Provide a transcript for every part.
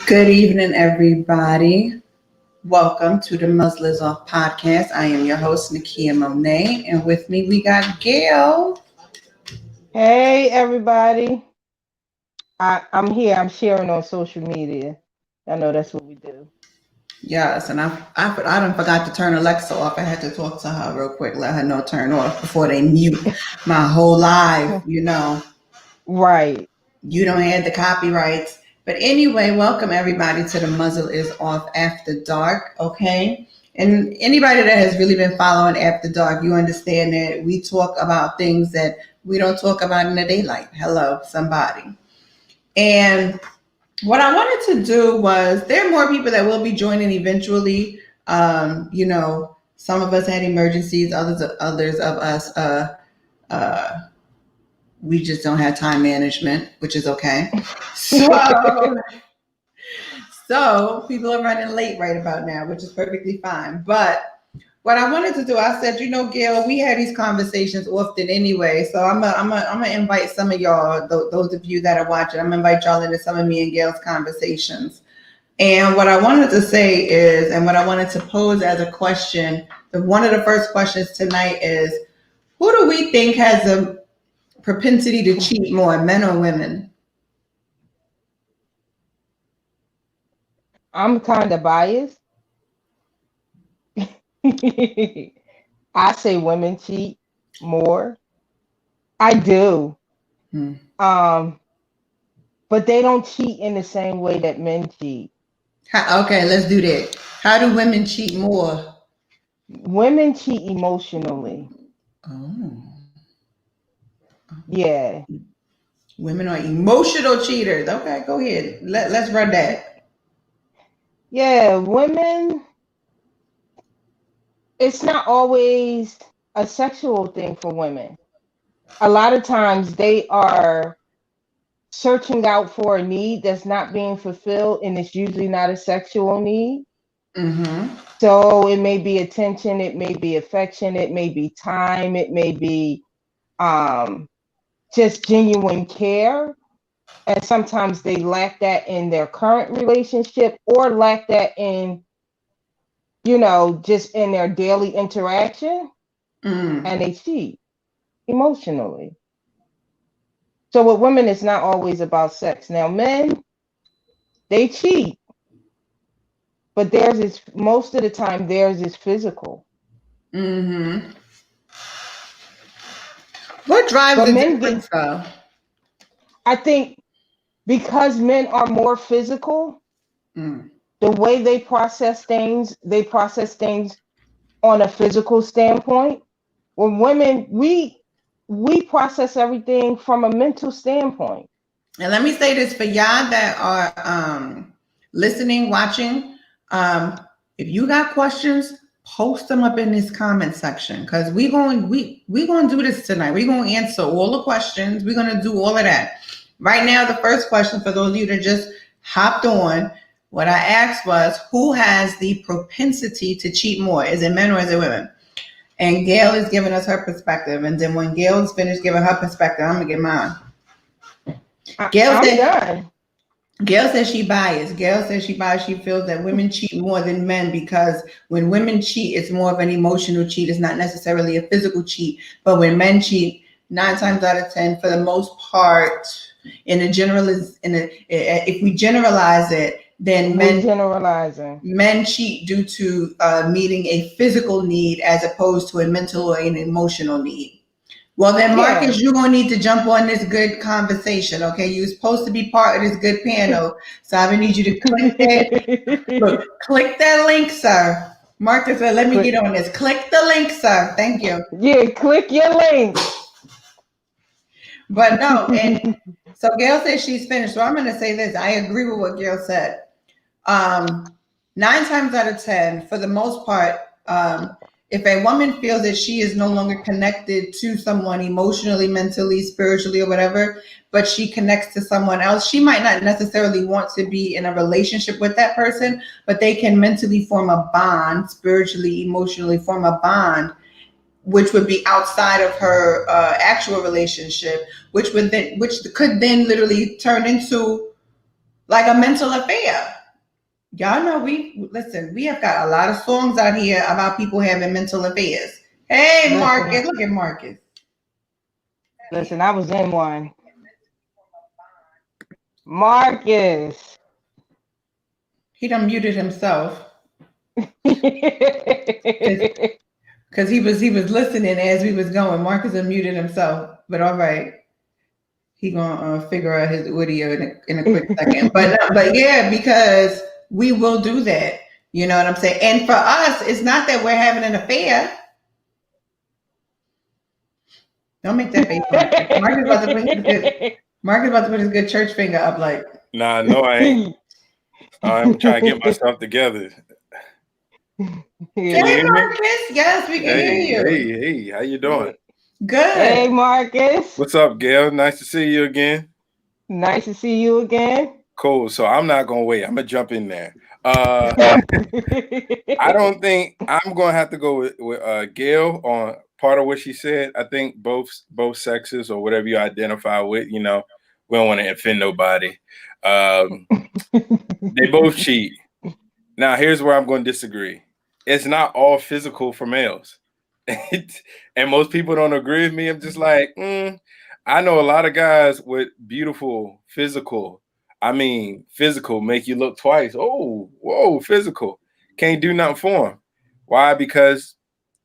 Good evening, everybody. Welcome to the Muzzle Is Off Podcast. I am your host, Nakia Monet, and with me we got Gail. Hey everybody. I'm here. I'm sharing on social media. I know that's what we do. Yes, and I done forgot to turn Alexa off. I had to talk to her real quick, let her know turn off before they mute my whole live. Right. You don't have the copyrights. But anyway, welcome everybody to the Muzzle Is Off After Dark, okay? And anybody that has really been following After Dark, you understand that we talk about things that we don't talk about in the daylight. Hello, somebody. And what I wanted to do was, there are more people that will be joining eventually. Some of us had emergencies, others of us we just don't have time management, which is okay. So people are running late right about now, which is perfectly fine. But what I wanted to do, I said, Gail, we had these conversations often anyway. So I'm gonna invite some of y'all, those of you that are watching, I'm gonna invite y'all into some of me and Gail's conversations. And what I wanted to say is, and what I wanted to pose as a question, one of the first questions tonight is, who do we think has a propensity to cheat more, men or women? I'm kind of biased. I say women cheat more. I do. But they don't cheat in the same way that men cheat. Okay, let's do that. How do women cheat more? Women cheat emotionally. Oh. Yeah. Women are emotional cheaters. Okay, go ahead. Let's run that. Yeah, women, it's not always a sexual thing for women. A lot of times they are searching out for a need that's not being fulfilled, and it's usually not a sexual need. Mm-hmm. So it may be attention, it may be affection, it may be time, it may be just genuine care. And sometimes they lack that in their current relationship, or lack that in, just in their daily interaction, and they cheat emotionally. So with women, it's not always about sex. Now, men, they cheat, but theirs is, most of the time, theirs is physical. Mm-hmm. What drives the difference, though? I think because men are more physical, the way they process things on a physical standpoint. When women, we process everything from a mental standpoint. And let me say this for y'all that are listening, watching. If you got questions, post them up in this comment section, because we gonna do this tonight. We're gonna answer all the questions. We're gonna do all of that. Right now, the first question for those of you that just hopped on, what I asked was, who has the propensity to cheat more? Is it men or is it women? And Gail is giving us her perspective. And then when Gail's finished giving her perspective, I'm gonna give mine. Gail says she biased. Gail says she biased. She feels that women cheat more than men, because when women cheat, it's more of an emotional cheat. It's not necessarily a physical cheat. But when men cheat, 9 times out of 10, for the most part, if we generalize it, then men cheat due to meeting a physical need as opposed to a mental or an emotional need. Well, then, Marcus, you're going to need to jump on this good conversation, okay? You're supposed to be part of this good panel, so I need you to click that. Look, click that link, sir. Marcus said, let me get on this. Click the link, sir. Thank you. Yeah, click your link. But no, and so Gail says she's finished. So I'm going to say this. I agree with what Gail said. 9 times out of 10, for the most part, if a woman feels that she is no longer connected to someone emotionally, mentally, spiritually, or whatever, but she connects to someone else, she might not necessarily want to be in a relationship with that person, but they can mentally form a bond, spiritually, emotionally form a bond, which would be outside of her actual relationship, which could then literally turn into like a mental affair. Y'all know we have got a lot of songs out here about people having mental affairs. Hey, Marcus, look at Marcus. Listen, I was in one. Marcus. He done muted himself. Because he was listening as we was going. Marcus unmuted himself, but all right. He gonna figure out his audio in a quick second. But yeah, because we will do that. You know what I'm saying? And for us, it's not that we're having an affair. Don't make that face. Marcus about to put his good church finger up like. Nah, no, I ain't. I'm trying to get myself together. Hey, Marcus. Yes, we can hear you. Hey, how you doing? Good. Hey, Marcus. What's up, Gail? Nice to see you again. Nice to see you again. Cool. So I'm not gonna wait. I'm gonna jump in there. I don't think I'm gonna have to go with Gail on part of what she said. I think both sexes or whatever you identify with, you know, we don't want to offend nobody. They both cheat. Now, here's where I'm going to disagree. It's not all physical for males. And most people don't agree with me. I'm just like, I know a lot of guys with beautiful physical make you look twice. Oh, whoa, physical. Can't do nothing for them. Why? Because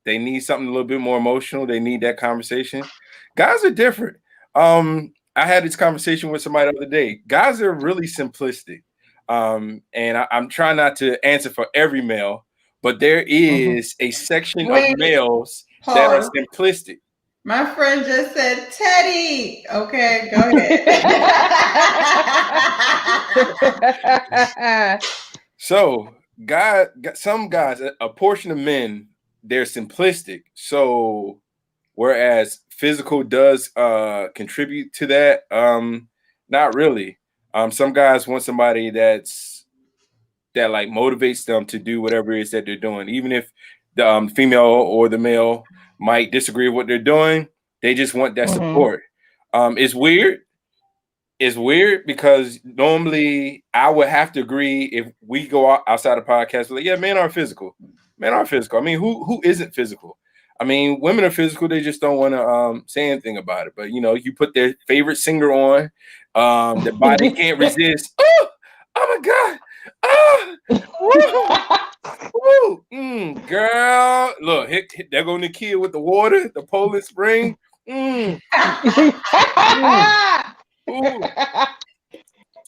they need something a little bit more emotional. They need that conversation. Guys are different. I had this conversation with somebody the other day. Guys are really simplistic. And I'm trying not to answer for every male, but there is a section of males that are simplistic. My friend just said Teddy. Okay, go ahead. So, some guys, a portion of men, they're simplistic. So, whereas physical does contribute to that, not really. Some guys want somebody that like motivates them to do whatever it is that they're doing, even if the female or the male might disagree with what they're doing. They just want that support. It's weird. It's weird because normally I would have to agree if we go outside of podcast. Like, yeah, men are physical. Men are physical. I mean, who isn't physical? I mean, women are physical. They just don't want to say anything about it. But, you know, you put their favorite singer on, the body can't resist. Oh my God. Girl, look, there go Nakia with the water, the Poland Spring.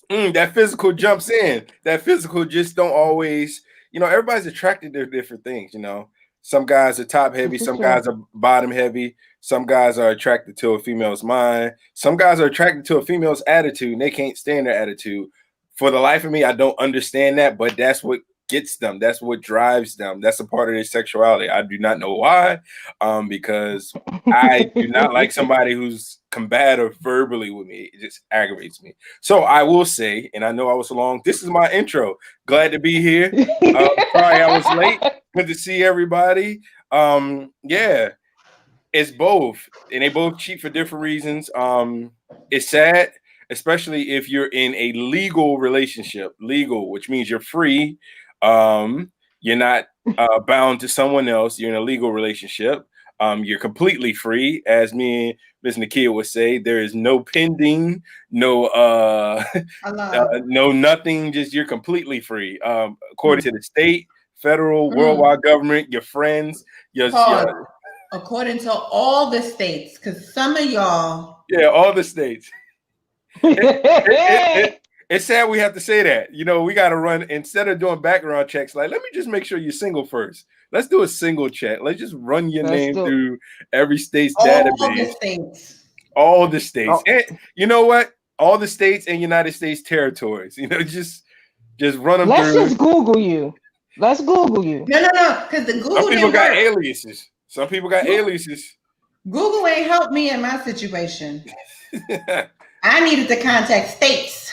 That physical jumps in. That physical just don't always, you know, everybody's attracted to different things, you know. Some guys are top heavy, some guys are bottom heavy, some guys are attracted to a female's mind, some guys are attracted to a female's attitude and they can't stand their attitude. For the life of me, I don't understand that, but that's what gets them. That's what drives them. That's a part of their sexuality. I do not know why, because I do not like somebody who's combative verbally with me. It just aggravates me. So I will say, and I know I was long, this is my intro. Glad to be here. Sorry I was late. Good to see everybody. Yeah, it's both, and they both cheat for different reasons. It's sad, especially if you're in a legal relationship. Legal, which means you're free. You're not bound to someone else. You're in a legal relationship. You're completely free, as me and Ms. Nakia would say. There is no pending, no nothing. Just you're completely free. According to the state, federal, worldwide government, your friends, according to all the states, because some of y'all, all the states. It's sad we have to say that. You know, we got to run, instead of doing background checks, like, let me just make sure you're single first. Let's do a single check. Let's just run your name through every state's database. All the states. Oh. And you know what? All the states and United States territories. You know, just run them through. Let's just Google you. Let's Google you. No, because the Google. Some people got aliases. Some people got aliases. Google ain't helped me in my situation. I needed to contact states.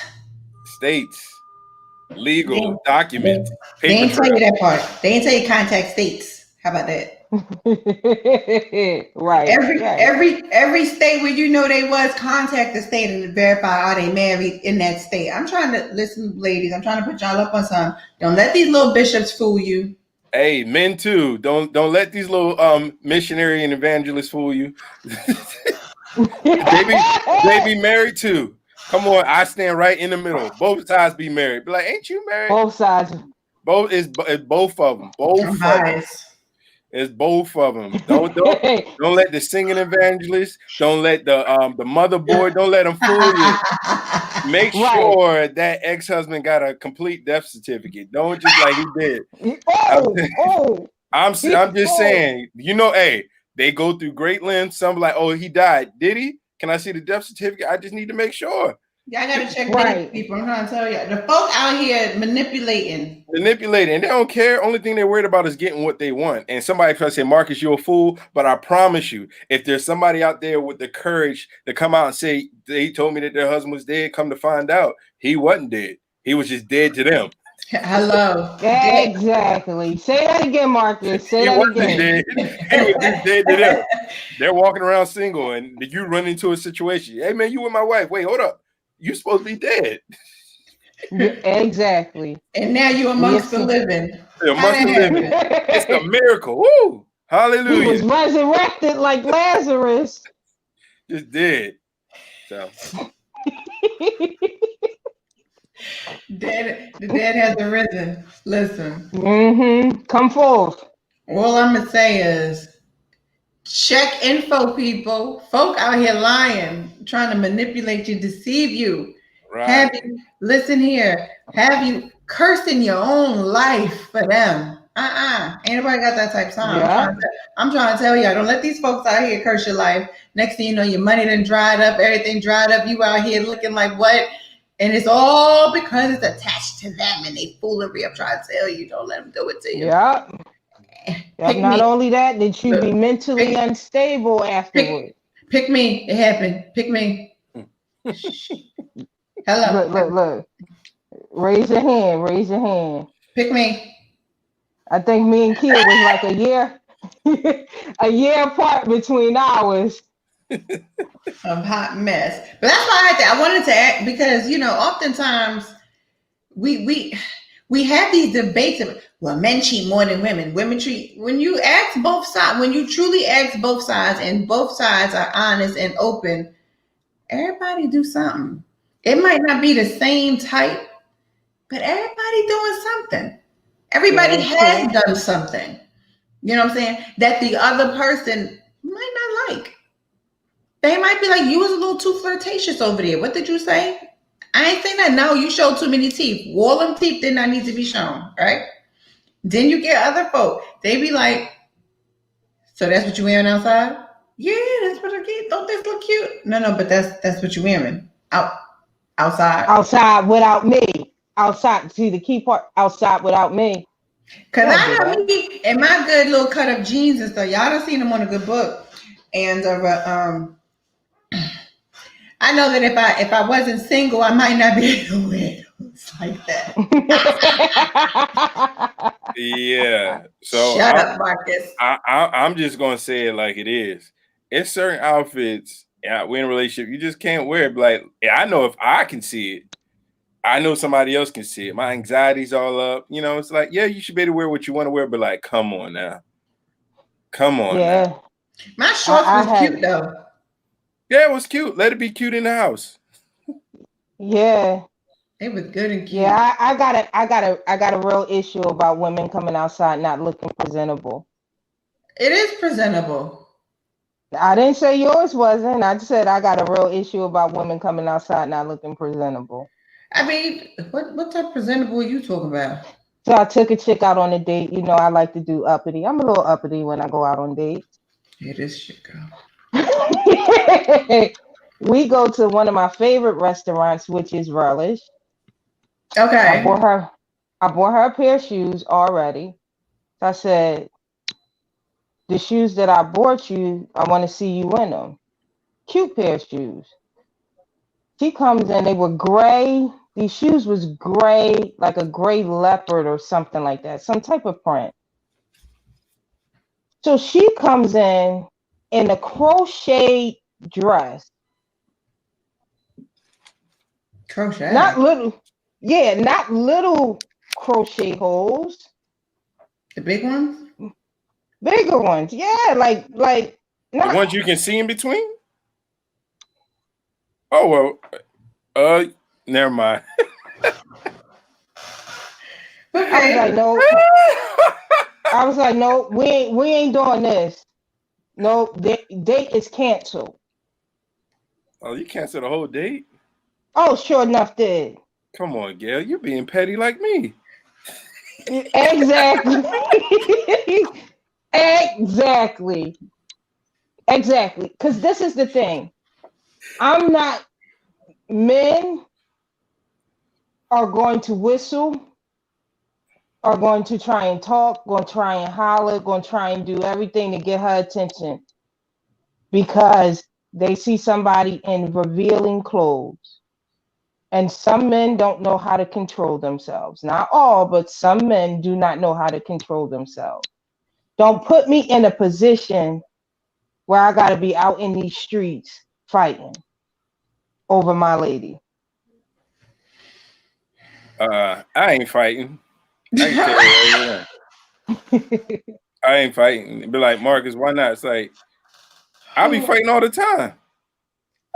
Legal documents. They ain't tell you that part. They ain't tell you contact states. How about that? Right. Every state where you know they was, contact the state and verify are they married in that state. I'm trying to listen, ladies. I'm trying to put y'all up on something. Don't let these little bishops fool you. Hey, men too. Don't let these little missionary and evangelists fool you. they be married too. Come on, I stand right in the middle. Both sides be married. Be like, ain't you married? Both sides. It's both of them. It's both of them. Don't let the singing evangelist. Don't let the motherboard. Don't let them fool you. Make sure that ex-husband got a complete death certificate. Don't just like he did. I'm just saying. You know, hey, they go through great lengths. Some like, oh, he died. Did he? Can I see the death certificate? I just need to make sure. Yeah, I gotta check people. I'm trying to tell you, the folk out here manipulating. And they don't care. Only thing they're worried about is getting what they want. And somebody try to say, Marcus, you're a fool. But I promise you, if there's somebody out there with the courage to come out and say they told me that their husband was dead, come to find out he wasn't dead. He was just dead to them. Hello. Exactly. Say that again, Marcus. Say that again. He was just dead to them. They're walking around single, and you run into a situation. Hey man, you with my wife? Wait, hold up. You supposed to be dead. Exactly. And now you're amongst the living. It's a miracle. Woo! Hallelujah. He was resurrected like Lazarus. Just dead. So. The dead has arisen. Listen. Come forth. All I'm gonna say is check info, people. Folk out here lying, trying to manipulate you, deceive you. Right. Listen here. Have you cursing your own life for them? Ain't nobody got that type of time. Yeah. I'm trying to tell y'all, don't let these folks out here curse your life. Next thing you know, your money done dried up, everything dried up. You out here looking like what? And it's all because it's attached to them and they foolery. I'm trying to tell you, don't let them do it to you. Yeah. Not only that you be mentally unstable afterwards. Pick me. It happened. Pick me. Hello. Look. Raise your hand. Pick me. I think me and Kia was like a year apart between ours. A hot mess. But that's why I wanted to ask, because oftentimes we have these debates of, well, men cheat more than women. Women cheat. When you ask both sides, when you truly ask both sides and both sides are honest and open, everybody do something. It might not be the same type, but everybody doing something. Everybody has done something. You know what I'm saying? That the other person might not like. They might be like, you was a little too flirtatious over there. What did you say? I ain't saying that. No, you showed too many teeth. All them teeth did not need to be shown, right? Then you get other folk. They be like, so that's what you wearing outside? Yeah, that's what I get. Don't this look cute? No, but that's what you wearing. Outside. Outside without me. Outside. See the key part, outside without me. Cause I know me and my good little cut up jeans and stuff. Y'all done seen them on a good book. And I know that if I wasn't single, I might not be able to wear those like that. Yeah. So shut up, Marcus. I'm just gonna say it like it is. It's certain outfits. Yeah, we're in a relationship. You just can't wear it. Like, I know if I can see it, I know somebody else can see it. My anxiety's all up. It's like, yeah, you should be able to wear what you want to wear, but like, come on now. Now. My shorts was cute though. Yeah, it was cute. Let it be cute in the house. Yeah. It was good and cute. Yeah, I got a real issue about women coming outside not looking presentable. It is presentable. I didn't say yours wasn't. I just said I got a real issue about women coming outside not looking presentable. I mean, what type of presentable are you talking about? So I took a chick out on a date. I like to do uppity. I'm a little uppity when I go out on dates. It is shit, girl. We go to one of my favorite restaurants, which is Relish. Okay. I bought her a pair of shoes already. So I said, the shoes that I bought you, I want to see you in them. Cute pair of shoes. She comes in, they were gray. These shoes was gray, like a gray leopard or something like that, some type of print. So she comes in a crochet dress. Crochet. Not little crochet holes. The big ones? Bigger ones. Yeah, like the ones you can see in between? Oh well, never mind. Okay. I was like, no, we ain't doing this. No, date is canceled. Oh, you canceled the whole date? Oh, sure enough did. Come on, Gail, you're being petty like me. Exactly. Exactly. Because this is the thing. Men are going to whistle, are going to try and talk, going to try and holler, going to try and do everything to get her attention because they see somebody in revealing clothes. And some men don't know how to control themselves. Not all, but some men do not know how to control themselves. Don't put me in a position where I got to be out in these streets fighting over my lady. I ain't fighting. I ain't fighting. Be like, Marcus, why not? It's like, I'll be fighting all the time.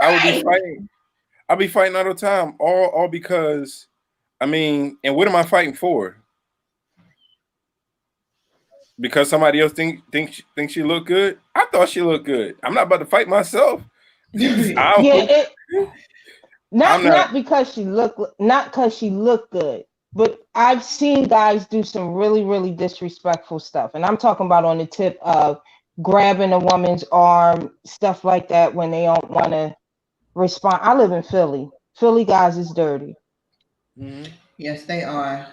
I'll be fighting all the time. All because, I mean, and what am I fighting for? Because somebody else think she look good? I thought she looked good. I'm not about to fight myself. Not because she looked good, but I've seen guys do some really, really disrespectful stuff. And I'm talking about on the tip of grabbing a woman's arm, stuff like that when they don't want to respond. I live in Philly. Philly guys is dirty. Mm-hmm. Yes, they are.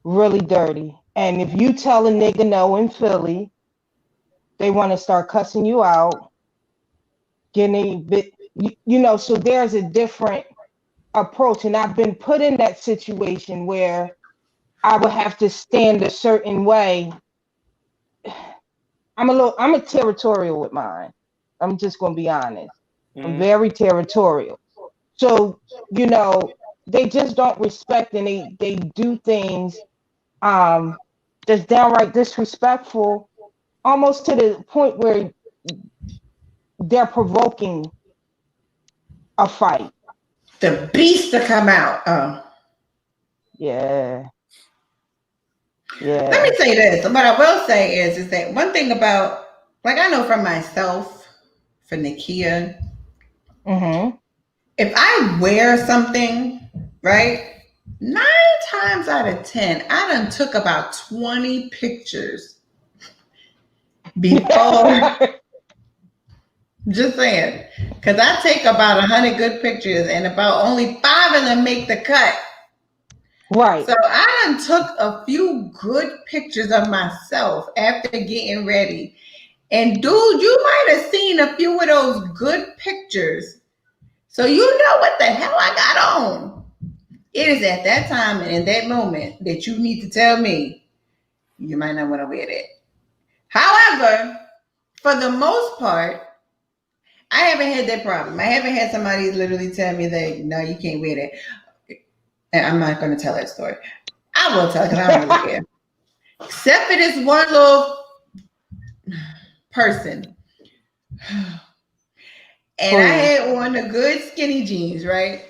Really dirty. And if you tell a nigga no in Philly, they want to start cussing you out. So there's a different approach. And I've been put in that situation where I would have to stand a certain way. I'm a territorial with mine. I'm just going to be honest. Mm-hmm. I'm very territorial. So, they just don't respect and they do things that's downright disrespectful, almost to the point where they're provoking a fight. The beast to come out. Oh. Yeah. Let me say this. What I will say is that one thing about, like, I know from myself, for Nakia, mm-hmm. if I wear something, right, 9 times out of 10, I done took about 20 pictures before. Just saying. Because I take about 100 good pictures and about only 5 of them make the cut. Right. So I done took a few good pictures of myself after getting ready. And dude, you might have seen a few of those good pictures. So you know what the hell I got on. It is at that time and in that moment that you need to tell me you might not want to wear that. However, for the most part, I haven't had that problem. I haven't had somebody literally tell me that, no, you can't wear that. And I'm not going to tell that story. I will tell because I don't really care. Except for this one little person. And I had on the good skinny jeans, right?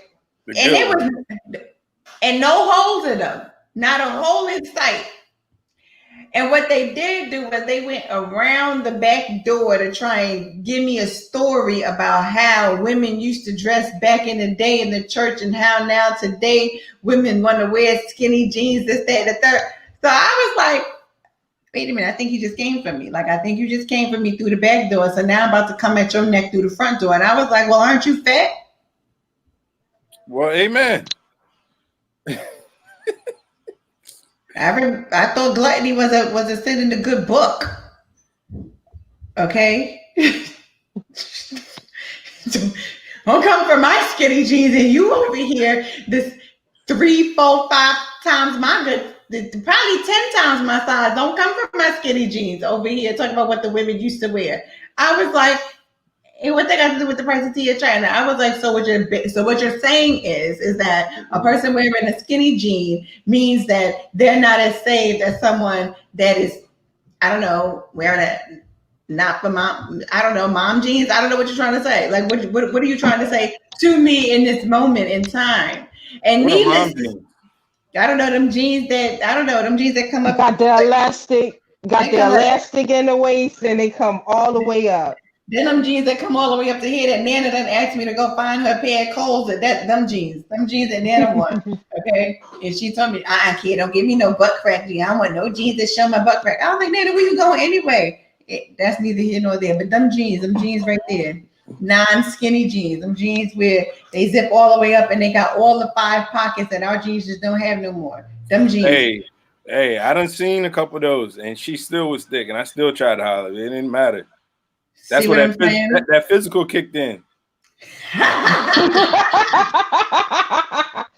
And no holes in them. Not a hole in sight. And what they did do was they went around the back door to try and give me a story about how women used to dress back in the day in the church and how now today women want to wear skinny jeans, this, that, and the third. So I was like, wait a minute, I think you just came for me. Like, I think you just came for me through the back door. So now I'm about to come at your neck through the front door. And I was like, well, aren't you fat? Well, amen. I thought gluttony was a sin in the good book. Okay? Don't come for my skinny jeans and you over here this 3, 4, 5 times my good probably 10 times my size don't come from my skinny jeans over here talking about what the women used to wear. I was like, and what they got to do with the price of tea in China? I was like, so what you're saying is that a person wearing a skinny jean means that they're not as saved as someone that is, I don't know, wearing a not for mom, I don't know, mom jeans. I don't know what you're trying to say. Like, what are you trying to say to me in this moment in time? And needless, I don't know them jeans that come up. Got the elastic in the waist, and they come all the way up. Then them jeans that come all the way up to here that Nana done asked me to go find her a pair of clothes them jeans that Nana wants. Okay. And she told me, kid, don't give me no butt crack jeans. I don't want no jeans that show my butt crack. I was like, Nana, we can go anyway. That's neither here nor there. But them jeans right there. Non-skinny jeans. Them jeans where they zip all the way up and they got all the 5 pockets that our jeans just don't have no more. Them jeans. Hey, I done seen a couple of those and she still was thick and I still tried to holler. It didn't matter. That's what that physical kicked in.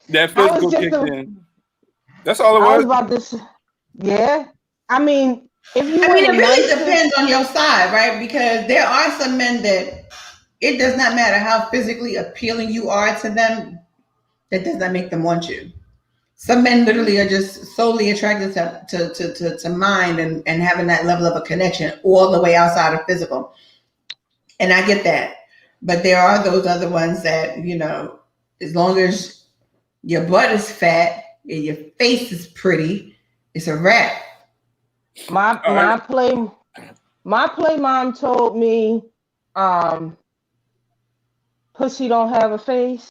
That physical kicked in. That's all it was. I was about to say, yeah. I mean, it really depends on your side, right? Because there are some men that it does not matter how physically appealing you are to them, that does not make them want you. Some men literally are just solely attracted to mind and having that level of a connection all the way outside of physical. And I get that. But there are those other ones that, as long as your butt is fat and your face is pretty, it's a wrap. My play mom told me, pussy don't have a face.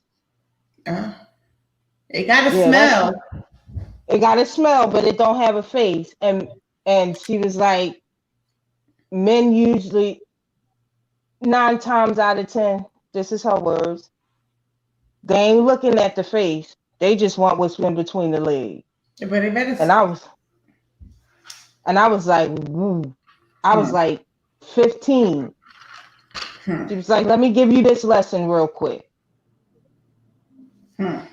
It got to smell. It got to smell, but it don't have a face. And she was like, men usually 9 times out of 10, this is her words, they ain't looking at the face. They just want what's in between the legs. But it better. And I was like, woo. I was like 15. She was like, let me give you this lesson real quick. And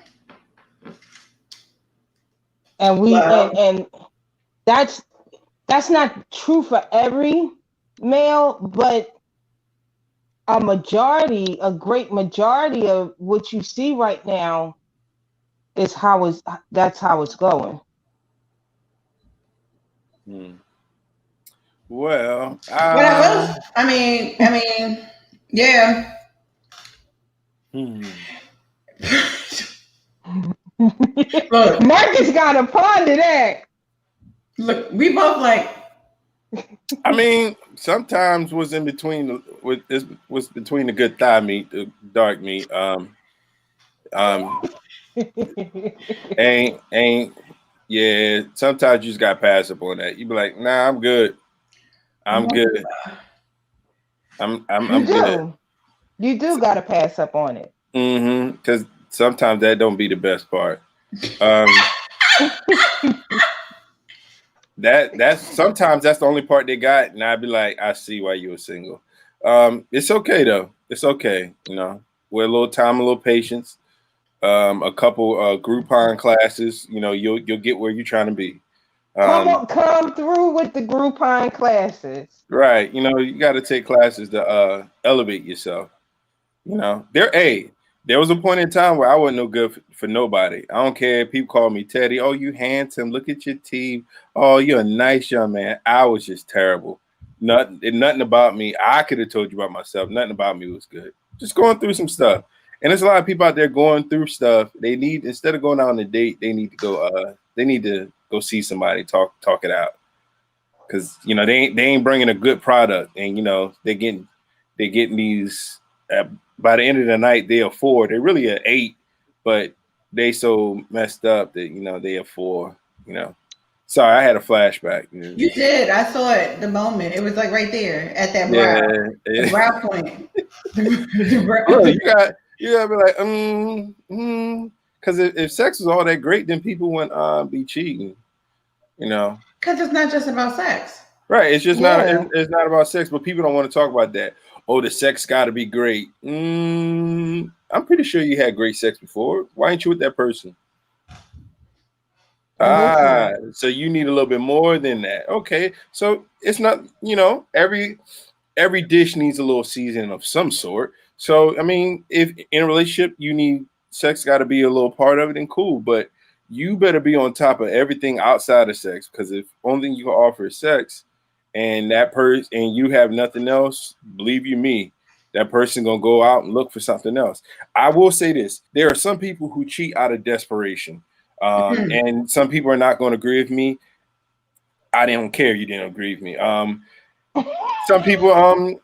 and that's not true for every male, but a great majority of what you see right now is that's how it's going. Well, yeah. Look, Marcus got a ponder that. Look, we both like. I mean, sometimes what's in between what's between the good thigh meat, the dark meat. Yeah. Sometimes you just got to pass up on that. You be like, nah, I'm good. I'm good. I'm good. You do got to pass up on it. Because sometimes that don't be the best part. Sometimes that's the only part they got, and I'd be like, I see why you were single. It's okay though. It's okay, with a little time, a little patience, a couple Groupon classes. You'll get where you're trying to be. Come through with the Groupon classes. Right. You got to take classes to elevate yourself. There was a point in time where I wasn't no good for nobody. I don't care if people call me Teddy. Oh, you handsome. Look at your teeth. Oh, you're a nice young man. I was just terrible. Nothing about me. I could have told you about myself. Nothing about me was good. Just going through some stuff. And there's a lot of people out there going through stuff. They need, instead of going out on a date, they need to go see somebody, talk it out. Because, they ain't bringing a good product. And, they're getting these, by the end of the night, they're 4. They're really an 8, but they so messed up that, they are 4, Sorry, I had a flashback. You did. I saw it the moment. It was like right there at that brow. The brow point. You gotta be like, because if sex was all that great, then people wouldn't be cheating, Because it's not just about sex. Right. It's just it's not about sex, but people don't want to talk about that. Oh, the sex got to be great. I'm pretty sure you had great sex before. Why ain't you with that person? So you need a little bit more than that. Okay. So it's not, every dish needs a little seasoning of some sort. So, I mean, if in a relationship you need sex got to be a little part of it, then cool. But you better be on top of everything outside of sex, because if only thing you can offer is sex, and that person and you have nothing else, believe you me, that person gonna go out and look for something else. I will say this: there are some people who cheat out of desperation, and some people are not going to agree with me. I didn't care if you didn't agree with me. Some people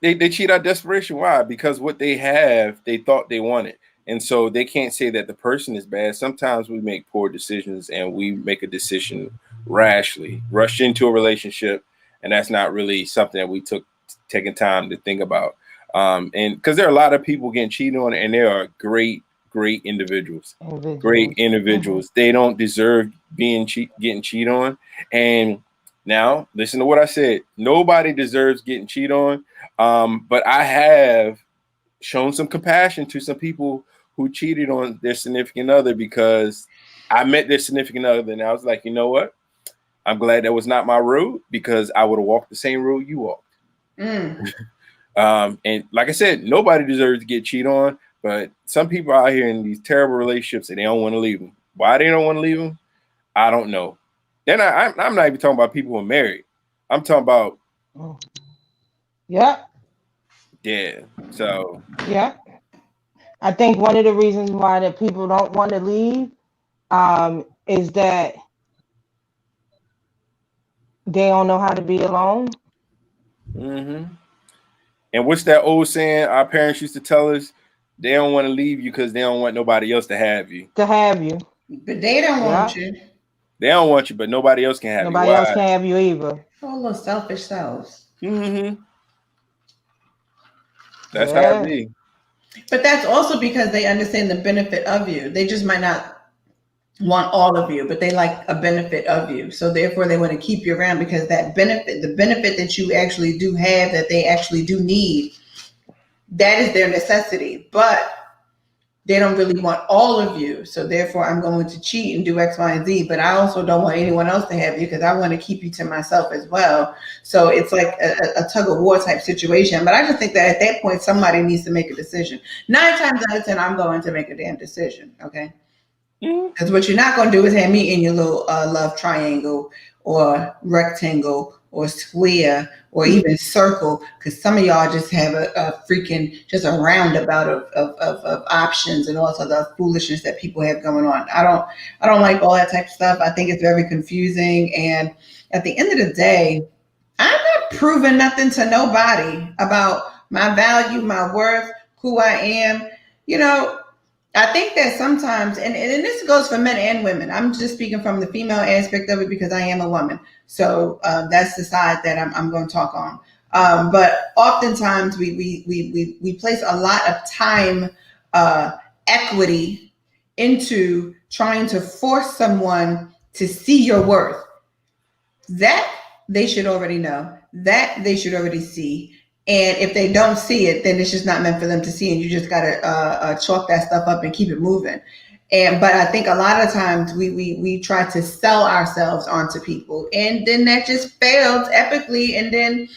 they cheat out of desperation. Why? Because what they have, they thought they wanted. And so they can't say that the person is bad. Sometimes we make poor decisions and we make a decision rashly, rush into a relationship, and that's not really something that we taking time to think about. And because there are a lot of people getting cheated on, and there are great individuals. Great individuals. They don't deserve getting cheated on. And now listen to what I said. Nobody deserves getting cheated on. But I have shown some compassion to some people who cheated on their significant other, because I met their significant other and I was like, you know what? I'm glad that was not my road, because I would have walked the same road you walked. And like I said, nobody deserves to get cheated on, but some people out here in these terrible relationships and they don't want to leave them. Why they don't want to leave them? I don't know. Then I'm not even talking about people who are married. I'm talking about. Yeah. So. Yeah. I think one of the reasons why that people don't want to leave is that they don't know how to be alone. And what's that old saying our parents used to tell us? They don't want to leave you because they don't want nobody else to have you. But they don't want you. They don't want you, but nobody else can have you. Nobody else can have you either. All those selfish selves. That's how it be. But that's also because they understand the benefit of you. They just might not want all of you, but they like a benefit of you. So therefore they want to keep you around, because that benefit, the benefit that you actually do have, that they actually do need, that is their necessity. But they don't really want all of you. So therefore I'm going to cheat and do X, Y, and Z, but I also don't want anyone else to have you, because I want to keep you to myself as well. So it's like a tug of war type situation. But I just think that at that point, somebody needs to make a decision. 9 times out of 10, I'm going to make a damn decision. Okay. Because what you're not going to do is have me in your little love triangle or rectangle or square or even circle, because some of y'all just have a freaking just a roundabout of options and all sorts of foolishness that people have going on. I don't like all that type of stuff. I think it's very confusing. And at the end of the day, I'm not proving nothing to nobody about my value, my worth, who I am. I think that sometimes, and this goes for men and women. I'm just speaking from the female aspect of it because I am a woman. So that's the side that I'm going to talk on. But oftentimes we place a lot of time, equity into trying to force someone to see your worth. That they should already know. That they should already see. And if they don't see it, then it's just not meant for them to see. And you just got to chalk that stuff up and keep it moving. But I think a lot of times we try to sell ourselves onto people, and then that just fails epically. And then,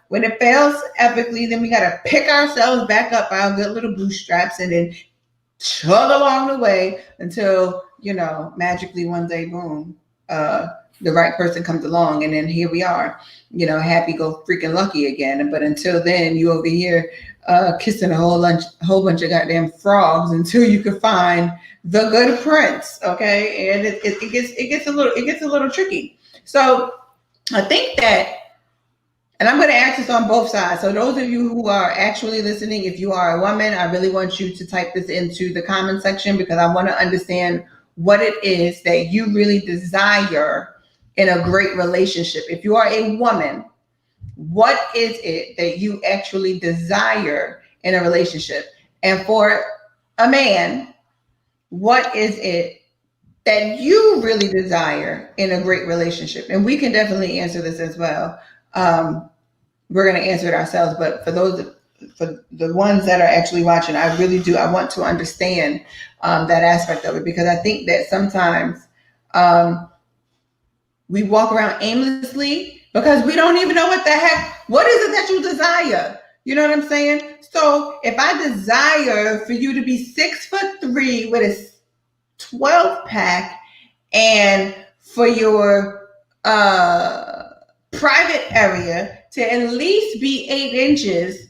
when it fails epically, then we got to pick ourselves back up by our good little bootstraps and then chug along the way until, magically one day, boom, the right person comes along, and then here we are, happy go freaking lucky again. But until then, you over here kissing a whole bunch of goddamn frogs until you can find the good prince. Okay, and it gets a little tricky. So I think that, and I'm going to ask this on both sides. So those of you who are actually listening, if you are a woman, I really want you to type this into the comment section, because I want to understand what it is that you really desire in a great relationship. If you are a woman, what is it that you actually desire in a relationship? And for a man, what is it that you really desire in a great relationship? And we can definitely answer this as well. We're going to answer it ourselves, but for the ones that are actually watching, I want to understand that aspect of it, because I think that sometimes We walk around aimlessly because we don't even know what the heck, what is it that you desire? You know what I'm saying? So if I desire for you to be 6'3" with a 12 pack and for your private area to at least be 8 inches,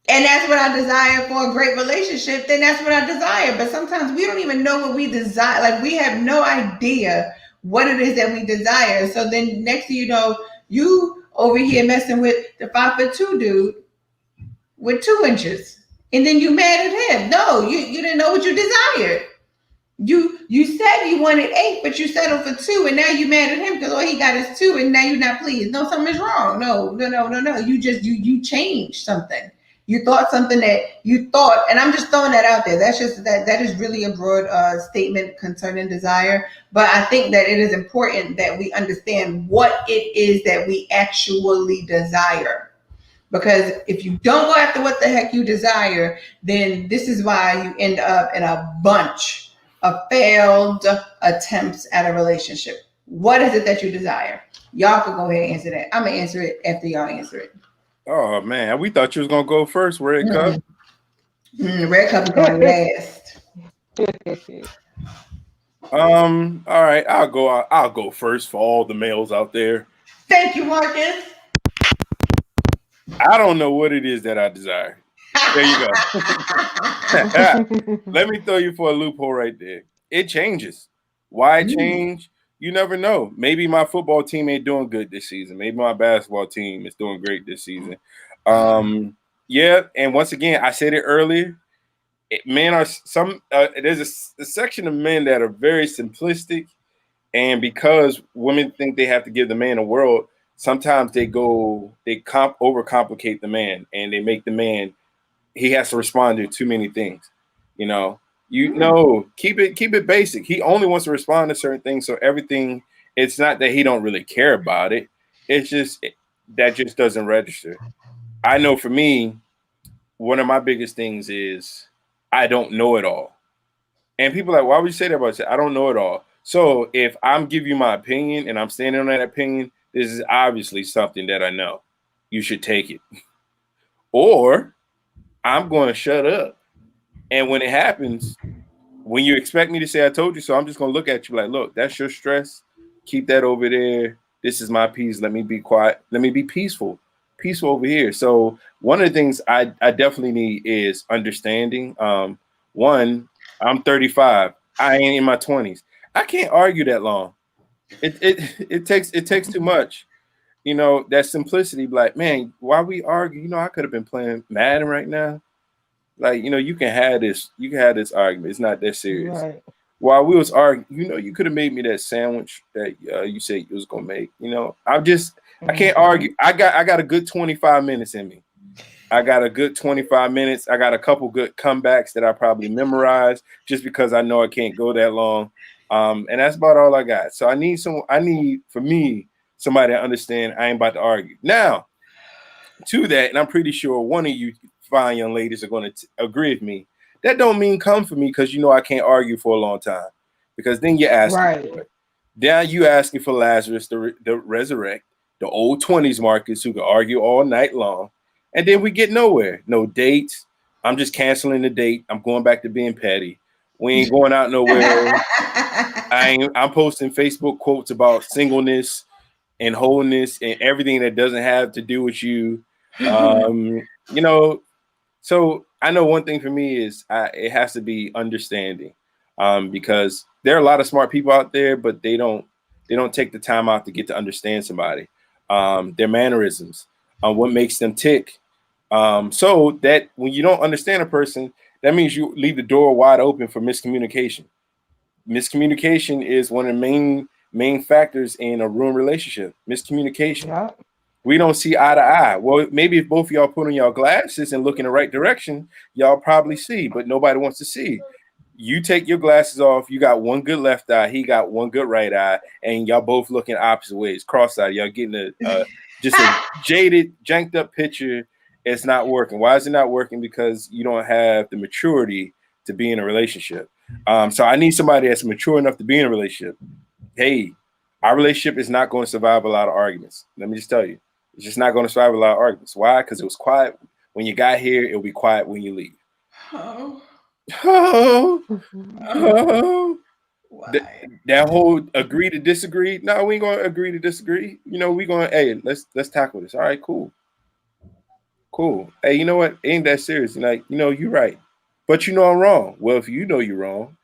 and that's what I desire for a great relationship, then that's what I desire. But sometimes we don't even know what we desire. Like, we have no idea what it is that we desire. So then next thing you know, you over here messing with the 5'2" dude with 2 inches. And then you mad at him. No, you didn't know what you desired. You said you wanted 8, but you settled for 2, and now you mad at him because all he got is 2, and now you're not pleased. No, something's wrong. No. You changed something. You thought something that you thought, and I'm just throwing that out there. That's just that is really a broad statement concerning desire. But I think that it is important that we understand what it is that we actually desire. Because if you don't go after what the heck you desire, then this is why you end up in a bunch of failed attempts at a relationship. What is it that you desire? Y'all can go ahead and answer that. I'm gonna answer it after y'all answer it. Oh man, we thought you was gonna go first. Red Cup. Red Cup is going last. All right, I'll go first for all the males out there. Thank you, Marcus. I don't know what it is that I desire. There you go. Let me throw you for a loophole right there. It changes. Why change? You never know. Maybe my football team ain't doing good this season. Maybe my basketball team is doing great this season. Yeah, and once again, I said it earlier. Men are there's a section of men that are very simplistic, and because women think they have to give the man a world, sometimes they overcomplicate the man, and they make the man, he has to respond to too many things. Keep it basic. He only wants to respond to certain things. So everything, it's not that he don't really care about it. It's just that just doesn't register. I know for me, one of my biggest things is I don't know it all. And people are like, why would you say that about it? I don't know it all. So if I'm giving you my opinion and I'm standing on that opinion, this is obviously something that I know. You should take it. Or I'm going to shut up. And when it happens, when you expect me to say I told you so, I'm just going to look at you like, look, that's your stress. Keep that over there. This is my peace. Let me be quiet. Let me be peaceful. Peaceful over here. So one of the things I definitely need is understanding. One, I'm 35. I ain't in my 20s. I can't argue that long. It takes too much. That simplicity, like, man, why we argue? I could have been playing Madden right now. Like, you can have this argument. It's not that serious. Right. While we was arguing, you could have made me that sandwich that you said you was gonna make. I can't argue. I got a good 25 minutes in me. I got a good 25 minutes. I got a couple good comebacks that I probably memorized just because I know I can't go that long. And that's about all I got. So I need somebody to understand I ain't about to argue. Now, to that, and I'm pretty sure one of you fine young ladies are going to agree with me. That don't mean come for me because I can't argue for a long time. Because then you're asking for it. Now you asking for Lazarus to resurrect the old 20s Marcus who could argue all night long. And then we get nowhere. No dates. I'm just canceling the date. I'm going back to being petty. We ain't going out nowhere. I'm posting Facebook quotes about singleness and wholeness and everything that doesn't have to do with you. So I know one thing for me is it has to be understanding, because there are a lot of smart people out there, but they don't take the time out to get to understand somebody, their mannerisms, what makes them tick. So that when you don't understand a person, that means you leave the door wide open for miscommunication. Miscommunication is one of the main factors in a ruined relationship. Miscommunication. Yeah. We don't see eye to eye. Well, maybe if both of y'all put on y'all glasses and look in the right direction, y'all probably see, but nobody wants to see. You take your glasses off, you got one good left eye, he got one good right eye, and y'all both looking opposite ways, cross-eyed. Y'all getting just a jaded, janked up picture. It's not working. Why is it not working? Because you don't have the maturity to be in a relationship. So I need somebody that's mature enough to be in a relationship. Hey, our relationship is not going to survive a lot of arguments. Let me just tell you, it's just not going to survive a lot of arguments. Why? Because it was quiet when you got here. It'll be quiet when you leave. Oh. Oh. Oh. Why? That whole agree to disagree. No, we ain't gonna agree to disagree. You know, we gonna let's tackle this. All right, cool. Hey, you know what? It ain't that serious. Like, you're right. But you know I'm wrong. Well, if you know you're wrong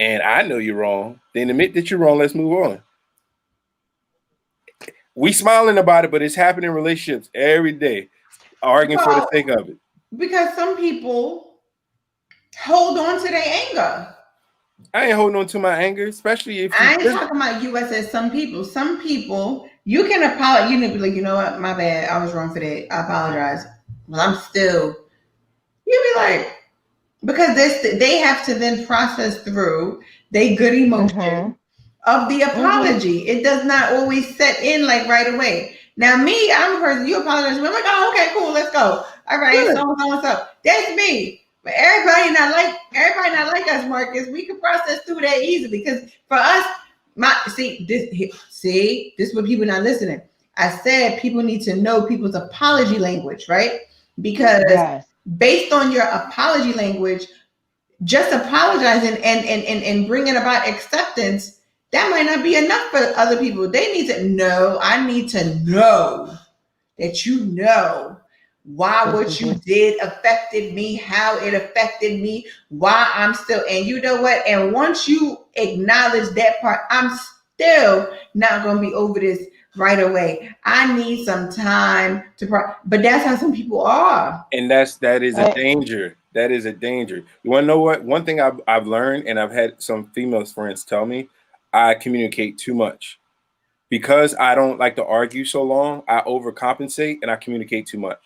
and I know you're wrong, then admit that you're wrong. Let's move on. We smiling about it, but it's happening in relationships every day. Arguing for the sake of it. Because some people hold on to their anger. I ain't holding on to my anger, especially if I ain't talking about you. I said some people. Some people, you can apologize. You need to be like, you know what, my bad. I was wrong for that. I apologize. But I'm still. You be like, because they have to then process through they good emotion of the apology. It does not always set in like right away. Now, me, I'm a person. You apologize. I'm like, oh, okay, cool, let's go. All right, so that's me. But everybody not like us, Marcus. We can process through that easily because for us, this is what people not listening. I said people need to know people's apology language, right? Because based on your apology language, just apologizing and bringing about acceptance, that might not be enough for other people. They need to know. I need to know that you know why what you did affected me, how it affected me, why I'm still, and you know what? And once you acknowledge that part, I'm still not going to be over this right away. I need some time but that's how some people are. And that is a danger. That is a danger. You want to know what? One thing I've learned, and I've had some female friends tell me, I communicate too much. Because I don't like to argue so long, I overcompensate and I communicate too much.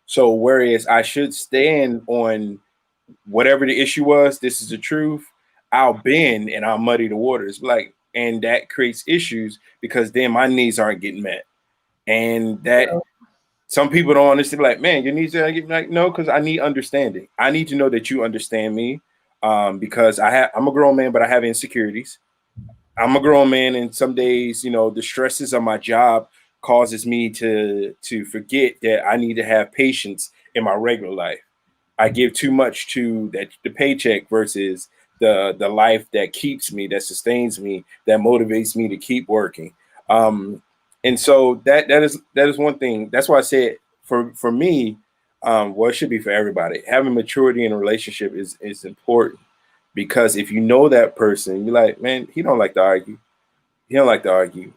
So whereas I should stand on whatever the issue was, this is the truth, I'll bend and I'll muddy the waters. And that creates issues because then my needs aren't getting met. And that some people don't understand, like, man, your needs are getting like, no, because I need understanding. I need to know that you understand me because I'm a grown man, but I have insecurities. I'm a grown man, and some days, the stresses of my job causes me to forget that I need to have patience in my regular life. I give too much to the paycheck versus the life that keeps me, that sustains me, that motivates me to keep working. And so that is one thing. That's why I said for me, well, it should be for everybody. Having maturity in a relationship is important. Because if you know that person, you're like, man, he don't like to argue.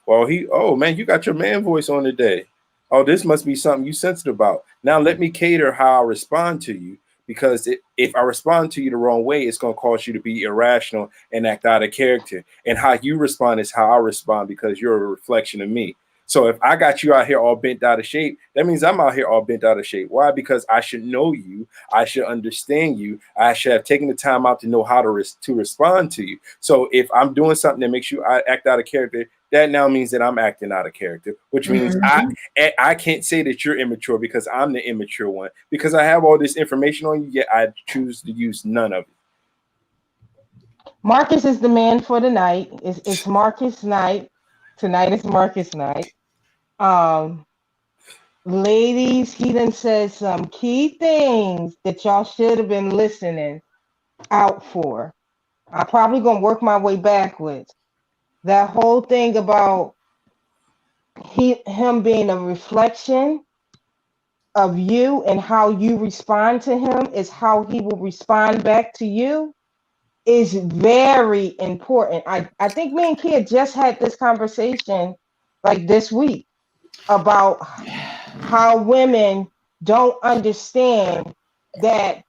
Well, man, you got your man voice on today. Oh, this must be something you sensitive about. Now let me cater how I respond to you. Because if I respond to you the wrong way, it's going to cause you to be irrational and act out of character. And how you respond is how I respond because you're a reflection of me. So if I got you out here all bent out of shape, that means I'm out here all bent out of shape. Why? Because I should know you. I should understand you. I should have taken the time out to know how to respond to you. So if I'm doing something that makes you act out of character, that now means that I'm acting out of character, which means I can't say that you're immature because I'm the immature one. Because I have all this information on you, yet I choose to use none of it. Marcus is the man for the night. It's Marcus night. Tonight is Marcus night. Ladies, he done said some key things that y'all should have been listening out for. I'm probably gonna work my way backwards. That whole thing about him being a reflection of you and how you respond to him is how he will respond back to you is very important. I think me and Kia just had this conversation like this week about how women don't understand that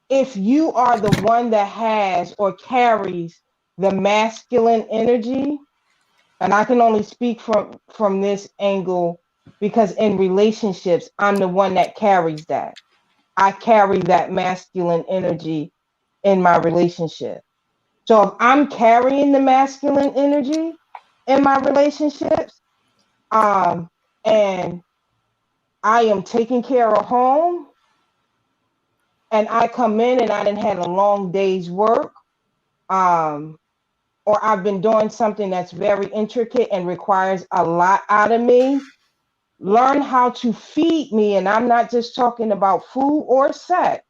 if you are the one that has or carries the masculine energy, and I can only speak from this angle because in relationships, I'm the one that carries that. I carry that masculine energy in my relationship. So if I'm carrying the masculine energy in my relationships, and I am taking care of home, and I come in and I done had a long day's work, or I've been doing something that's very intricate and requires a lot out of me, learn how to feed me. And I'm not just talking about food or sex.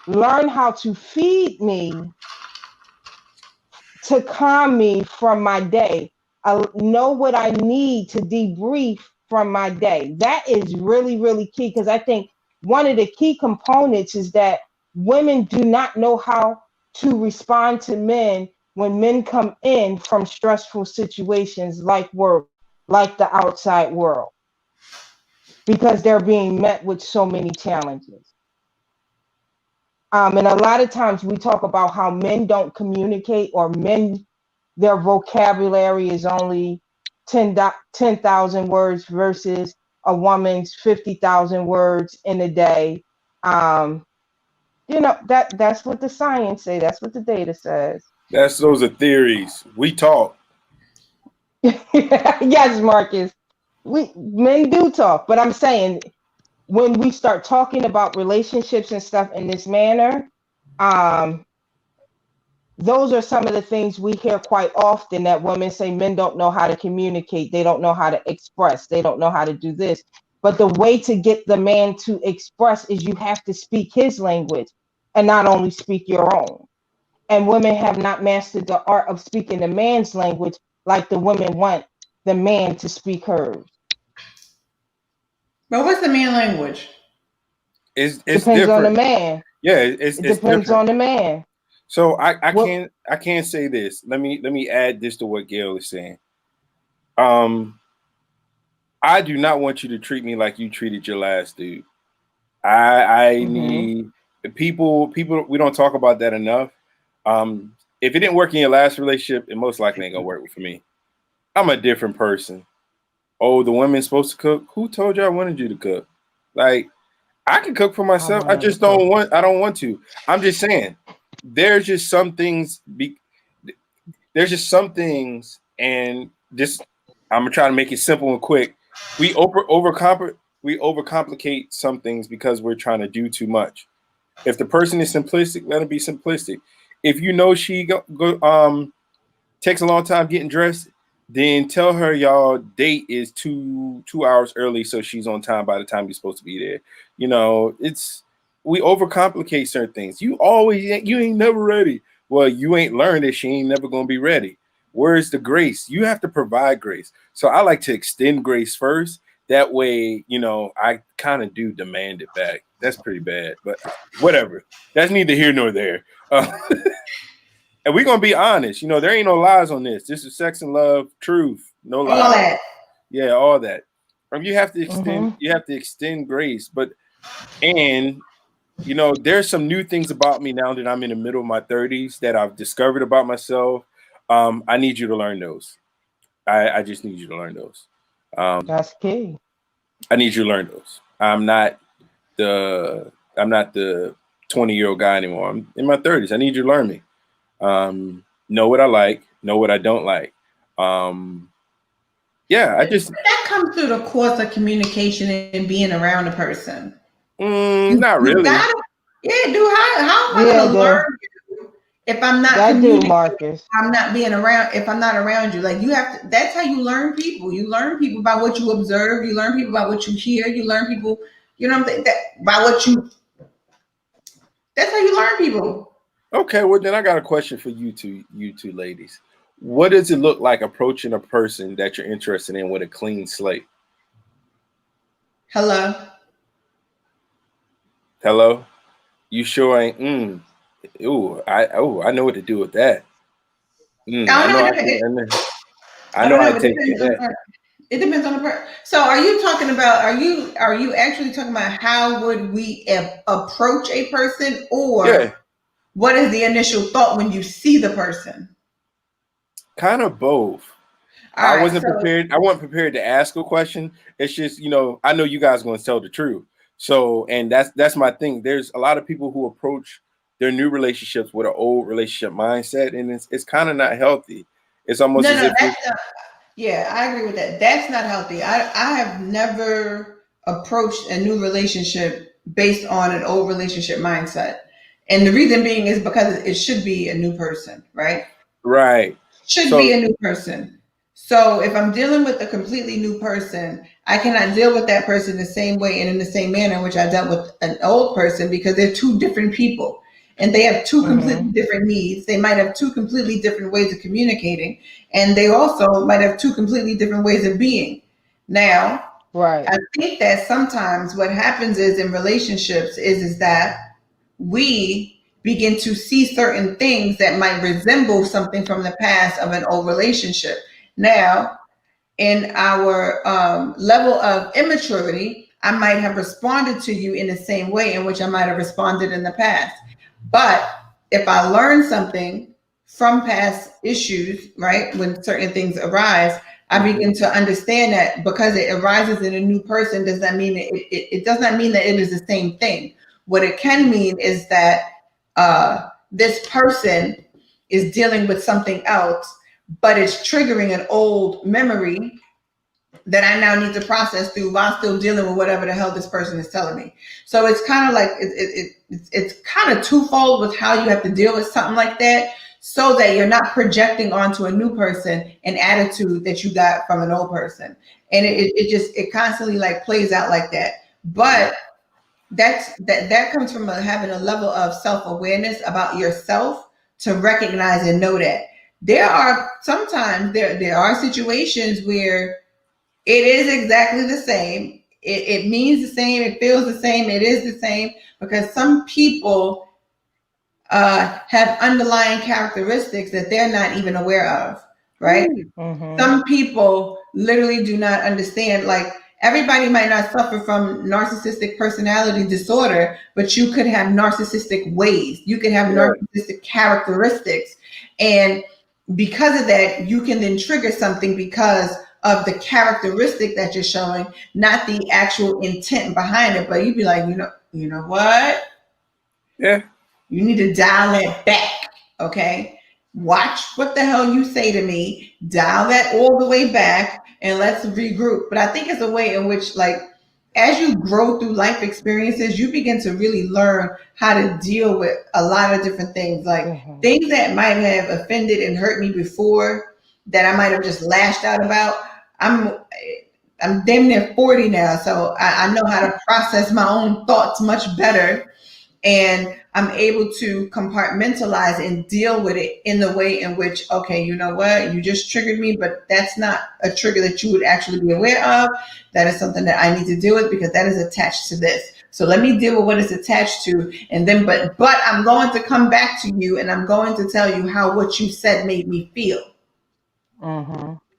Learn how to feed me to calm me from my day. I know what I need to debrief from my day. That is really, really key, because I think one of the key components is that women do not know how to respond to men when men come in from stressful situations like work, like the outside world, because they're being met with so many challenges. And a lot of times we talk about how men don't communicate, or men, their vocabulary is only 10,000 words versus a woman's 50,000 words in a day. That's what the science say. That's what the data says. Those are theories. We talk. Yes, Marcus. Men do talk, but I'm saying when we start talking about relationships and stuff in this manner, those are some of the things we hear quite often, that women say men don't know how to communicate. They don't know how to express. They don't know how to do this. But the way to get the man to express is you have to speak his language and not only speak your own. And women have not mastered the art of speaking the man's language like the women want the man to speak hers. But what's the man language? It's depends different. on the man. Yeah, it depends on the man. So I can't say this. Let me add this to what Gail is saying. I do not want you to treat me like you treated your last dude. I need people. We don't talk about that enough. If it didn't work in your last relationship, it most likely ain't gonna work for me. I'm a different person. Oh, the woman's supposed to cook. Who told you I wanted you to cook? Like, I can cook for myself. I don't want to. I'm just saying, there's just some things, and just I'm gonna try to make it simple and quick. We overcomplicate some things because we're trying to do too much. If the person is simplistic, let it be simplistic. If you know she takes a long time getting dressed, then tell her y'all date is two hours early, so she's on time by the time you're supposed to be there. We overcomplicate certain things. You ain't never ready. Well, you ain't learned that she ain't never gonna be ready. Where's the grace? You have to provide grace. So I like to extend grace first. That way, I kind of do demand it back. That's pretty bad, but whatever. That's neither here nor there. And we're gonna be honest. There ain't no lies on this. This is sex and love, truth, no lies. All that. Yeah, all that. You have to extend. You have to extend grace, there's some new things about me now that I'm in the middle of my 30s that I've discovered about myself. I need you to learn those. I just need you to learn those. That's key. I need you to learn those. I'm not the 20-year-old guy anymore. I'm in my 30s. I need you to learn me. Know what I like, know what I don't like. That comes through the course of communication and being around a person. Not really. How am I gonna learn you if I'm not communicating? Marcus. I'm not being around. If I'm not around you, like you have to. That's how you learn people. You learn people by what you observe. You learn people by what you hear. You learn people. You know what I'm saying? By what you. That's how you learn people. Okay, well then I got a question for you two ladies. What does it look like approaching a person that you're interested in with a clean slate? Hello. You sure ain't? I know what to do with that. I know I take that. It depends on the person. So are you talking about? Are you actually talking about how would we approach a person, or what is the initial thought when you see the person? Kind of both. I wasn't prepared. I wasn't prepared to ask a question. It's just, I know you guys are going to tell the truth. So, and that's my thing. There's a lot of people who approach their new relationships with an old relationship mindset, and it's kind of not healthy. It's almost I agree with that. That's not healthy. I have never approached a new relationship based on an old relationship mindset. And the reason being is because it should be a new person, right? Right. Should be a new person. So if I'm dealing with a completely new person, I cannot deal with that person the same way and in the same manner in which I dealt with an old person, because they're two different people and they have two completely different needs. They might have two completely different ways of communicating, and they also might have two completely different ways of being. Now, right. I think that sometimes what happens is in relationships is that we begin to see certain things that might resemble something from the past of an old relationship. Now, in our level of immaturity, I might have responded to you in the same way in which I might have responded in the past. But if I learn something from past issues, right, when certain things arise, I begin to understand that because it arises in a new person does not mean it does not mean that it is the same thing. What it can mean is that this person is dealing with something else, but it's triggering an old memory that I now need to process through while still dealing with whatever the hell this person is telling me. So it's kind of like it's kind of twofold with how you have to deal with something like that, so that you're not projecting onto a new person an attitude that you got from an old person. And it constantly like plays out like that. But that comes from having a level of self-awareness about yourself to recognize and know that there are sometimes there are situations where it is exactly the same. It means the same. It feels the same. It is the same, because some people have underlying characteristics that they're not even aware of, right? Some people literally do not understand. Like, everybody might not suffer from narcissistic personality disorder, but you could have narcissistic ways. You could have narcissistic characteristics. And because of that, you can then trigger something because of the characteristic that you're showing, not the actual intent behind it. But you'd be like, you know what? Yeah. You need to dial it back. Okay. Watch what the hell you say to me, dial that all the way back, and let's regroup. But I think it's a way in which, like, as you grow through life experiences, you begin to really learn how to deal with a lot of different things, like things that might have offended and hurt me before that I might have just lashed out about. I'm damn near 40 now, so I know how to process my own thoughts much better. And I'm able to compartmentalize and deal with it in the way in which, okay, you know what, you just triggered me, but that's not a trigger that you would actually be aware of. That is something that I need to deal with because that is attached to this. So let me deal with what it's attached to. And then, but I'm going to come back to you and I'm going to tell you how what you said made me feel.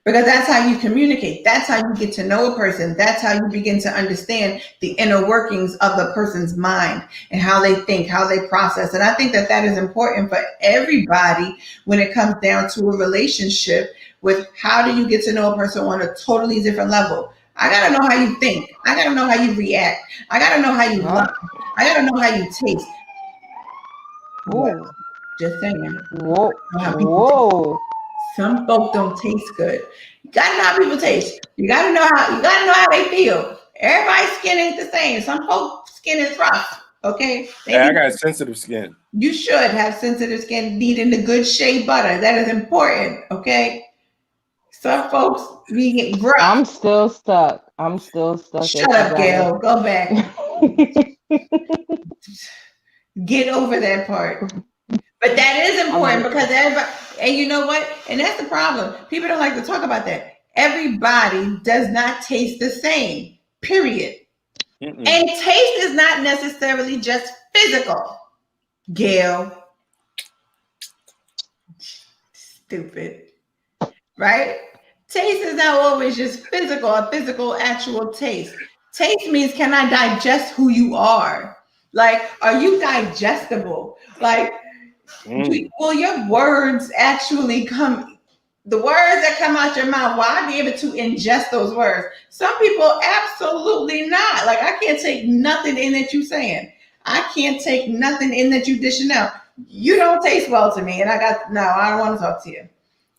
Because that's how you communicate. That's how you get to know a person. That's how you begin to understand the inner workings of the person's mind and how they think, how they process. And I think that that is important for everybody when it comes down to a relationship, with how do you get to know a person on a totally different level. I got to know how you think. I got to know how you react. I got to know how you love. I got to know how you taste. Whoa. Just saying. Whoa. Some folk don't taste good. You gotta know how people taste. You gotta know how they feel. Everybody's skin ain't the same. Some folks' skin is rough. Okay. I got sensitive skin. You should have sensitive skin, needing the good shea butter. That is important. Okay. Some folks get rough. I'm still stuck. Shut up, Gail. Go back. Get over that part. But that is important because everybody, and you know what? And that's the problem. People don't like to talk about that. Everybody does not taste the same, period. And taste is not necessarily just physical. Gail. Stupid. Right? Taste is not always just physical, a physical actual taste. Taste means, can I digest who you are? Like, are you digestible? Like, will your words actually come, the words that come out your mouth, will I be able to ingest those words? Some people, absolutely not. Like, I can't take nothing in that you're saying. I can't take nothing in that you dishing out. You don't taste well to me, and I don't want to talk to you.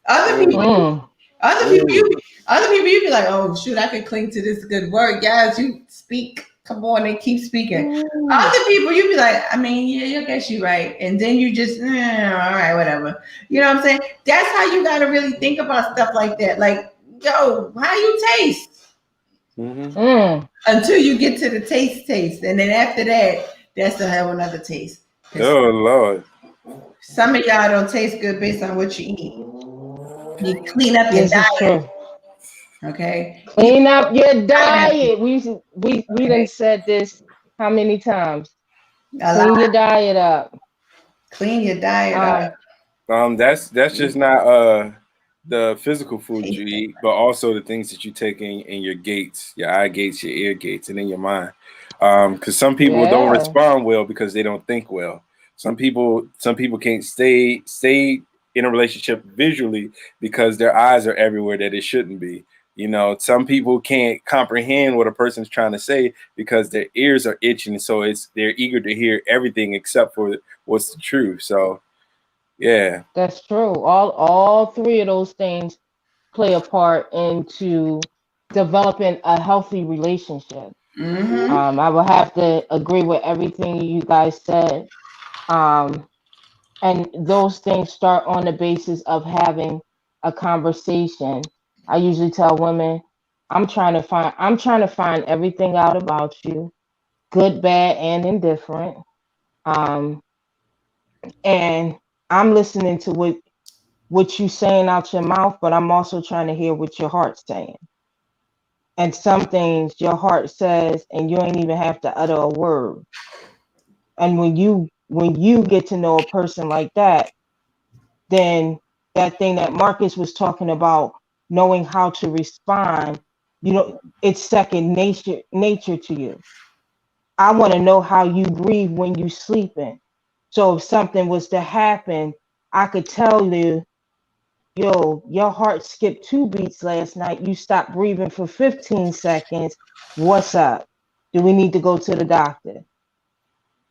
Other people, you be like, oh shoot, I could cling to this good word. Guys, you speak Come on, they keep speaking. Other people, you be like, I mean, yeah, I guess you're right. And then you just, all right, whatever. You know what I'm saying? That's how you got to really think about stuff like that. Like, yo, how you taste? Until you get to the taste. And then after that, that's a whole another taste. Oh, Lord. Some of y'all don't taste good based on what you eat. You clean up your diet. True. Okay. Clean up your diet. We done said this how many times? Clean your diet up. Clean your diet up. That's just not the physical food you eat, but also the things that you take in your gates, your eye gates, your ear gates, and in your mind. Because some people don't respond well because they don't think well. Some people can't stay in a relationship visually because their eyes are everywhere that it shouldn't be. You know, some people can't comprehend what a person's trying to say because their ears are itching, so they're eager to hear everything except for what's the truth. So, yeah, that's true. All three of those things play a part into developing a healthy relationship. I will have to agree with everything you guys said. And those things start on the basis of having a conversation. I usually tell women, I'm trying to find everything out about you, good, bad, and indifferent. And I'm listening to what you saying out your mouth, but I'm also trying to hear what your heart's saying. And some things your heart says, and you ain't even have to utter a word. And when you get to know a person like that, then that thing that Marcus was talking about, knowing how to respond, it's second nature to you. I want to know how you breathe when you sleeping. So if something was to happen, I could tell you, yo, your heart skipped 2 beats last night. You stopped breathing for 15 seconds. What's up? Do we need to go to the doctor?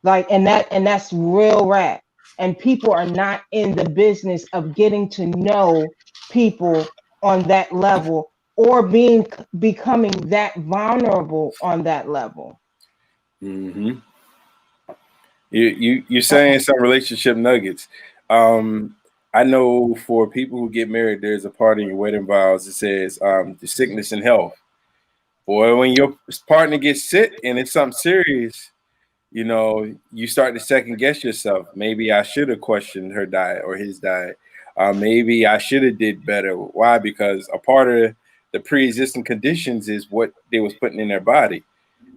Like, and that's real rap. And people are not in the business of getting to know people on that level or becoming that vulnerable on that level. Mm-hmm. You're saying some relationship nuggets. I know for people who get married, there's a part in your wedding vows that says the sickness and health. Boy, when your partner gets sick and it's something serious, you know, you start to second guess yourself. Maybe I should have questioned her diet or his diet. Maybe I should have did better. Why? Because a part of the pre-existing conditions is what they was putting in their body.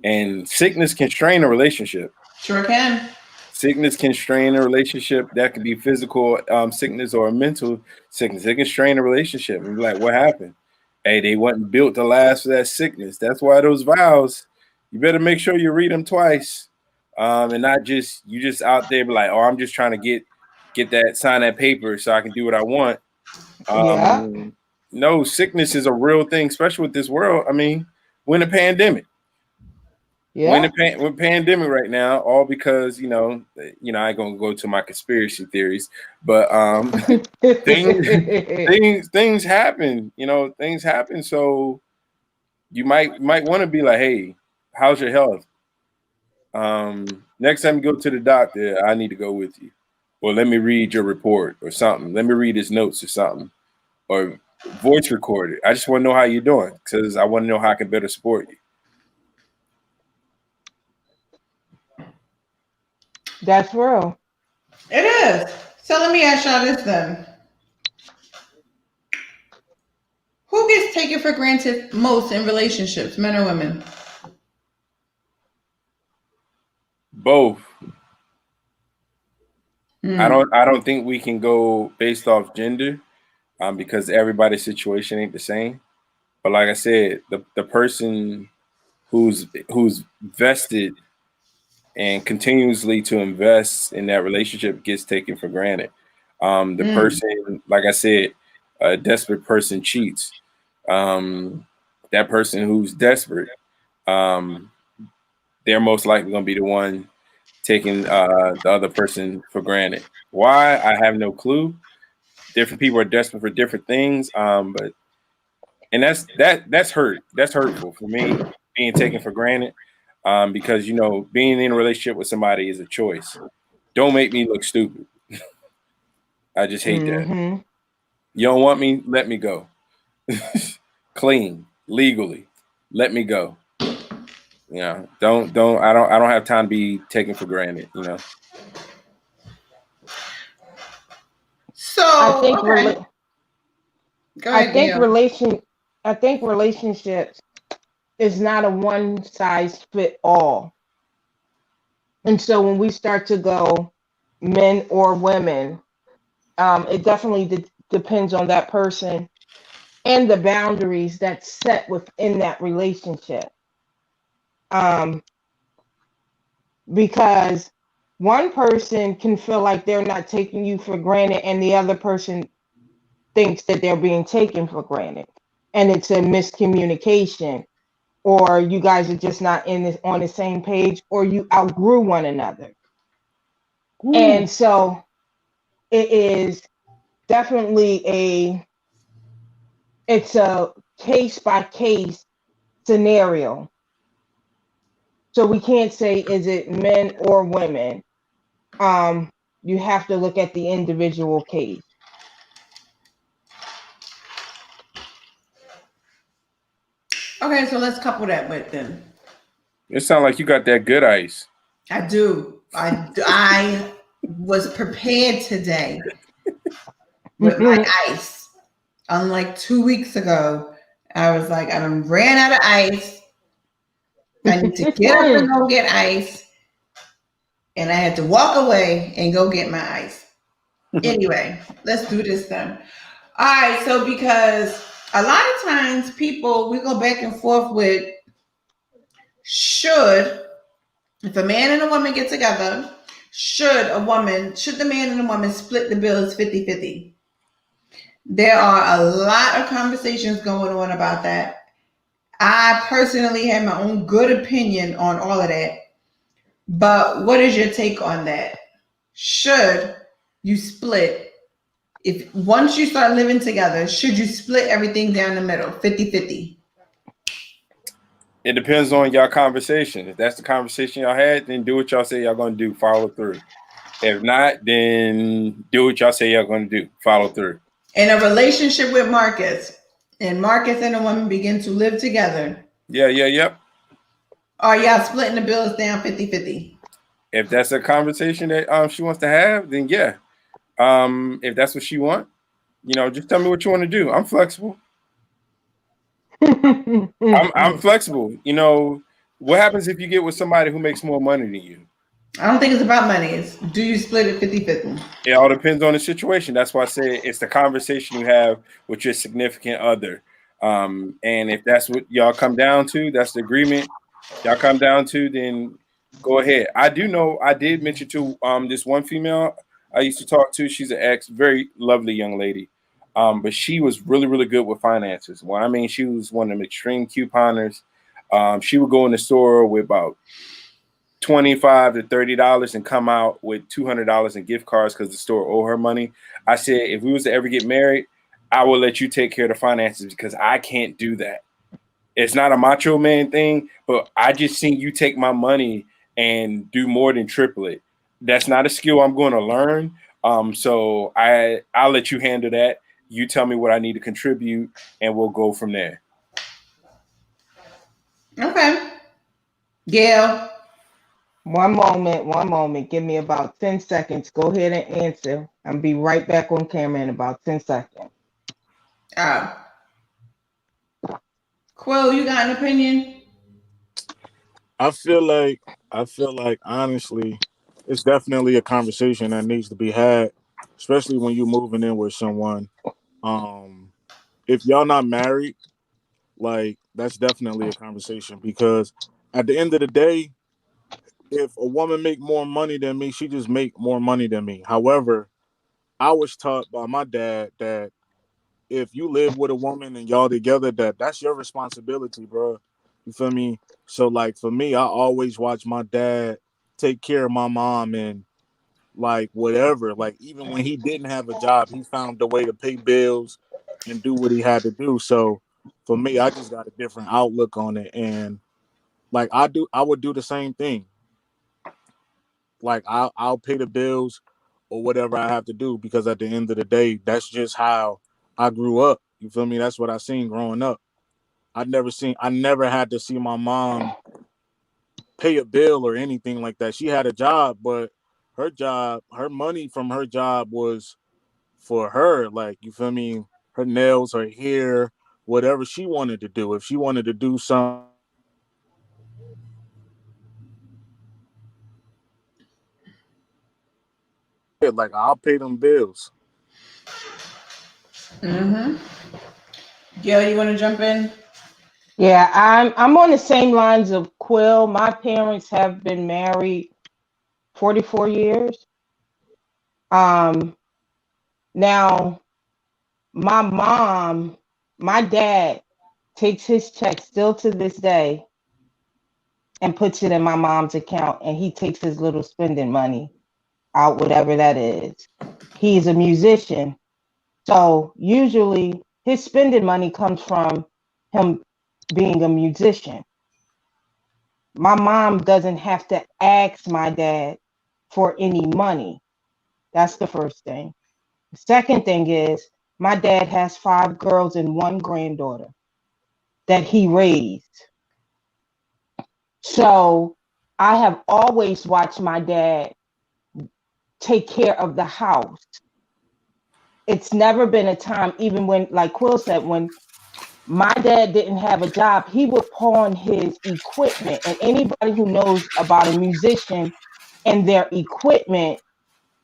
And sickness can strain a relationship. Sure can. Sickness can strain a relationship. That could be physical sickness or mental sickness. It can strain a relationship. And be like, what happened? Hey, they wasn't built to last for that sickness. That's why those vows, you better make sure you read them twice. And not just you just out there be like, oh, I'm just trying to get that sign that paper so I can do what I want. No, sickness is a real thing, especially with this world. I mean, we're in a pandemic. We're in a pandemic right now, all because I ain't gonna go to my conspiracy theories, but things happen. Things happen. So you might want to be like, hey, how's your health? Next time you go to the doctor, I need to go with you. Or let me read your report or something. Let me read his notes or something. Or voice record it. I just want to know how you're doing because I want to know how I can better support you. That's real. It is. So let me ask y'all this then. Who gets taken for granted most in relationships, men or women? Both. I don't think we can go based off gender, because everybody's situation ain't the same. But like I said, the person who's vested and continuously to invest in that relationship gets taken for granted. The person, like I said, a desperate person cheats. That person who's desperate, they're most likely going to be the one taking the other person for granted. Why? I have no clue. Different people are desperate for different things. And that's hurt. That's hurtful for me, being taken for granted. Because being in a relationship with somebody is a choice. Don't make me look stupid. I just hate that. You don't want me? Let me go. Clean, legally, let me go. Don't. I don't have time to be taken for granted. So I think okay. Go ahead, I think relationships is not a one size fit all. And so when we start to go men or women, it definitely depends on that person and the boundaries that's set within that relationship. Because one person can feel like they're not taking you for granted, and the other person thinks that they're being taken for granted, and it's a miscommunication, or you guys are just not on the same page, or you outgrew one another. Ooh. And so it is definitely it's a case by case scenario. So we can't say is it men or women. You have to look at the individual case. Okay, so let's couple that with them. It sounds like you got that good ice. I do. I was prepared today with my ice. Unlike 2 weeks ago, I was like, I done ran out of ice. I need to get up and go get ice. And I had to walk away and go get my ice. Anyway, let's do this then. All right, so because a lot of times we go back and forth with if a man and a woman get together, should the man and the woman split the bills 50-50? There are a lot of conversations going on about that. I personally have my own good opinion on all of that. But what is your take on that? Should you split? If once you start living together, should you split everything down the middle, 50-50? It depends on y'all conversation. If that's the conversation y'all had, then do what y'all say y'all going to do. Follow through. If not, then do what y'all say y'all going to do. Follow through. In a relationship with Marcus, and Marcus and a woman begin to live together. Yep. Are y'all splitting the bills down 50-50? If that's a conversation that she wants to have, then yeah. If that's what she wants, just tell me what you want to do. I'm flexible. I'm flexible. What happens if you get with somebody who makes more money than you? I don't think it's about money. It's do you split it 50-50? It all depends on the situation. That's why I say it's the conversation you have with your significant other. And if that's what y'all come down to, that's the agreement y'all come down to, then go ahead. I did mention to this one female I used to talk to. She's an ex, very lovely young lady. But she was really, really good with finances. Well, I mean, she was one of them extreme couponers. She would go in the store with about $25 to $30 and come out with $200 in gift cards because the store owed her money. I said, if we was to ever get married, I will let you take care of the finances because I can't do that. It's not a macho man thing, but I just seen you take my money and do more than triple it. That's not a skill I'm going to learn. So I'll let you handle that. You tell me what I need to contribute, and we'll go from there. Okay. Gail. One moment. Give me about 10 seconds. Go ahead and answer. I'll be right back on camera in about 10 seconds. Quill, you got an opinion? I feel like honestly, it's definitely a conversation that needs to be had, especially when you're moving in with someone. If y'all not married, like that's definitely a conversation because at the end of the day, if a woman make more money than me, she just make more money than me. However, I was taught by my dad that if you live with a woman and y'all together, that's your responsibility, bro. You feel me? So like for me, I always watch my dad take care of my mom and like whatever. Like even when he didn't have a job, he found a way to pay bills and do what he had to do. So for me, I just got a different outlook on it. And Like I would do the same thing. Like I'll pay the bills or whatever I have to do, because at the end of the day, that's just how I grew up. You feel me? That's what I seen growing up. I never had to see my mom pay a bill or anything like that. She had a job, but her money from her job was for her. Like, you feel me? Her nails, her hair, whatever she wanted to do. If she wanted to do something, like, I'll pay them bills. Mm-hmm. Gail, you want to jump in? Yeah, I'm on the same lines of Quill. My parents have been married 44 years. Um, Now my dad takes his check still to this day and puts it in my mom's account, and he takes his little spending money out, whatever that is. He's a musician, so usually his spending money comes from him being a musician. My mom doesn't have to ask my dad for any money. That's the first thing. The second thing is my dad has 5 girls and 1 granddaughter that he raised. So I have always watched my dad take care of the house. It's never been a time, even when, like Quill said, when my dad didn't have a job, he would pawn his equipment. And anybody who knows about a musician and their equipment,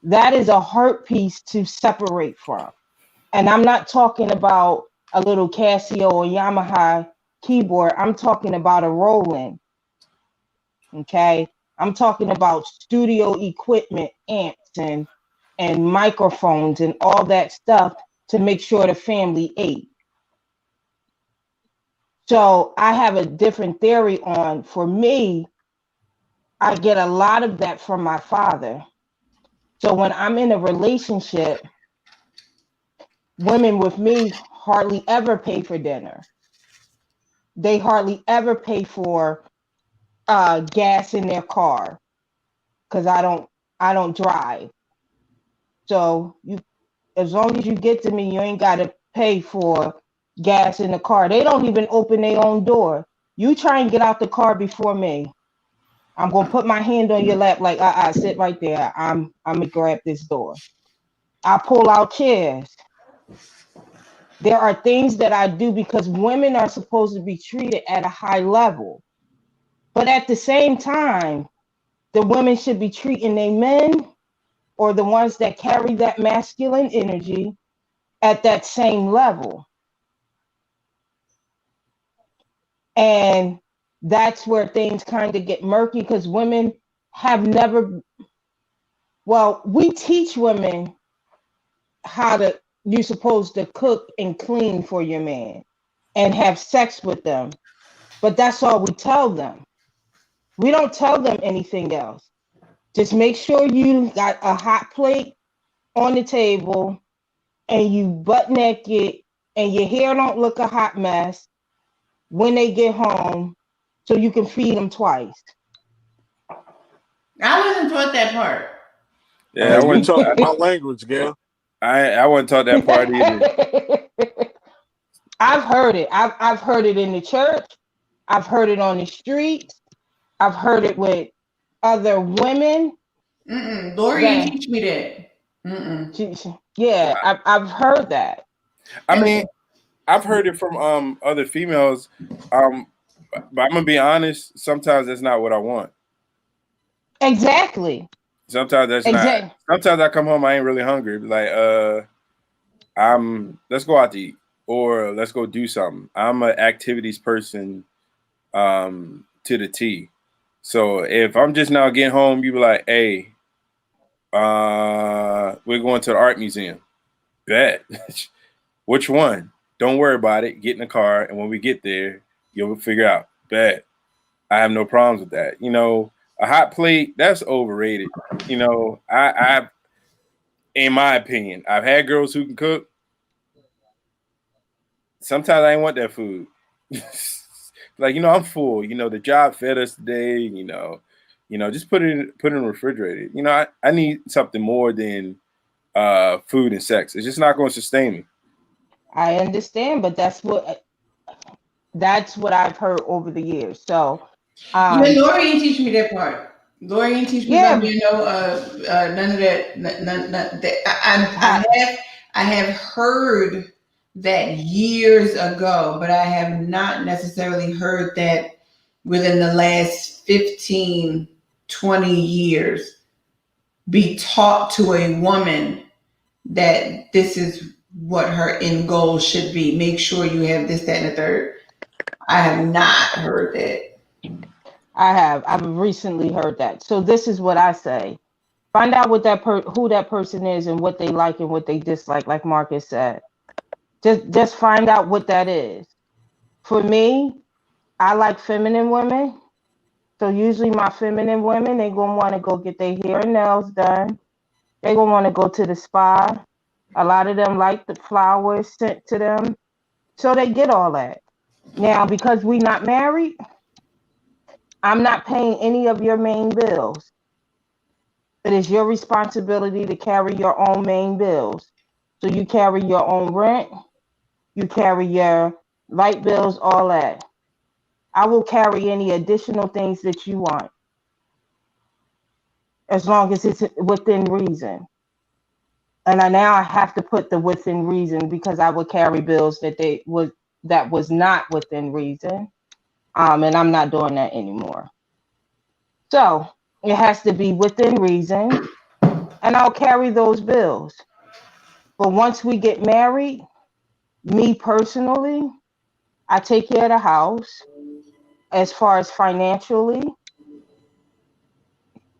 that is a hurt piece to separate from. And I'm not talking about a little Casio or Yamaha keyboard. I'm talking about a Roland. Okay. I'm talking about studio equipment, amps and microphones and all that stuff to make sure the family ate. So I have a different theory on, for me, I get a lot of that from my father. So when I'm in a relationship, women with me hardly ever pay for dinner. They hardly ever pay for gas in their car because I don't drive. So you, as long as you get to me, you ain't got to pay for gas in the car. They don't even open their own door. You try and get out the car before me. I'm gonna put my hand on your lap, like, sit right there. I'm gonna grab this door. I pull out chairs. There are things that I do because women are supposed to be treated at a high level. But at the same time, the women should be treating their men or the ones that carry that masculine energy at that same level. And that's where things kind of get murky because women have never, well, we teach women how to, you're supposed to cook and clean for your man and have sex with them. But that's all we tell them. We don't tell them anything else. Just make sure you got a hot plate on the table and you butt naked and your hair don't look a hot mess when they get home so you can feed them twice. I wasn't taught that part. Yeah, I You wouldn't. talking my language, Gail. I wasn't taught that part either. I've heard it. I've heard it in the church. I've heard it on the streets. I've heard it with other women. Lori didn't teach me that. Yeah, I've heard that. I mean, I've heard it from other females. But I'm gonna be honest. Sometimes that's not what I want. Exactly. Sometimes that's not. Sometimes I come home, I ain't really hungry. Like, let's go out to eat or let's go do something. I'm an activities person, to the T. So if I'm just now getting home, you be like, hey, we're going to the art museum. Bet. Which one? Don't worry about it. Get in the car, and when we get there, you'll figure out. Bet. I have no problems with that. You know, a hot plate, that's overrated. You know, I in my opinion, I've had girls who can cook. Sometimes I ain't want that food. Like, I'm full. The job fed us today. Just put it in the refrigerator. I need something more than food and sex. It's just not going to sustain me. I understand, but that's what I've heard over the years. So, Lori didn't teach me that part. Lori didn't teach me about being none of that. None that. I have heard that years ago, but I have not necessarily heard that within the last 15, 20 years be taught to a woman that this is what her end goal should be. Make sure you have this, that, and the third. I have not heard that. I've recently heard that. So this is what I say. Find out what who that person is and what they like and what they dislike, like Marcus said. Just find out what that is. For me, I like feminine women. So usually my feminine women, they gonna want to go get their hair and nails done. They gonna want to go to the spa. A lot of them like the flowers sent to them. So they get all that. Now, because we not married, I'm not paying any of your main bills. It is your responsibility to carry your own main bills. So you carry your own rent, you carry your light bills, all that. I will carry any additional things that you want, as long as it's within reason. And now I have to put the within reason, because I would carry bills that was not within reason. And I'm not doing that anymore. So it has to be within reason, and I'll carry those bills. But once we get married, me personally, I take care of the house. As far as financially,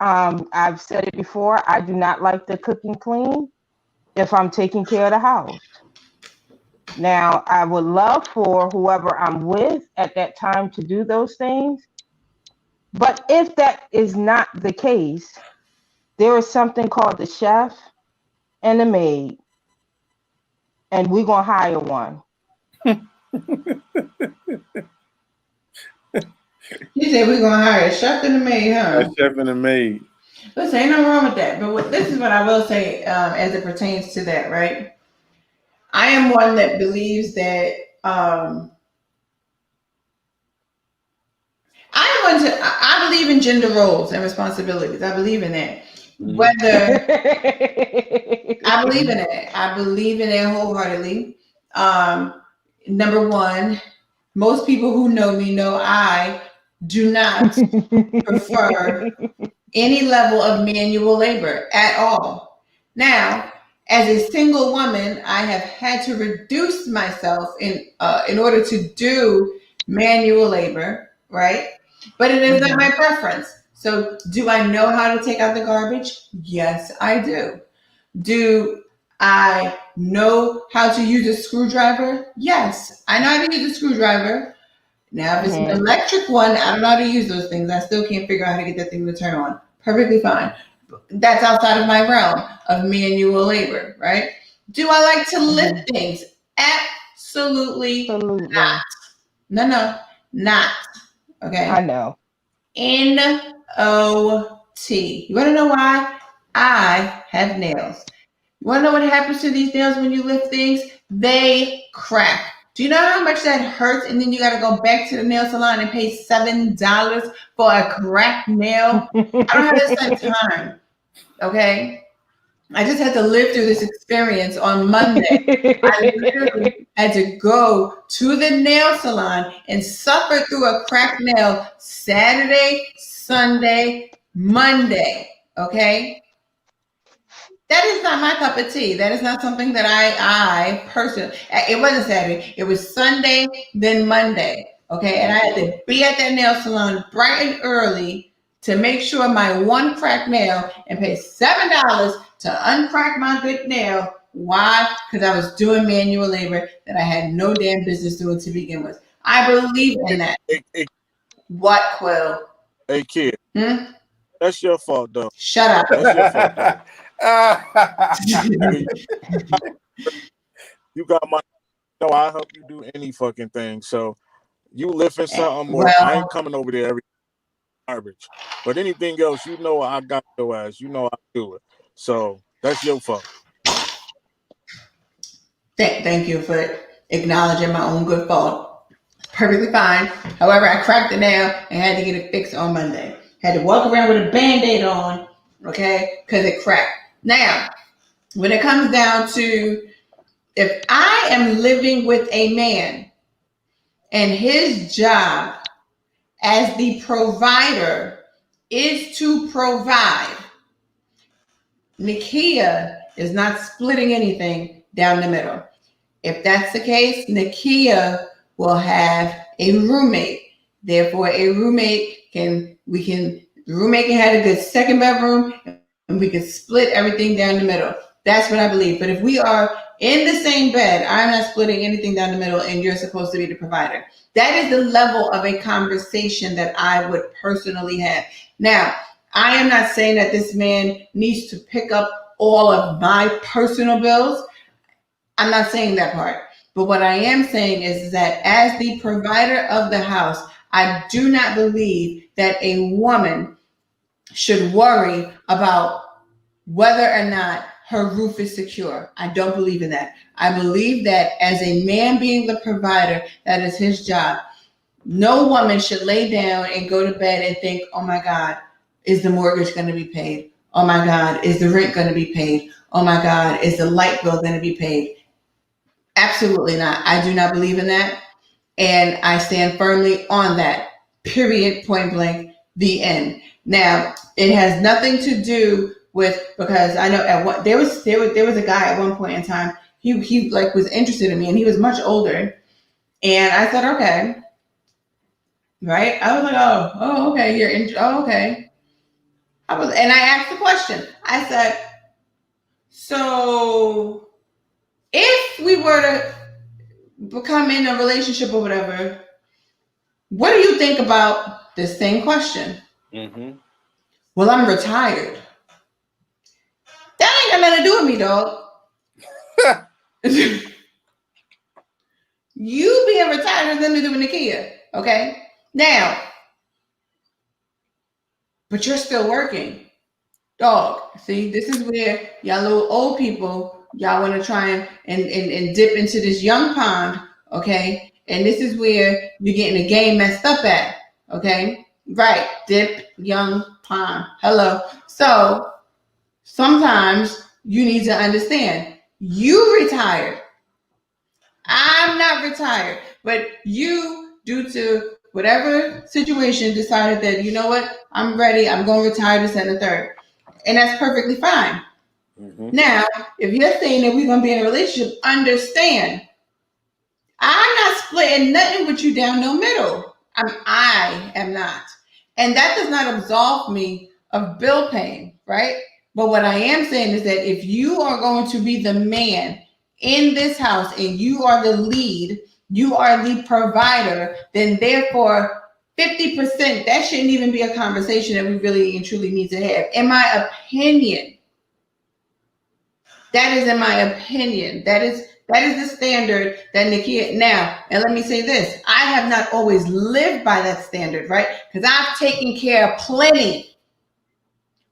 I've said it before, I do not like to cook and clean if I'm taking care of the house. Now, I would love for whoever I'm with at that time to do those things. But if that is not the case, there is something called the chef and the maid, and we're going to hire one. You said we're going to hire a chef and a maid, huh? A chef and a maid. Listen, ain't nothing wrong with that. But this is what I will say as it pertains to that, right? I am one that believes that I believe in gender roles and responsibilities. I believe in that. Whether I believe in it. I believe in it wholeheartedly. Number one, most people who know me know I do not prefer any level of manual labor at all. Now, as a single woman, I have had to reduce myself in order to do manual labor, right? But it is not my preference. So do I know how to take out the garbage? Yes, I do. Do I know how to use a screwdriver? Yes, I know how to use a screwdriver. Now, if it's an electric one, I don't know how to use those things. I still can't figure out how to get that thing to turn on. Perfectly fine. That's outside of my realm of manual labor, right? Do I like to lift things? Absolutely not. No, not. Okay. I know. N-O-T. You want to know why? I have nails. You want to know what happens to these nails when you lift things? They crack. Do you know how much that hurts? And then you got to go back to the nail salon and pay $7 for a cracked nail. I don't have the same time. Okay. I just had to live through this experience on Monday. I literally had to go to the nail salon and suffer through a cracked nail Saturday, Sunday, Monday. Okay. That is not my cup of tea. That is not something that I personally, it wasn't Saturday. It was Sunday, then Monday. Okay. And I had to be at that nail salon bright and early to make sure my one cracked nail and pay $7 to uncrack my good nail. Why? Because I was doing manual labor that I had no damn business doing to begin with. I believe in that. What, Quill? Hey, kid. That's your fault, though. Shut up. That's your fault, you got my. No, I'll help you do any fucking thing. So You lifting something, or I ain't coming over there every garbage. But anything else, I got your ass. I do it. So that's your fault. Thank you for acknowledging my own good fault. Perfectly fine. However, I cracked the nail and had to get it fixed on Monday. Had to walk around with a Band-Aid on, okay, because it cracked. Now, when it comes down to if I am living with a man and his job as the provider is to provide, Nakia is not splitting anything down the middle. If that's the case, Nakia will have a roommate. Therefore, a roommate can have a good second bedroom, and we can split everything down the middle. That's what I believe. But if we are in the same bed, I'm not splitting anything down the middle, and you're supposed to be the provider. That is the level of a conversation that I would personally have. Now, I am not saying that this man needs to pick up all of my personal bills. I'm not saying that part. But what I am saying is that as the provider of the house, I do not believe that a woman should worry about whether or not her roof is secure. I don't believe in that. I believe that as a man being the provider, that is his job. No woman should lay down and go to bed and think, oh my God, is the mortgage going to be paid? Oh my God, is the rent going to be paid? Oh my God, is the light bill going to be paid? Absolutely not. I do not believe in that. And I stand firmly on that. Period, point blank, the end. Now, it has nothing to do with, because I know there was a guy at one point in time, he like was interested in me, and he was much older. And I said, okay. Right? I was like, oh, okay, okay. And I asked the question. I said, so if we were to become in a relationship or whatever, what do you think about this same question? Mm-hmm. Well, I'm retired. That ain't got nothing to do with me, dog. You being retired has nothing to do with Nakia, okay? Now, but you're still working. Dog, see, this is where y'all little old people, y'all want to try and dip into this young pond, okay? And this is where you're getting the game messed up at, okay? Right, dip, young pond. Hello. So sometimes you need to understand, you retired. I'm not retired, but you, due to whatever situation, decided that, you know what, I'm ready, I'm going to retire this and the third. And that's perfectly fine. Mm-hmm. Now, if you're saying that we're going to be in a relationship, understand, I'm not splitting nothing with you down no middle. I am not. And that does not absolve me of bill paying, right? But what I am saying is that if you are going to be the man in this house and you are the lead, you are the provider, then therefore 50%, that shouldn't even be a conversation that we really and truly need to have. In my opinion, that is in my opinion. That is the standard that Nakia, now, and let me say this, I have not always lived by that standard, right? Because I've taken care of plenty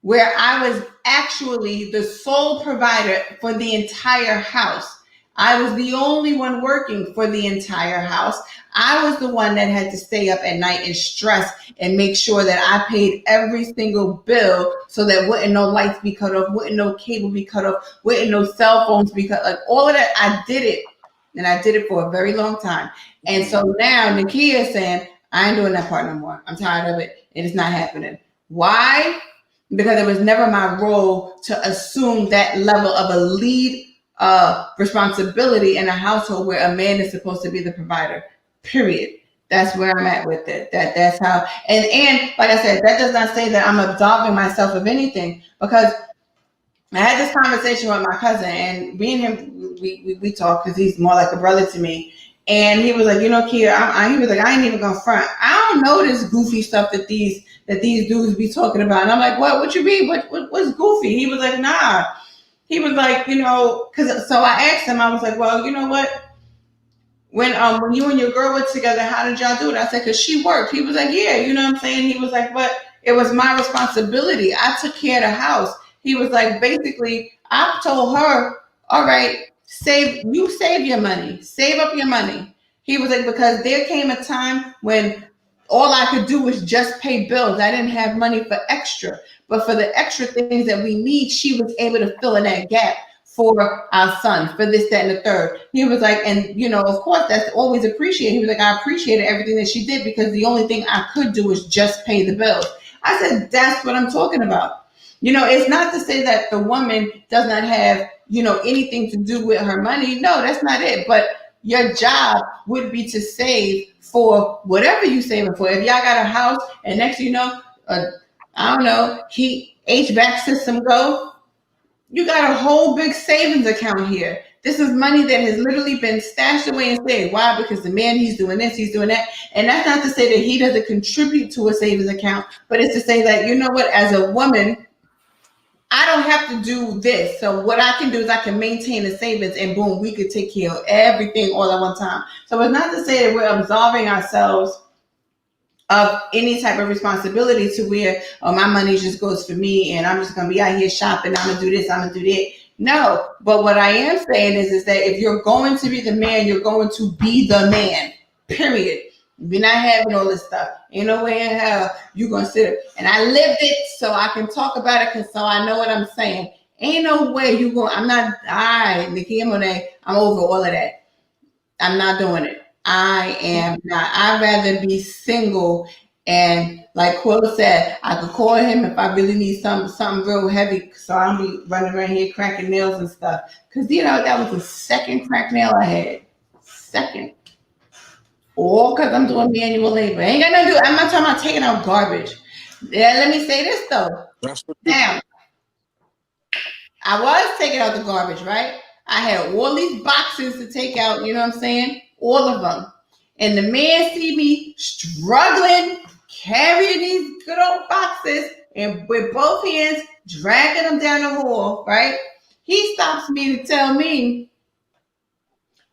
where I was actually the sole provider for the entire house. I was the only one working for the entire house. I was the one that had to stay up at night and stress and make sure that I paid every single bill so that wouldn't no lights be cut off, wouldn't no cable be cut off, wouldn't no cell phones be cut, like all of that. I did it, and I did it for a very long time. And so now Nakia is saying, I ain't doing that part no more. I'm tired of it. It is not happening. Why? Because it was never my role to assume that level of a lead responsibility in a household where a man is supposed to be the provider. Period. That's where I'm at with it. That's how. And like I said, that does not say that I'm absolving myself of anything, because I had this conversation with my cousin, and me and him, we talk because he's more like a brother to me. And he was like, you know, Kia, he was like, I ain't even gonna front. I don't know this goofy stuff that these dudes be talking about. And I'm like, what you mean? What's goofy? He was like, nah. He was like, you know, so I asked him, I was like, well, you know what? when you and your girl were together, how did y'all do it? I said, because she worked. He was like, yeah, you know what I'm saying? He was like, but it was my responsibility. I took care of the house. He was like, basically, I told her, all right, save your money. Save up your money. He was like, because there came a time when all I could do was just pay bills. I didn't have money for extra. But for the extra things that we need, she was able to fill in that gap for our son, for this, that, and the third. He was like, and you know, of course, that's always appreciated. He was like, I appreciated everything that she did because the only thing I could do was just pay the bills. I said, that's what I'm talking about. You know, it's not to say that the woman does not have, you know, anything to do with her money. No, that's not it. But your job would be to save for whatever you saving for. If y'all got a house and next thing you know, I don't know, HVAC system go, you got a whole big savings account here. This is money that has literally been stashed away and saved. Why? Because the man, he's doing this, he's doing that. And that's not to say that he doesn't contribute to a savings account, but it's to say that, you know what, as a woman, I don't have to do this. So what I can do is I can maintain the savings and boom, we could take care of everything all at one time. So it's not to say that we're absolving ourselves of any type of responsibility to where, oh, my money just goes for me and I'm just going to be out here shopping. I'm going to do this. I'm going to do that. No, but what I am saying is that if you're going to be the man, you're going to be the man, period. We're not having all this stuff. Ain't no way in hell you're going to sit. And I lived it so I can talk about it because so I know what I'm saying. Ain't no way you going. I'm not. Nikki Monet, I'm over all of that. I'm not doing it. I am not. I'd rather be single. And like Quill said, I could call him if I really need something real heavy. So I'll be running around here cracking nails and stuff. Because, you know, that was the second crack nail I had. Second. All because I'm doing manual labor. Ain't got nothing to do. I'm not talking about taking out garbage. Yeah, let me say this, though. Now, I was taking out the garbage, right? I had all these boxes to take out, you know what I'm saying? All of them. And the man see me struggling, carrying these good old boxes and with both hands, dragging them down the hall, right? He stops me to tell me,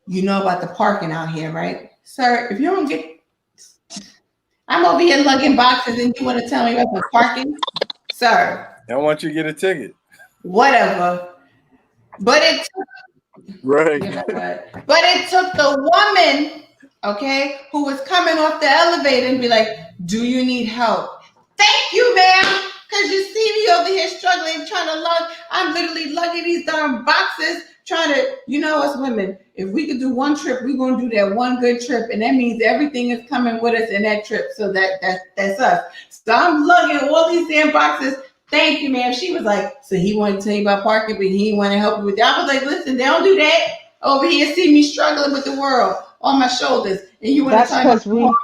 you know about the parking out here, right? Sir, if you don't get, I'm over here lugging boxes and you want to tell me about the parking? Sir. I want you to get a ticket. Whatever. But it took, right. You know what? But it took the woman, okay, who was coming off the elevator and be like, do you need help? Thank you, ma'am. Because you see me over here struggling, trying to lug. I'm literally lugging these darn boxes, trying to, you know, us women, if we could do one trip, we're going to do that one good trip. And that means everything is coming with us in that trip. So that's us. So I'm lugging all these damn boxes. Thank you, ma'am. She was like, so he wanted to tell you about parking, but he didn't want to help you with that. I was like, listen, they don't do that. Over here, see me struggling with the world on my shoulders. And you want to talk about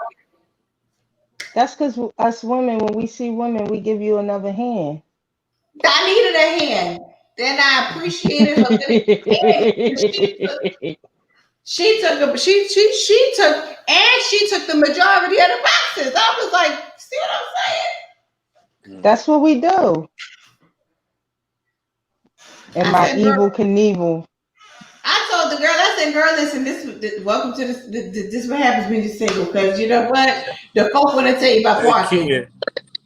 That's because us women, when we see women, we give you another hand. I needed a hand. Then I appreciated her. She took the majority of the boxes. I was like, see what I'm saying? That's what we do. And my evil Knievel. I told the girl, I said, girl, listen, this welcome to this. This is what happens when you're single. Because you know what? The folk want to tell you about parking.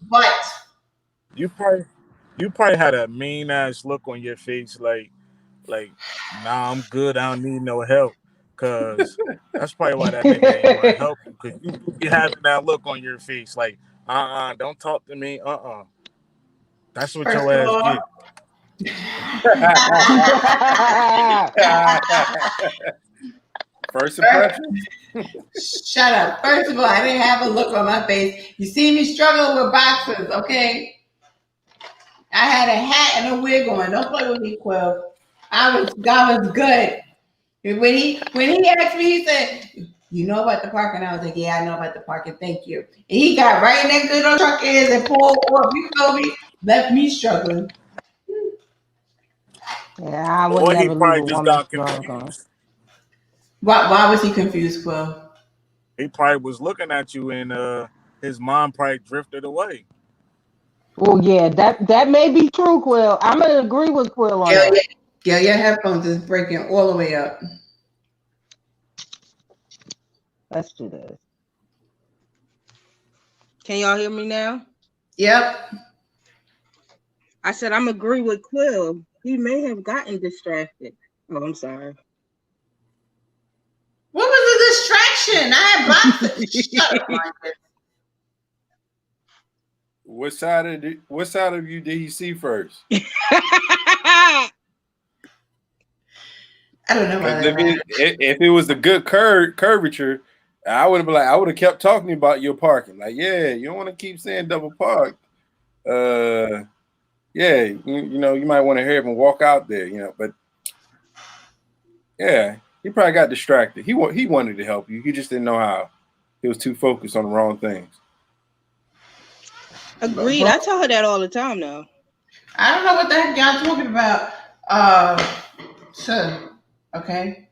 But you probably had a mean ass look on your face, like, nah, I'm good. I don't need no help. Cause that's probably why that nigga ain't want to help you. Cause you be having that look on your face, like, don't talk to me. That's what your ass get. First impression. Shut up. First of all, I didn't have a look on my face. You see me struggling with boxes, okay? I had a hat and a wig on. Don't play with me, Quill. God was good. When he asked me, he said, you know about the parking? I was like, yeah, I know about the parking. Thank you. And he got right in that good old truck is and pulled up. You know me, left me struggling. Yeah, I would never leave a woman struggling. Why was he confused, Quill? He probably was looking at you and his mom probably drifted away. Oh yeah, that may be true, Quill. I'm gonna agree with Quill on that. Yeah, your headphones is breaking all the way up. Let's do this. Can y'all hear me now? Yep. I said I'm agree with Quill. He may have gotten distracted. Oh, I'm sorry. What was the distraction? I had boxes. Shut up, Marcus. What side of you did he see first? I don't know about that. If it was the good curvature, I would have kept talking about your parking. Like, yeah, you don't want to keep saying double park. Yeah, you know, you might want to hear him walk out there, you know, but yeah, he probably got distracted. He wanted to help you. He just didn't know how. He was too focused on the wrong things. Agreed. I tell her that all the time now. I don't know what the heck y'all talking about. Okay.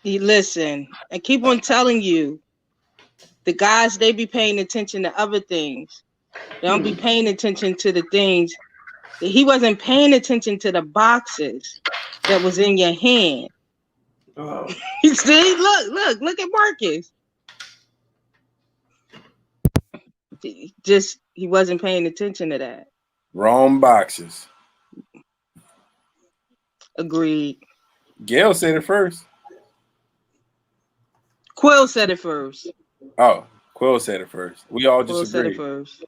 Listen, I keep on telling you, the guys, they be paying attention to other things. They don't be paying attention to the things. He wasn't paying attention to the boxes that was in your hand. Oh. See, look at Marcus. He wasn't paying attention to that. Wrong boxes. Agreed. Gail said it first. Quill said it first. Oh, Quill said it first. We all just Quill said agreed. it first.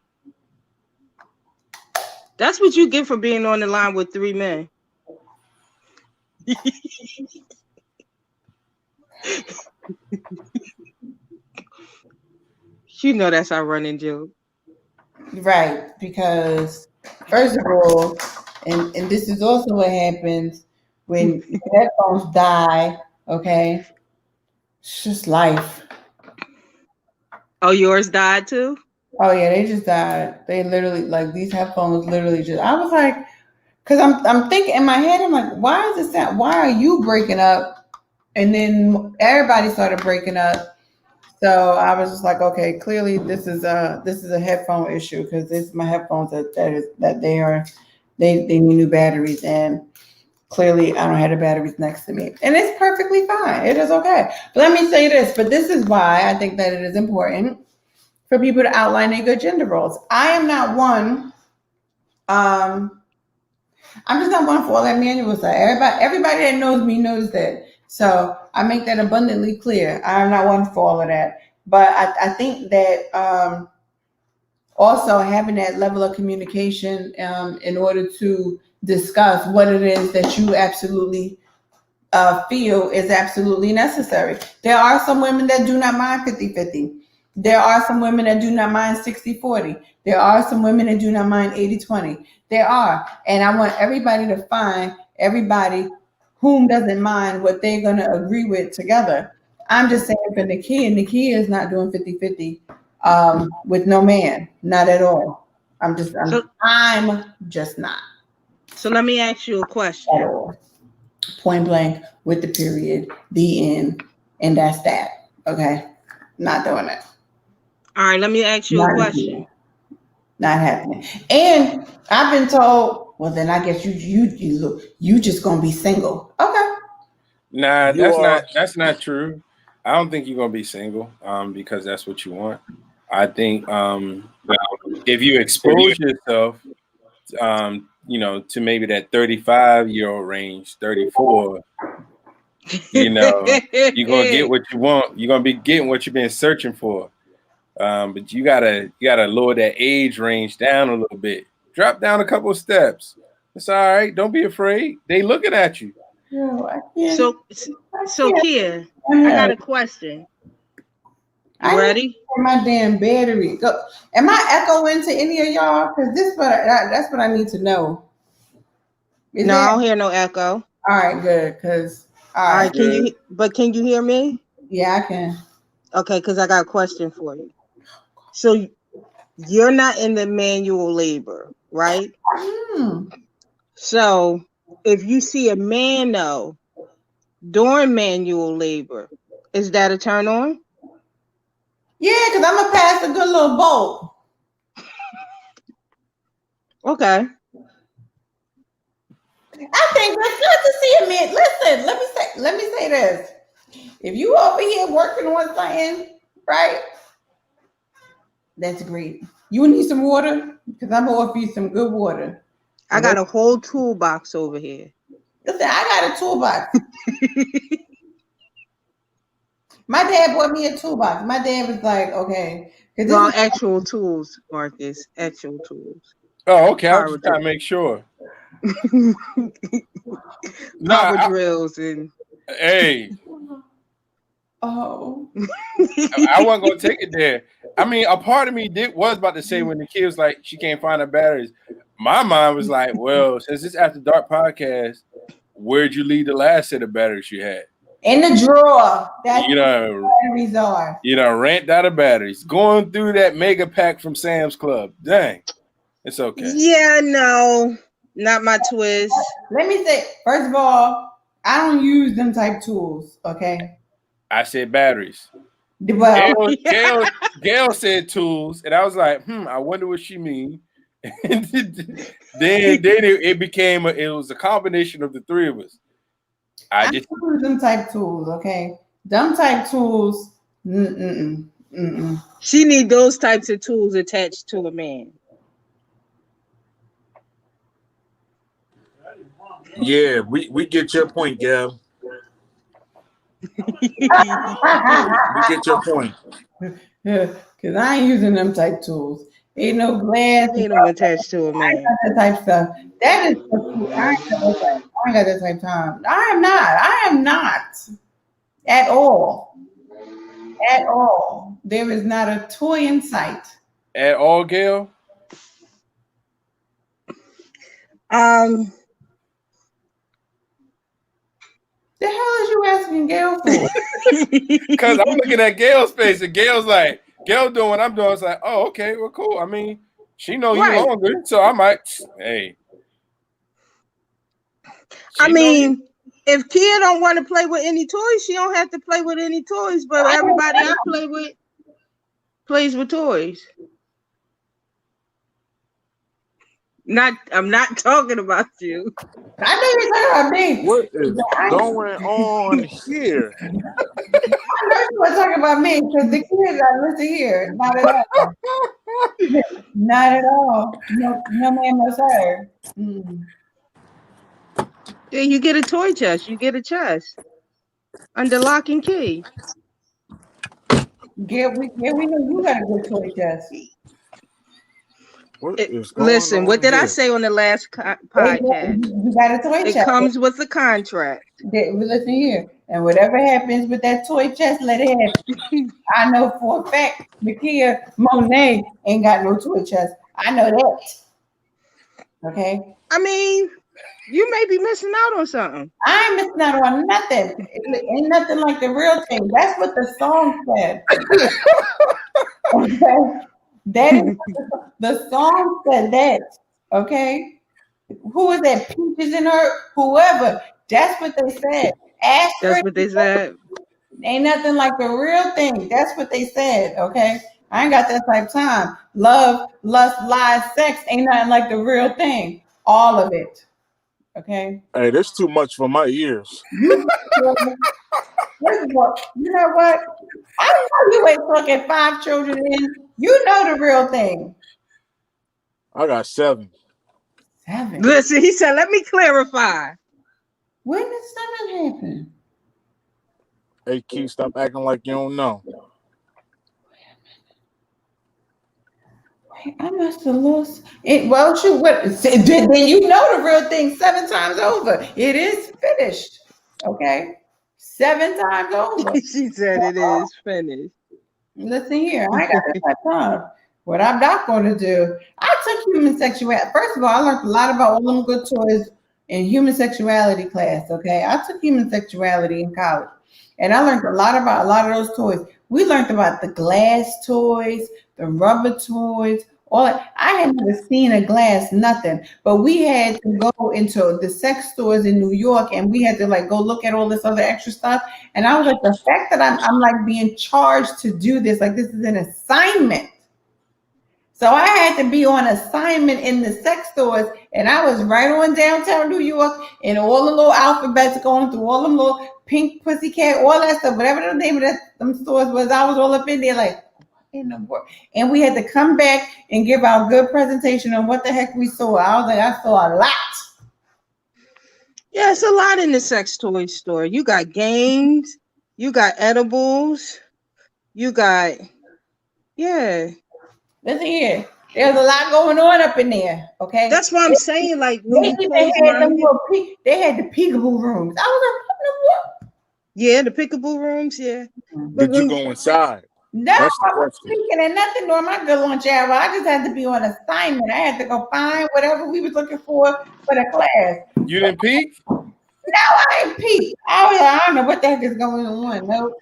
That's what you get for being on the line with 3 men. You know that's our running joke. Right, because first of all, and this is also what happens when headphones die, okay? It's just life. Oh, yours died too? Oh yeah, they just died. They literally, like, these headphones literally just, I was like, because I'm thinking in my head, I'm like, why is this sound, why are you breaking up? And then everybody started breaking up. So I was just like, okay, clearly this is a headphone issue, because this is my headphones they need new batteries, and clearly I don't have the batteries next to me, and it's perfectly fine. It is okay. But let me say this, but this is why I think that it is important for people to outline their good gender roles. I am not one. I'm just not one for all that manual stuff. Everybody that knows me knows that. So I make that abundantly clear. I'm not one for all of that. But I think that also having that level of communication in order to discuss what it is that you absolutely feel is absolutely necessary. There are some women that do not mind 50-50. There are some women that do not mind 60-40. There are some women that do not mind 80-20. There are. And I want everybody to find everybody whom doesn't mind what they're going to agree with together. I'm just saying for Nakia is not doing 50-50 with no man. Not at all. I'm just not. So let me ask you a question. At all. Point blank, with the period, the end, and that's that. Okay? Not doing it. All right, let me ask you a question. Not happening. And I've been told, well, then I guess you just gonna be single. Okay. Nah, that's not true. I don't think you're gonna be single because that's what you want. I think if you expose yourself you know, to maybe that 35-year-old range, 34, you know, you're gonna get what you want. You're gonna be getting what you've been searching for. But you gotta lower that age range down a little bit. Drop down a couple of steps. It's all right. Don't be afraid. They looking at you. No, I can't. So Kia, I got a question. You ready? My damn battery. Go. Am I echoing to any of y'all? Because that's what I need to know. I don't hear no echo. All right, good. Because all right, can you hear me? Yeah, I can. Okay, because I got a question for you. So you're not in the manual labor, right? So if you see a man though during manual labor, is that a turn on? Yeah, because I'm gonna pass a good little bolt. Okay. I think it's good to see a man. Listen, let me say this. If you over here working on something, right? That's great. You need some water? Because I'm gonna offer you some good water. I got a whole toolbox over here. Listen, I got a toolbox. My dad bought me a toolbox. My dad was like, okay. Well, actual tools, Marcus. Actual tools. Oh, okay. I was just trying to make sure. Power drills and. Hey. Oh. I wasn't gonna take it there. I mean, a part of me was about to say when the kid was like, she can't find her batteries. My mind was like, well, since it's After Dark podcast, where'd you leave the last set of batteries you had? In the drawer. That's where the batteries are. Rent out of batteries. Going through that mega pack from Sam's Club. Dang. It's okay. Yeah, no. Not my twist. Let me say, first of all, I don't use them type tools, okay? I said batteries. Well, Gail said tools, and I was like, I wonder what she means. then it became it was a combination of the three of us. I just use them type tools, okay? Them type tools. She need those types of tools attached to a man. Yeah, we get your point, Gail. We get your point. Because I ain't using them type tools. Ain't no glass. Ain't no attached to a man. That type stuff. That is. I ain't got that type time. I am not. At all. At all. There is not a toy in sight. At all, Gail? The hell is you asking Gail for? Because I'm looking at Gail's face, and Gail's like, Gail doing what I'm doing. It's like, oh, okay, well, cool. I mean, she know you longer, so I might. Hey. I mean, if Kia don't want to play with any toys, she don't have to play with any toys. But everybody I play with plays with toys. I'm not talking about you. I know you're talking about me. What is going on here? I know you were talking about me because the kids are listen here. Not at all. Not at all. No man, no sir. Yeah, you get a toy chest. You get a chest under lock and key. Yeah, we know you got a good toy chest. Listen, what did I say on the last podcast? You got a toy chest. It comes with a contract. Listen here. And whatever happens with that toy chest, let it happen. I know for a fact, Nakia Monet ain't got no toy chest. I know that. Okay? I mean, you may be missing out on something. I ain't missing out on nothing. Ain't nothing like the real thing. That's what the song said. Okay? That is the song said that. Okay? Who is that? Peaches and her, whoever. That's what they said. That's what they said. Ain't nothing like the real thing. That's what they said. Okay? I ain't got that type of time. Love, lust, lies, sex ain't nothing like the real thing. All of it. Okay? Hey, that's too much for my ears. You know what? I know you ain't fucking 5 children in. You know the real thing. I got 7. 7? Listen, he said, let me clarify. When did 7 happen? Hey, Key, stop acting like you don't know. I must have lost it. Well, then you know the real thing 7 times over. It is finished. Okay? 7 times over. She said it is finished. Listen here, I got this time. What I'm not going to do, I took human sexuality. First of all, I learned a lot about all them good toys in human sexuality class. Okay, I took human sexuality in college, and I learned a lot about a lot of those toys. We learned about the glass toys, the rubber toys. I had never seen a glass, nothing. But we had to go into the sex stores in New York, and we had to go look at all this other extra stuff. And I was like, the fact that I'm like being charged to do this, like this is an assignment. So I had to be on assignment in the sex stores, and I was right on downtown New York, and all the little alphabets going through all the little Pink Pussycat, all that stuff, whatever the name of them stores was. I was all up in there like, in the world. And we had to come back and give our good presentation on what the heck we saw. I was like, I saw a lot. Yeah, it's a lot in the sex toy store. You got games, you got edibles, you got, yeah. Listen here. There's a lot going on up in there. Okay. That's what I'm saying. Like when you close they had the peekaboo rooms. I was like, what? Yeah, the peekaboo rooms, yeah. Did you go inside? No, I was speaking and nothing during my good lunch hour. I just had to be on assignment. I had to go find whatever we was looking for the class. You didn't peek? No, I didn't peek. I don't know what the heck is going on. No.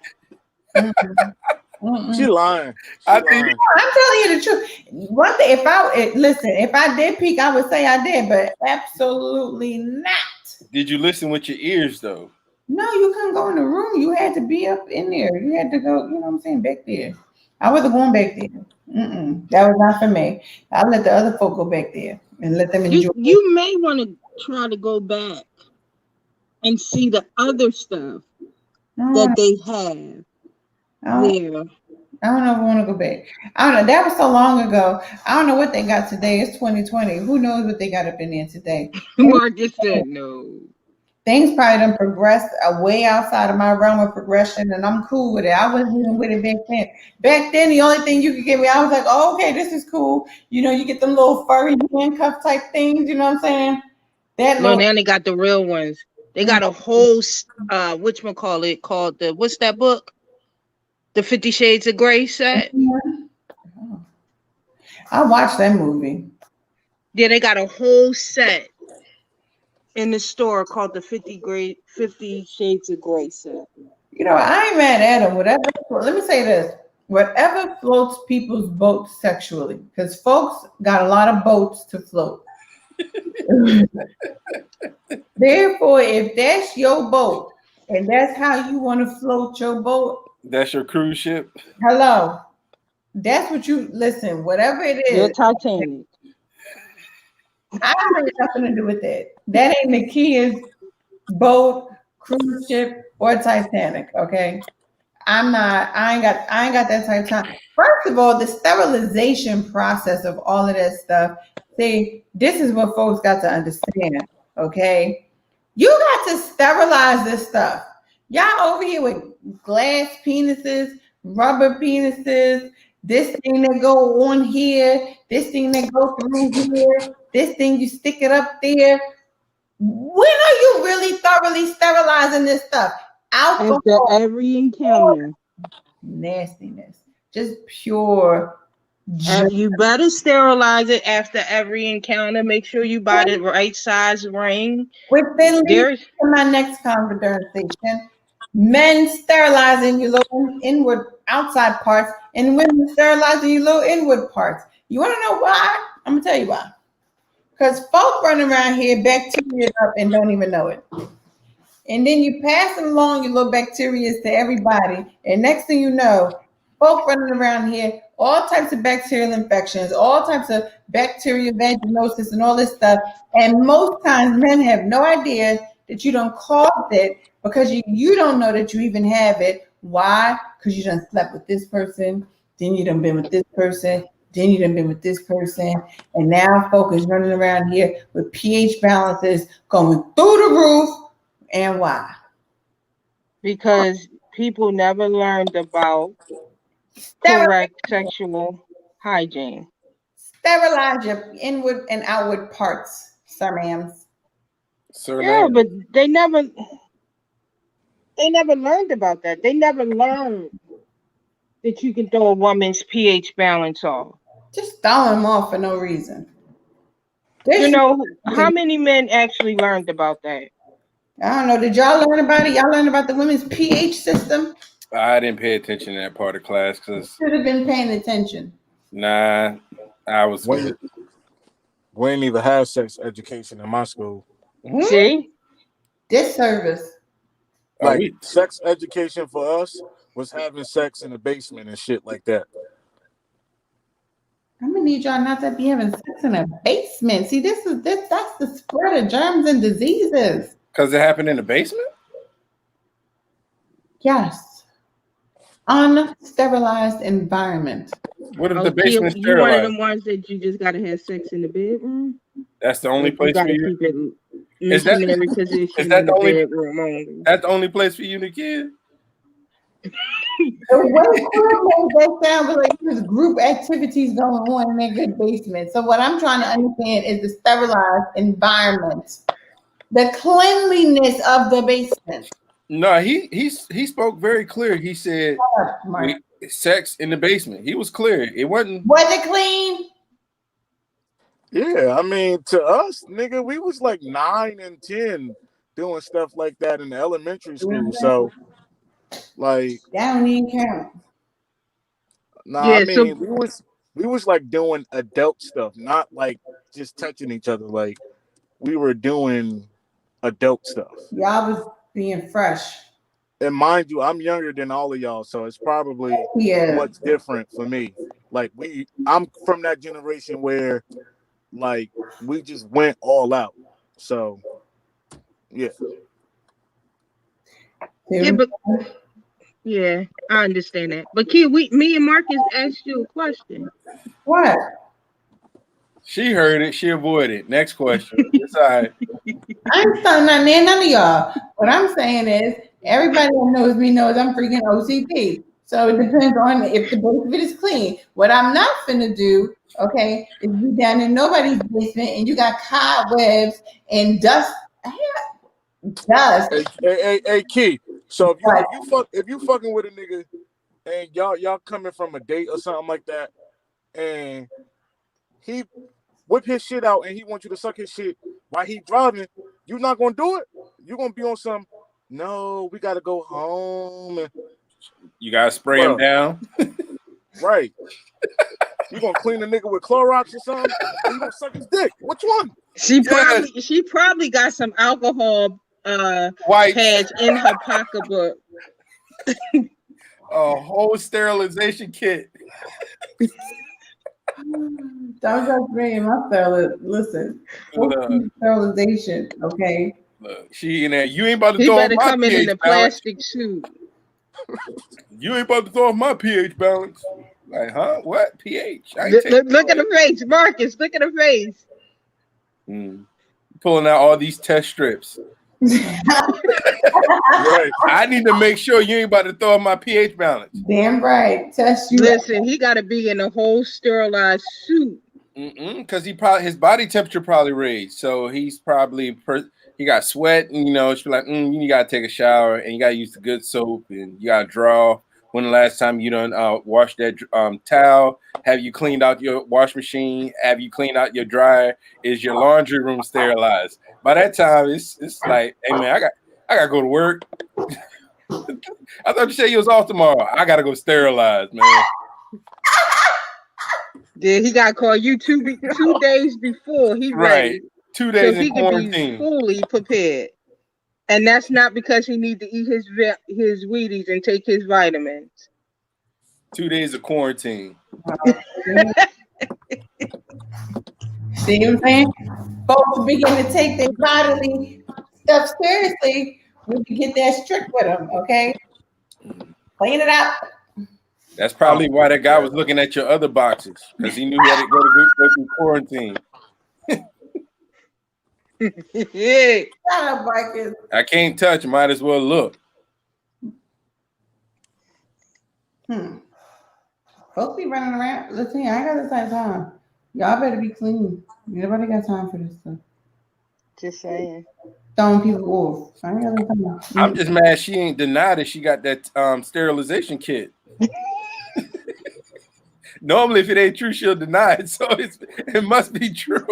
She lying. I'm telling you the truth. One thing, if I did peek, I would say I did, but absolutely not. Did you listen with your ears though? No, you couldn't go in the room. You had to be up in there. You had to go, you know what I'm saying, back there. I wasn't going back there. That was not for me. I'll let the other folk go back there and let them enjoy. You may want to try to go back and see the other stuff that they have there. I don't know if I want to go back. I don't know. That was so long ago. I don't know what they got today. It's 2020. Who knows what they got up in there today? Marcus said no. Things probably done progressed way outside of my realm of progression, and I'm cool with it. I wasn't even with it back then. Back then, the only thing you could give me, I was like, oh, okay, this is cool. You know, you get them little furry handcuff type things, you know what I'm saying? Now they got the real ones. They got a whole, whatchamacallit, called the, what's that book? The 50 Shades of Grey set. I watched that movie. Yeah, they got a whole set in the store called the 50 Shades of Grey set. You know, I ain't mad at them. Let me say this. Whatever floats people's boats sexually, because folks got a lot of boats to float. Therefore, if that's your boat and that's how you want to float your boat, that's your cruise ship. Hello. That's what you listen, whatever it is. You're Titanic. I don't have nothing to do with that. That ain't the kids' boat, cruise ship, or Titanic. Okay. I ain't got that type of time. First of all, the sterilization process of all of that stuff. See, this is what folks got to understand. Okay. You got to sterilize this stuff. Y'all over here with glass penises, rubber penises, this thing that go on here, this thing that go through here, this thing you stick it up there. When are you really thoroughly sterilizing this stuff? Alcohol. After every encounter. Nastiness. Just pure. You better sterilize it after every encounter. Make sure you buy the right size ring. Which then leads to my next conversation. Men sterilizing your little inward outside parts and women sterilizing your little inward parts. You want to know why? I'm going to tell you why. Because folk running around here bacteria up and don't even know it. And then you pass them along your little bacteria to everybody. And next thing you know, folk running around here, all types of bacterial infections, all types of bacterial vaginosis and all this stuff. And most times men have no idea that you don't cause it because you don't know that you even have it. Why? Because you done slept with this person, then you done been with this person, then you done been with this person, and now folk is running around here with pH balances going through the roof. And why? Because people never learned about correct sexual hygiene. Sterilize your inward and outward parts, sir ma'ams. Yeah, but they never learned about that. They never learned that you can throw a pH balance off. Just throw them off for no reason. How many men actually learned about that? I don't know. Did y'all learn about it? Y'all learned about the women's pH system? I didn't pay attention to that part of class because should have been paying attention. Nah, I was. We didn't even have sex education in my school. See, disservice. Like sex education for us was having sex in the basement and shit like that. I'm gonna need y'all not to be having sex in a basement. See, that's the spread of germs and diseases. Because it happened in the basement? Yes. Unsterilized environment. What if the Okay, basement you one of sterilized? them ones that you just gotta have sex in the bedroom? That's the only You place for gotta you. keep it Is that missionary is position that in the the only bedroom only. that's the only place for you and the kid? The way Quill made that sound was like there's group activities going on in that good basement. So what I'm trying to understand is the sterilized environment, the cleanliness of the basement. No, he spoke very clear. He said Mark. sex in the basement. He was clear. It wasn't. Was it clean? Yeah, I mean, to us, nigga, we was like 9 and 10 doing stuff like that in elementary school. So, like, That don't even count. I Yeah, so mean, we was like doing adult stuff, not like just touching each other. Like, we were doing adult stuff. Y'all was being fresh. And mind you, I'm younger than all of y'all, so it's probably much different for me. Like, I'm from that generation where, like, we just went all out. So, yeah. Yeah, I understand that. But Kid, me and Marcus asked you a question. What? She heard it. She avoided. Next question. It's all right. I ain't telling none of y'all. What I'm saying is, everybody that knows me knows I'm freaking OCD. So it depends on if the basement is clean. What I'm not finna do, okay, is be down in nobody's basement and you got cobwebs and dust. Dust. Hey, Key. So if you fucking with a nigga and y'all coming from a date or something like that, and he whip his shit out and he wants you to suck his shit while he driving, you not gonna do it? You gonna be on some? No, we gotta go home. And, you gotta spray him down. Right. You gonna clean the nigga with Clorox or something? Or you gonna suck his dick? Which one? She probably got some alcohol pads in her pocketbook. A whole sterilization kit. Don't just bring my listen. Sterilization, okay? Look, she in there. You ain't about to he throw better off my come pH in a balance. plastic suit. You ain't about to throw off my pH balance. Like, huh? What? pH? Look at the face, Marcus. Look at the face. Pulling out all these test strips. Right. I need to make sure you ain't about to throw off my pH balance. Damn right. Test you. Listen, he got to be in a whole sterilized suit. Because his body temperature probably raised, so he's probably he got sweat, and she's like, you gotta take a shower, and you gotta use the good soap, and you gotta draw. When the last time you done washed that towel? Have you cleaned out your wash machine? Have you cleaned out your dryer? Is your laundry room sterilized? By that time, it's like, hey man, I gotta go to work. I thought you said you was off tomorrow. I gotta go sterilize, man. Yeah, he got to call you 2 days before he ready. Right. 2 days so in quarantine. Can be fully prepared. And that's not because he need to eat his Wheaties and take his vitamins. 2 days of quarantine. See what I'm saying? Folks begin to take their bodily stuff seriously when you get that strict with them, okay? Clean it up. That's probably why that guy was looking at your other boxes, because he knew he had to go through quarantine. Shut up, Marcus. I can't touch. Might as well look. Folks be running around. Listen, I ain't got this type of time. Y'all better be clean. Nobody got time for this stuff. Just saying. Throwing people off. I ain't got this time. I'm just mad she ain't denied that she got that sterilization kit. Normally, if it ain't true, she'll deny it. So it must be true.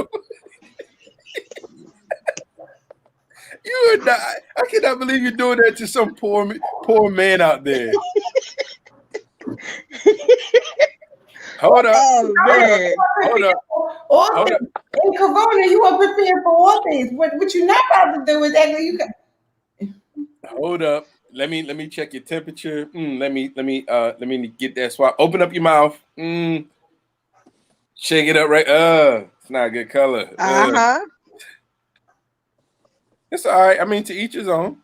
You are not. I cannot believe you're doing that to some poor man out there. Hold up. Oh, man. Hold up. In Corona, you are prepared for all things. What you not about to do is actually Hold up. Let me check your temperature. Let me get that swab. Open up your mouth. Shake it up right. It's not a good color. It's all right. I mean, to each his own.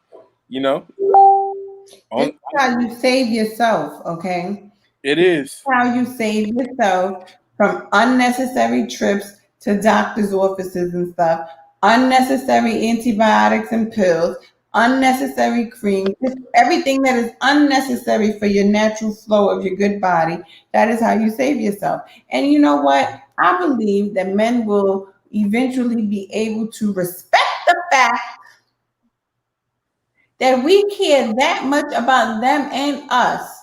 This is how you save yourself, okay? It is How you save yourself from unnecessary trips to doctor's offices and stuff, unnecessary antibiotics and pills, unnecessary cream, just everything that is unnecessary for your natural flow of your good body. That is how you save yourself. And you know what? I believe that men will eventually be able to respect the fact that we care that much about them and us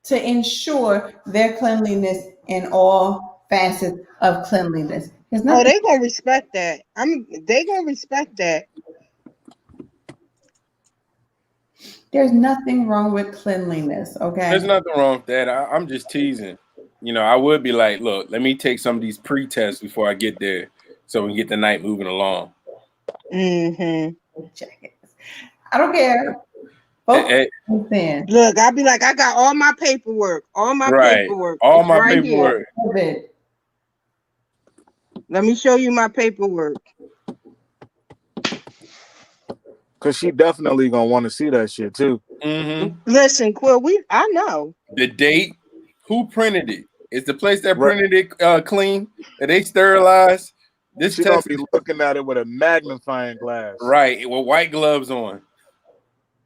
to ensure their cleanliness in all facets of cleanliness. Oh, they're gonna respect that. They're gonna respect that. There's nothing wrong with cleanliness, okay? There's nothing wrong with that. I'm just teasing. You know, I would be like, look, let me take some of these pre-tests before I get there so we can get the night moving along. Mm-hmm. I don't care. Look, I'll be like, I got all my paperwork. All my paperwork. All my paperwork. Here. Let me show you my paperwork. Cause she definitely gonna want to see that shit too. Mm-hmm. Listen, Quill, I know. The date, who printed it? Is the place that printed it clean? Are they sterilized? This she gonna be looking at it with a magnifying glass. Right, with white gloves on.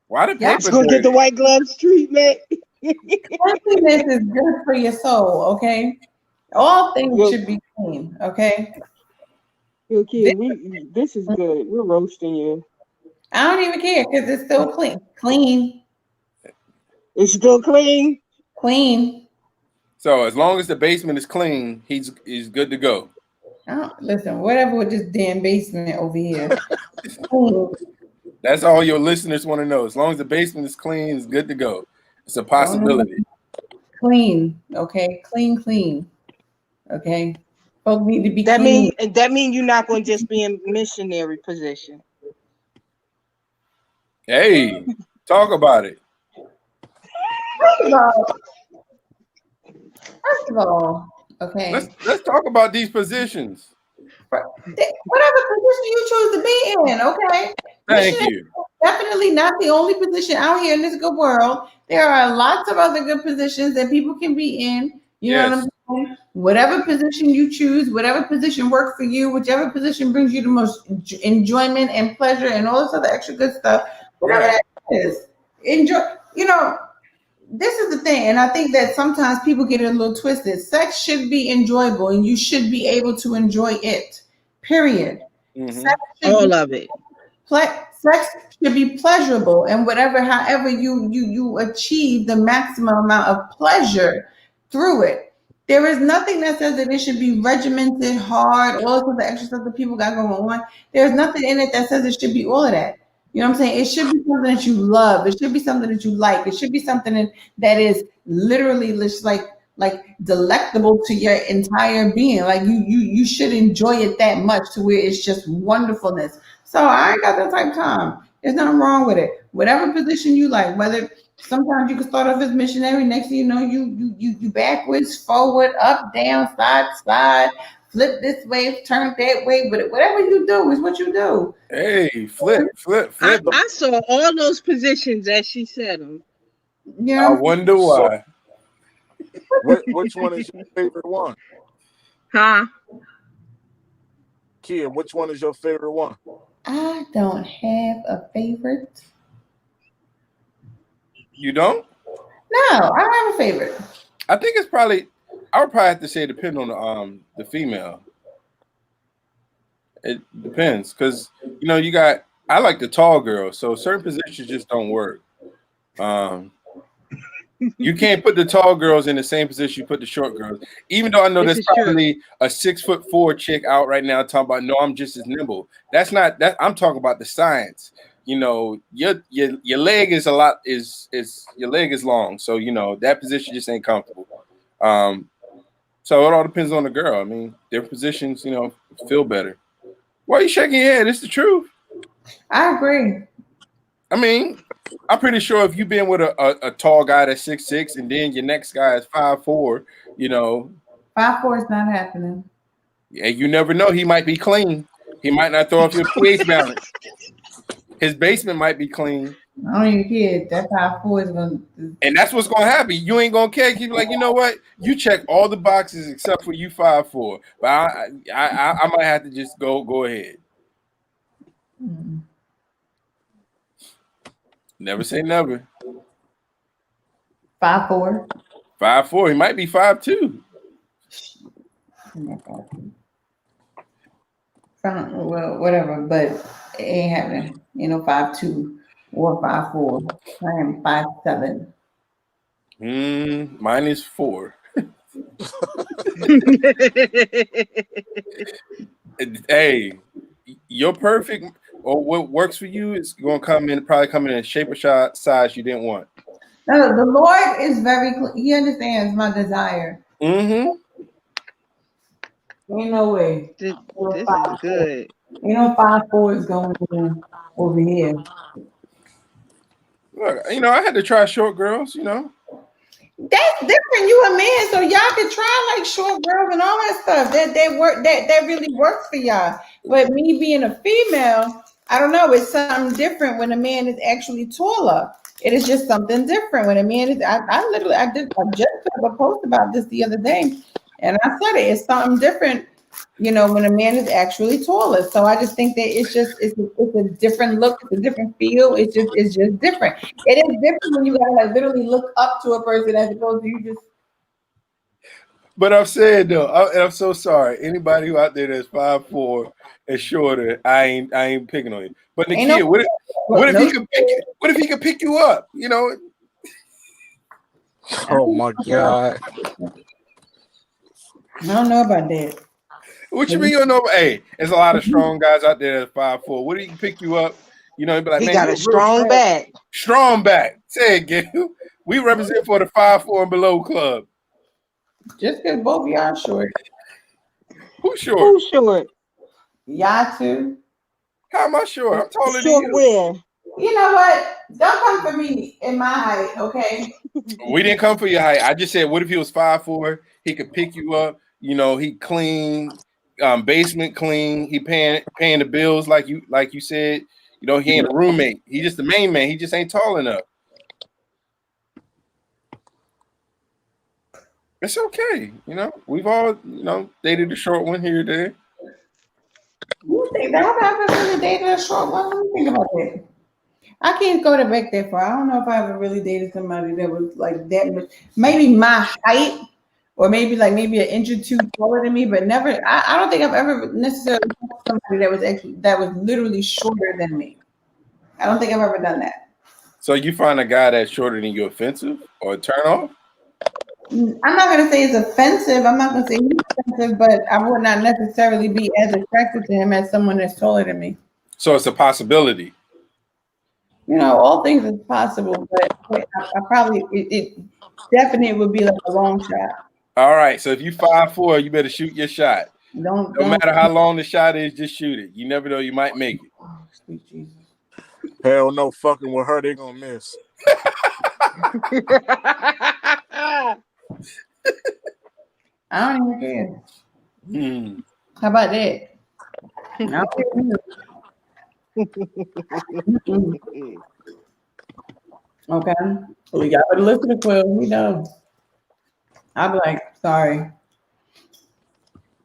Why the paper? Gonna get the white gloves treatment. Cleanliness is good for your soul, okay? All things should be clean, okay? Okay, this is good. We're roasting you. I don't even care because it's still clean. Clean. It's still clean? Clean. So as long as the basement is clean, he's good to go. Listen, whatever with this damn basement over here. That's all your listeners want to know. As long as the basement is clean, it's good to go. It's a possibility. Clean, okay? Clean. Okay? Folks need to be clean. That means you're not going to just be in missionary position. Hey, talk about it. First of all, okay. Let's talk about these positions. Whatever position you choose to be in, okay? Thank you. Definitely not the only position out here in this good world. There are lots of other good positions that people can be in. You know what I'm saying? Whatever position you choose, whatever position works for you, whichever position brings you the most enjoyment and pleasure and all this other extra good stuff, whatever that is. Enjoy. You know, this is the thing, and I think that sometimes people get it a little twisted. Sex should be enjoyable, and you should be able to enjoy it. Period. Mm-hmm. All of it. Sex should be pleasurable, and however you achieve the maximum amount of pleasure through it. There is nothing that says that it should be regimented, hard, all of the extra stuff that people got going on. There's nothing in it that says it should be all of that. You know what I'm saying? It should be something that you love. It should be something that you like. It should be something that is literally just like delectable to your entire being. Like you should enjoy it that much to where it's just wonderfulness. So I ain't got that type of time. There's nothing wrong with it. Whatever position you like, whether sometimes you can start off as missionary, next thing you know, you backwards, forward, up, down, side, flip this way, turn that way, but whatever you do is what you do. Hey, flip. I saw all those positions as she said them. Yeah. I wonder why. Which one is your favorite one? Huh? Kia, which one is your favorite one? I don't have a favorite. You don't? No, I don't have a favorite. I think it's probably. I would probably have to say it depends on the female. It depends because you got. I like the tall girls, so certain positions just don't work. You can't put the tall girls in the same position you put the short girls. Even though I know there's probably a 6'4" chick out right now talking about no, I'm just as nimble. That's not that. I'm talking about the science. Your leg is your leg is long, so that position just ain't comfortable. So it all depends on the girl. I mean, their positions, feel better. Why are you shaking your head? It's the truth. I agree. I mean, I'm pretty sure if you've been with a tall guy that's 6'6" and then your next guy is 5'4", 5'4" is not happening. Yeah, you never know. He might be clean. He might not throw off your pH balance. His basement might be clean. I don't even care. That 5'4" is gonna. And that's what's gonna happen. You ain't gonna care. Keep like, you know what? You check all the boxes except for you 5'4". But I might have to just go ahead. Never say never. 5'4". 5'4". He might be 5'2". Well, whatever, but it ain't happening. 5'2" or 5'4". I am 5'7". Mine is 4. Hey, you're perfect, or what works for you is going to probably come in a shape or size you didn't want. No, the Lord is he understands my desire. Mm-hmm. Ain't no way. This is good. 5'4" is going on over here. Look, I had to try short girls, That's different. You a man, so y'all can try like short girls and all that stuff. That work. That really works for y'all. But me being a female, I don't know. It's something different when a man is actually taller. It is just something different when a man is. I just put a post about this the other day, and I said it's something different. When a man is actually taller. So I just think that it's a different look, it's a different feel. It's just different. It is different when you gotta like literally look up to a person as opposed to you just. But I'm saying though, I'm so sorry. Anybody who out there that's 5'4" and shorter, I ain't picking on you. But Nakia, what if he could pick you up? Oh my God. I don't know about that. What you mean you don't know? Hey, there's a lot of strong guys out there that's 5'4". What if he can pick you up? He'd be like, he man, got a strong back. Strong back. Say it, Gail. We represent for the 5'4" and below club. Just because both of y'all short. Who's short? Who's short? Y'all too. How am I short? I'm taller than short you. where? You know what? Don't come for me in my height, okay? We didn't come for your height. I just said, what if he was 5'4"? He could pick you up. He clean, basement clean. He paying the bills like you said. He ain't a roommate. He just the main man. He just ain't tall enough. It's okay. We've all, dated a short one here or there. You think that I've ever really dated a short one? Let me think about that. I can't go back that far. I don't know if I ever really dated somebody that was like that much. Maybe my height, or maybe an inch or two taller than me, but never. I don't think I've ever necessarily dated somebody that was literally shorter than me. I don't think I've ever done that. So you find a guy that's shorter than you offensive or a turn off? I'm not going to say it's offensive. I'm not going to say he's offensive, but I would not necessarily be as attracted to him as someone that's taller than me. So it's a possibility. All things is possible, but I probably it definitely would be like a long shot. All right. So if you 5'4", you better shoot your shot. No matter how long the shot is, just shoot it. You never know, you might make it. Oh, sweet Jesus. Hell no, fucking with her, they gonna miss. I don't even care. How about that? Okay. We got to listen to Quill. We know. I'll be like, sorry.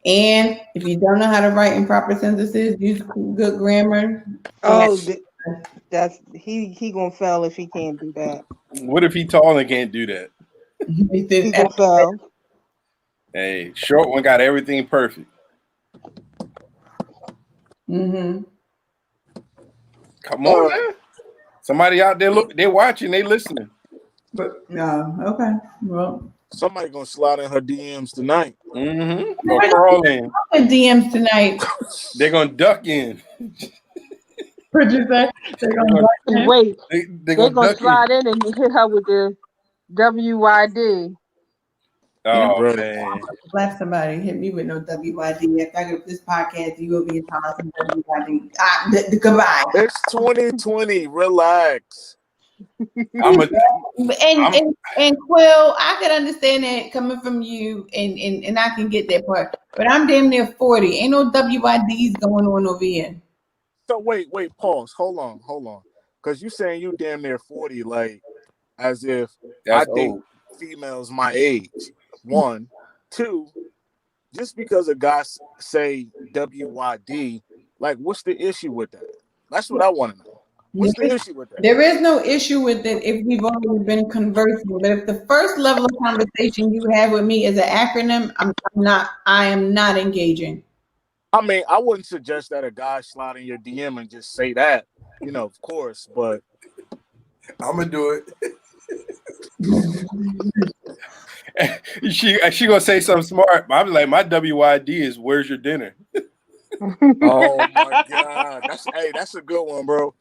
And if you don't know how to write in proper sentences, use good grammar. Oh, that's he gonna fail if he can't do that. What if he tall and can't do that? He gonna fail. Hey, short one got everything perfect. Mm-hmm. Come on, man. Somebody out there they're watching, they listening. But no, okay. Well, somebody gonna slide in her DMs tonight. Mm-hmm. Or crawl in. DMs tonight. They're gonna duck in. What you say? They're gonna duck in. Wait. They're gonna slide in and hit her with the WYD. Oh man! Slap somebody, hit me with no WYD. If I go to this podcast, you will be talking some WYD. Goodbye. It's 2020. Relax. And Quill, I could understand that coming from you, and I can get that part. But I'm damn near 40. Ain't no WYDs going on over here. So wait, pause. Hold on. Because you saying you damn near 40, like as if That's I date old. females my age. 1, 2, just because a guy say WYD, like what's the issue with that? That's what I want to know. What's the issue with that? There is no issue with it if we've already been conversing. But if the first level of conversation you have with me is an acronym, I am not engaging. I mean, I wouldn't suggest that a guy slide in your DM and just say that, of course, but I'm gonna do it. she gonna say something smart. I'm like, my WYD is where's your dinner? Oh my god, that's a good one, bro.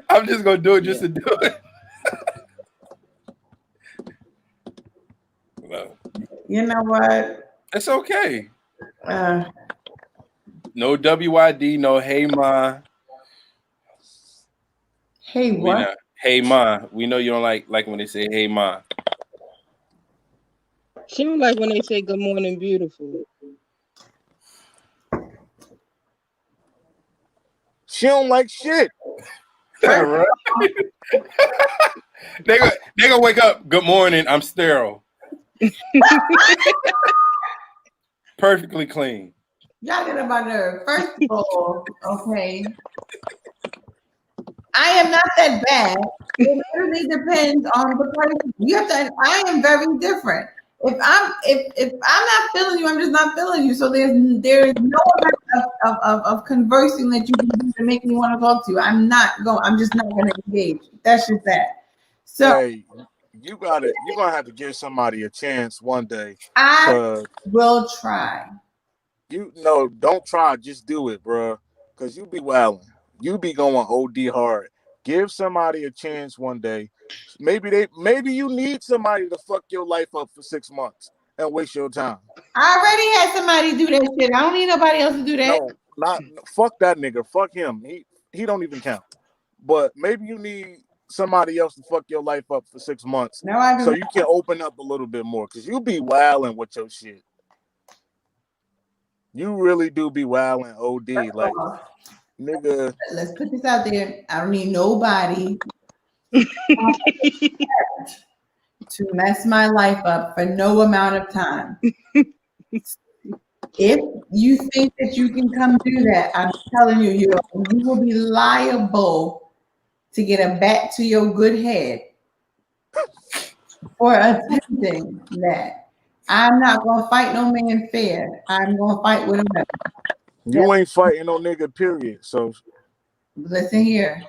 I'm just gonna do it just to do it. Well, you know what? It's okay. No WYD, no hey ma. Hey, what? Hey ma. We know you don't like when they say hey ma. She don't like when they say good morning, beautiful. She don't like shit. Right? they gonna wake up. Good morning. I'm sterile. Perfectly clean. Y'all get on my nerve. First of all, okay. I am not that bad. It literally depends on the person. You have to. I am very different. If I'm not feeling you, I'm just not feeling you. So there's no amount of conversing that you can do to make me want to talk to you. I'm just not going to engage. That's just that. So hey, you're gonna have to give somebody a chance one day. I will try. Don't try, just do it, bro. Cause you be wilding. You be going OD hard. Give somebody a chance one day. Maybe you need somebody to fuck your life up for 6 months and waste your time. I already had somebody do that shit. I don't need nobody else to do that. No, fuck that nigga. Fuck him. He don't even count. But maybe you need somebody else to fuck your life up for 6 months so you can open up a little bit more. Cause you be wilding with your shit. You really do be wilding OD. Like, nigga. Let's put this out there. I don't need nobody to mess my life up for no amount of time. If you think that you can come do that, I'm telling you, you will be liable to get a bat to your good head for attempting that. I'm not gonna fight no man fair. I'm gonna fight with him. You ain't fighting no nigga, period. So listen here.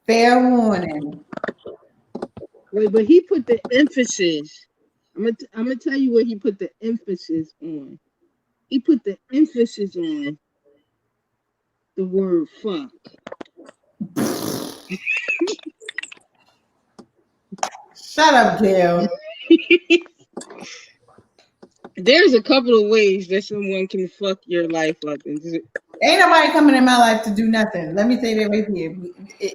Fair warning. Wait, but he put the emphasis. I'm gonna tell you what he put the emphasis on. He put the emphasis on the word fuck. Shut up, Gail. There's a couple of ways that someone can fuck your life up. Ain't nobody coming in my life to do nothing. Let me say that right here.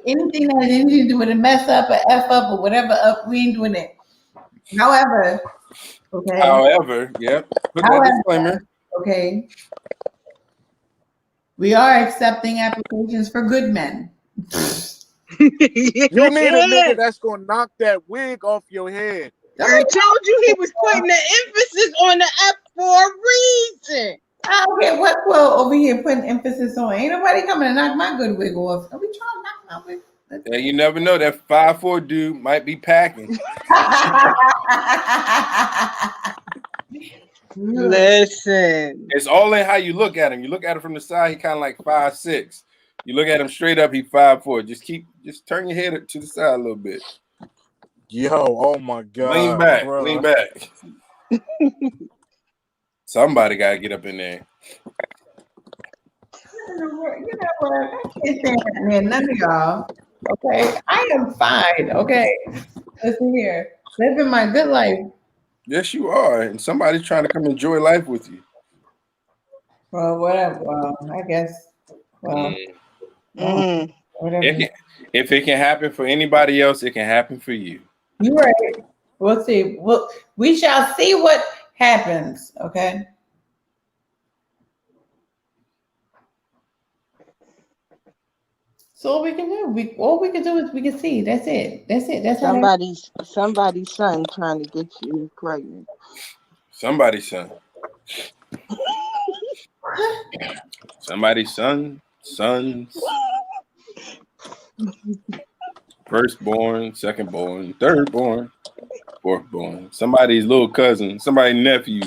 Anything that has anything to do with a mess up, or F up, or whatever up, we ain't doing it. However, okay. Yep. Put that disclaimer. Okay. We are accepting applications for good men. You need a nigga that's gonna knock that wig off your head. I told you he was putting the emphasis on the F for a reason. I don't care what Quill over here putting emphasis on. Ain't nobody coming to knock my good wig off. Are we trying to knock my wig? Yeah, you never know. That 5'4" dude might be packing. Listen. It's all in how you look at him. You look at him from the side, he kind of like 5'6". You look at him straight up, he 5'4". Just turn your head to the side a little bit. Yo, oh my God. Lean back. Somebody gotta get up in there. You know what? I can't stand that, man. None of y'all. Okay, I am fine. Okay, listen here, living my good life. Yes, you are, and somebody's trying to come enjoy life with you. Well, whatever. Well, I guess. Well, whatever. If it can happen for anybody else, it can happen for you. You're right. We'll see. We shall see what happens. Okay. So what we can do, all we can do is we can see. That's it. That's somebody's son trying to get you pregnant. Somebody's son. Somebody's son. Sons. Firstborn, secondborn, thirdborn, fourthborn. Somebody's little cousin. Somebody's nephew.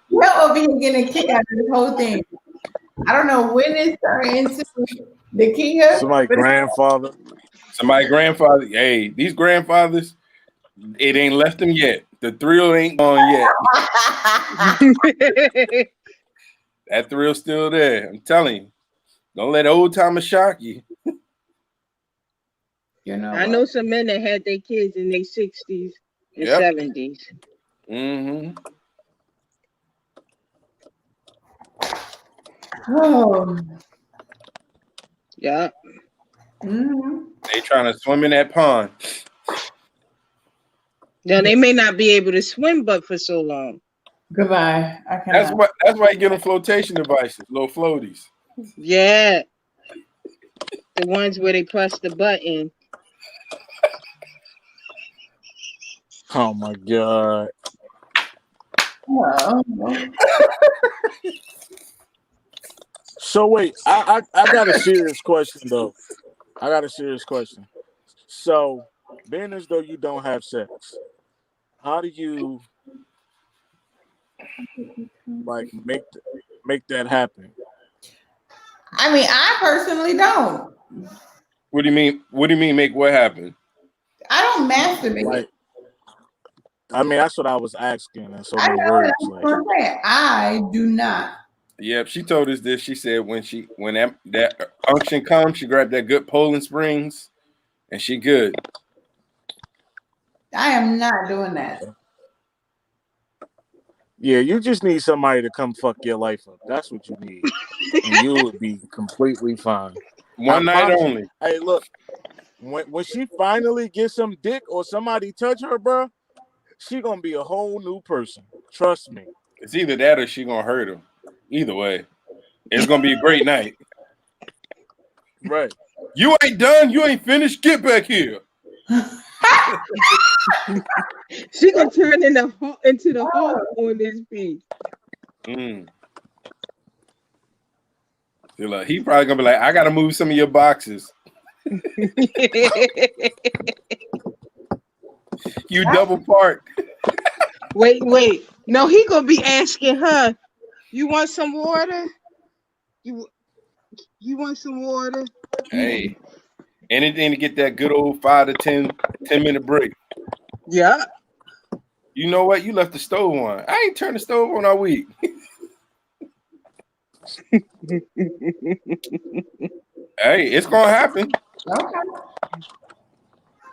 You're over here getting a kick out of this whole thing. I don't know when it started into the Kia. Somebody's grandfather. Somebody's grandfather. Hey, these grandfathers, it ain't left them yet. The thrill ain't gone yet. That thrill's still there. I'm telling you. Don't let old timers shock you. You know, I know some men that had their kids in their 60s and 70s. Mm-hmm. Oh. Yeah. Mm-hmm. They trying to swim in that pond. Now they may not be able to swim, but for so long. Goodbye. I cannot. That's why you get them flotation devices, little floaties. Yeah. The ones where they press the button. Oh my God. Oh. So wait, I got a serious question though. I got a serious question. So, being as though you don't have sex, how do you like make that happen? I mean, I personally don't. What do you mean? What do you mean? Make what happen? I don't masturbate. Like, I mean, that's what I was asking in so I many know words. that. I do not. Yep, she told us this. She said when that unction comes, she grabbed that good Poland Springs, and she good. I am not doing that. Yeah, you just need somebody to come fuck your life up. That's what you need, and you would be completely fine. One night only. Hey, look, when she finally gets some dick or somebody touch her, bro, she gonna be a whole new person. Trust me. It's either that or she gonna hurt him. Either way, it's gonna be a great night. Right. You ain't done. You ain't finished. Get back here. She gonna turn into the Hulk on this piece. He probably gonna be like, I gotta move some of your boxes. You double park. Wait. No, he gonna be asking her, you want some water? You want some water? Hey, anything to get that good old 5 to 10 minute break. Yeah. You know what? You left the stove on. I ain't turned the stove on all week. Hey, it's gonna happen. Okay.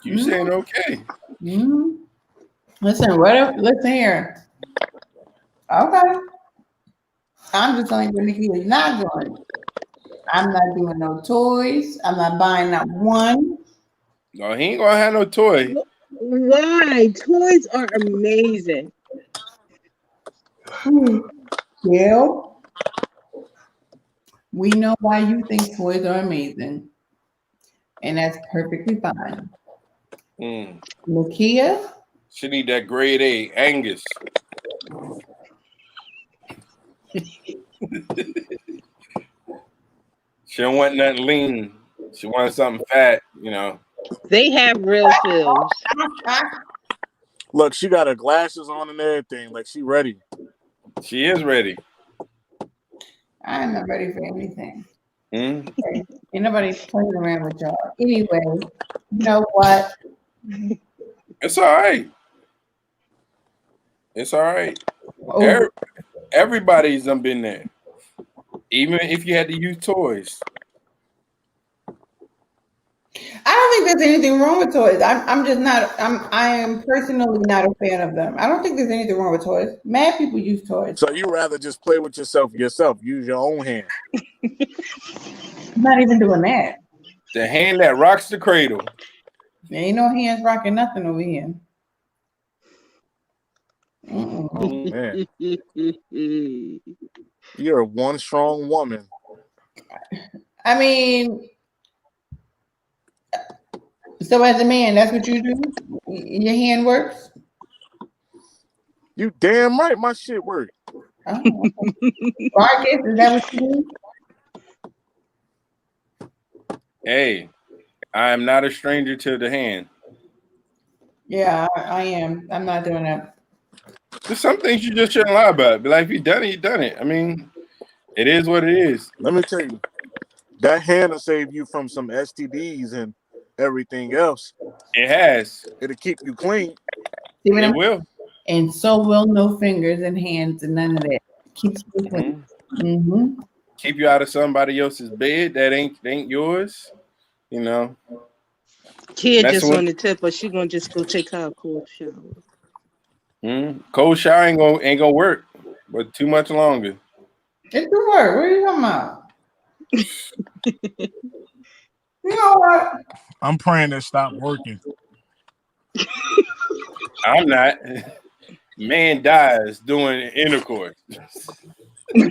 You saying okay? Mm-hmm. Listen here. Okay. I'm just telling you what Nikki is not doing. I'm not doing no toys. I'm not buying not one. No, he ain't gonna have no toy. Why? Toys are amazing. Yeah. We know why you think toys are amazing. And that's perfectly fine. Nakia? She need that grade A Angus. She don't want nothing lean. She wants something fat, you know. They have real fills. Look, she got her glasses on and everything. Like, she ready. She is ready. I'm not ready for anything. Okay. Ain't nobody playing around with y'all. Anyway, you know what? It's all right. It's all right. Oh. Everybody's been there. Even if you had to use toys. I don't think there's anything wrong with toys. I am personally not a fan of them. I don't think there's anything wrong with toys. Mad people use toys. So you rather just play with yourself. Use your own hand. I'm not even doing that. The hand that rocks the cradle. There ain't no hands rocking nothing over here. Mm-mm. Man. You're one strong woman. I mean, so as a man, that's what you do? Your hand works? You damn right my shit work. Oh. Marcus, is that what you do? Hey, I am not a stranger to the hand. Yeah, I am. I'm not doing that. There's some things you just shouldn't lie about. Be like, if you done it, you done it. I mean, it is what it is. Let me tell you, that hand will save you from some STDs and everything else. It has. It'll keep you clean. It will. And so will no fingers and hands and none of that. Keeps you clean. Mm-hmm. Keep you out of somebody else's bed that ain't yours. You know. Kid just on the tip, but she gonna just go take her a cold shower. Cold shower ain't gonna work, but too much longer. It do work. What are you talking about? You know what? I'm praying it stop working. I'm not. Man dies doing intercourse. You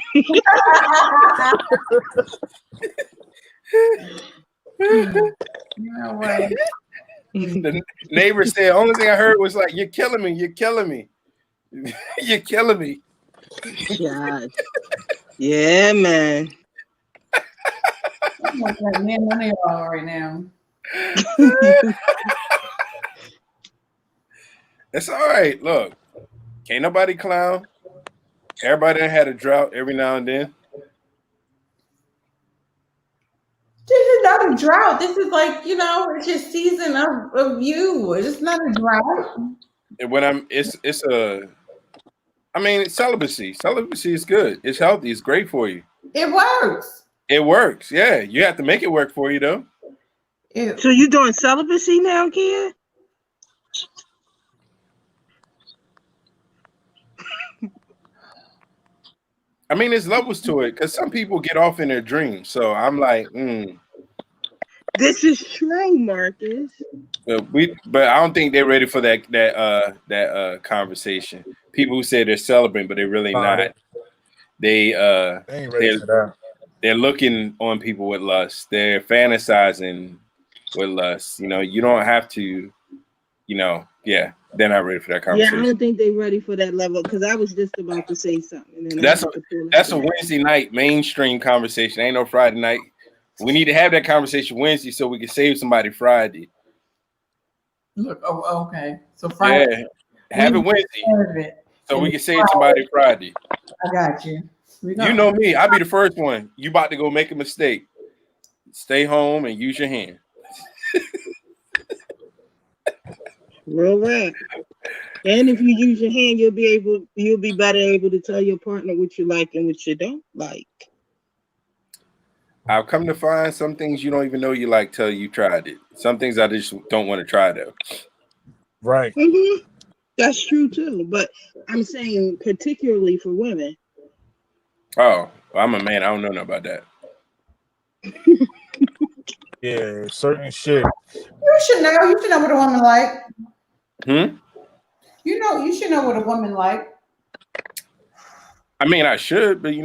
know what? The neighbor said, only thing I heard was like, you're killing me, you're killing me. You're killing me. God. Yeah, man. I'm like, man, none of y'all right now. It's all right. Look, can't nobody clown. Everybody done had a drought every now and then. This is not a drought. This is like, it's your season of you. It's not a drought. It's celibacy. Celibacy is good. It's healthy. It's great for you. It works. It works. Yeah. You have to make it work for you though. So you doing celibacy now, kid? I mean, there's levels to it because some people get off in their dreams. So I'm like, This is true, Marcus. But I don't think they're ready for that conversation. People who say they're celebrating, but they're really not. They ain't ready for that. They're looking on people with lust. They're fantasizing with lust. You don't have to. They're not ready for that conversation. Yeah, I don't think they're ready for that level because I was just about to say something. And that's a Wednesday night mainstream conversation. Ain't no Friday night. We need to have that conversation Wednesday so we can save somebody Friday. Look, okay. So Friday. Yeah, have it Wednesday so we can save somebody Friday. I got you. You know me. I'll be the first one. You about to go make a mistake. Stay home and use your hand. Real right. And if you use your hand, you'll be better able to tell your partner what you like and what you don't like. I've come to find some things you don't even know you like till you tried it. Some things I just don't want to try though. Right. Mm-hmm. That's true too. But I'm saying particularly for women. Oh, well, I'm a man. I don't know nothing about that. Yeah, certain shit. You should know. You should know what a woman like. You should know what a woman like. I mean, I should, but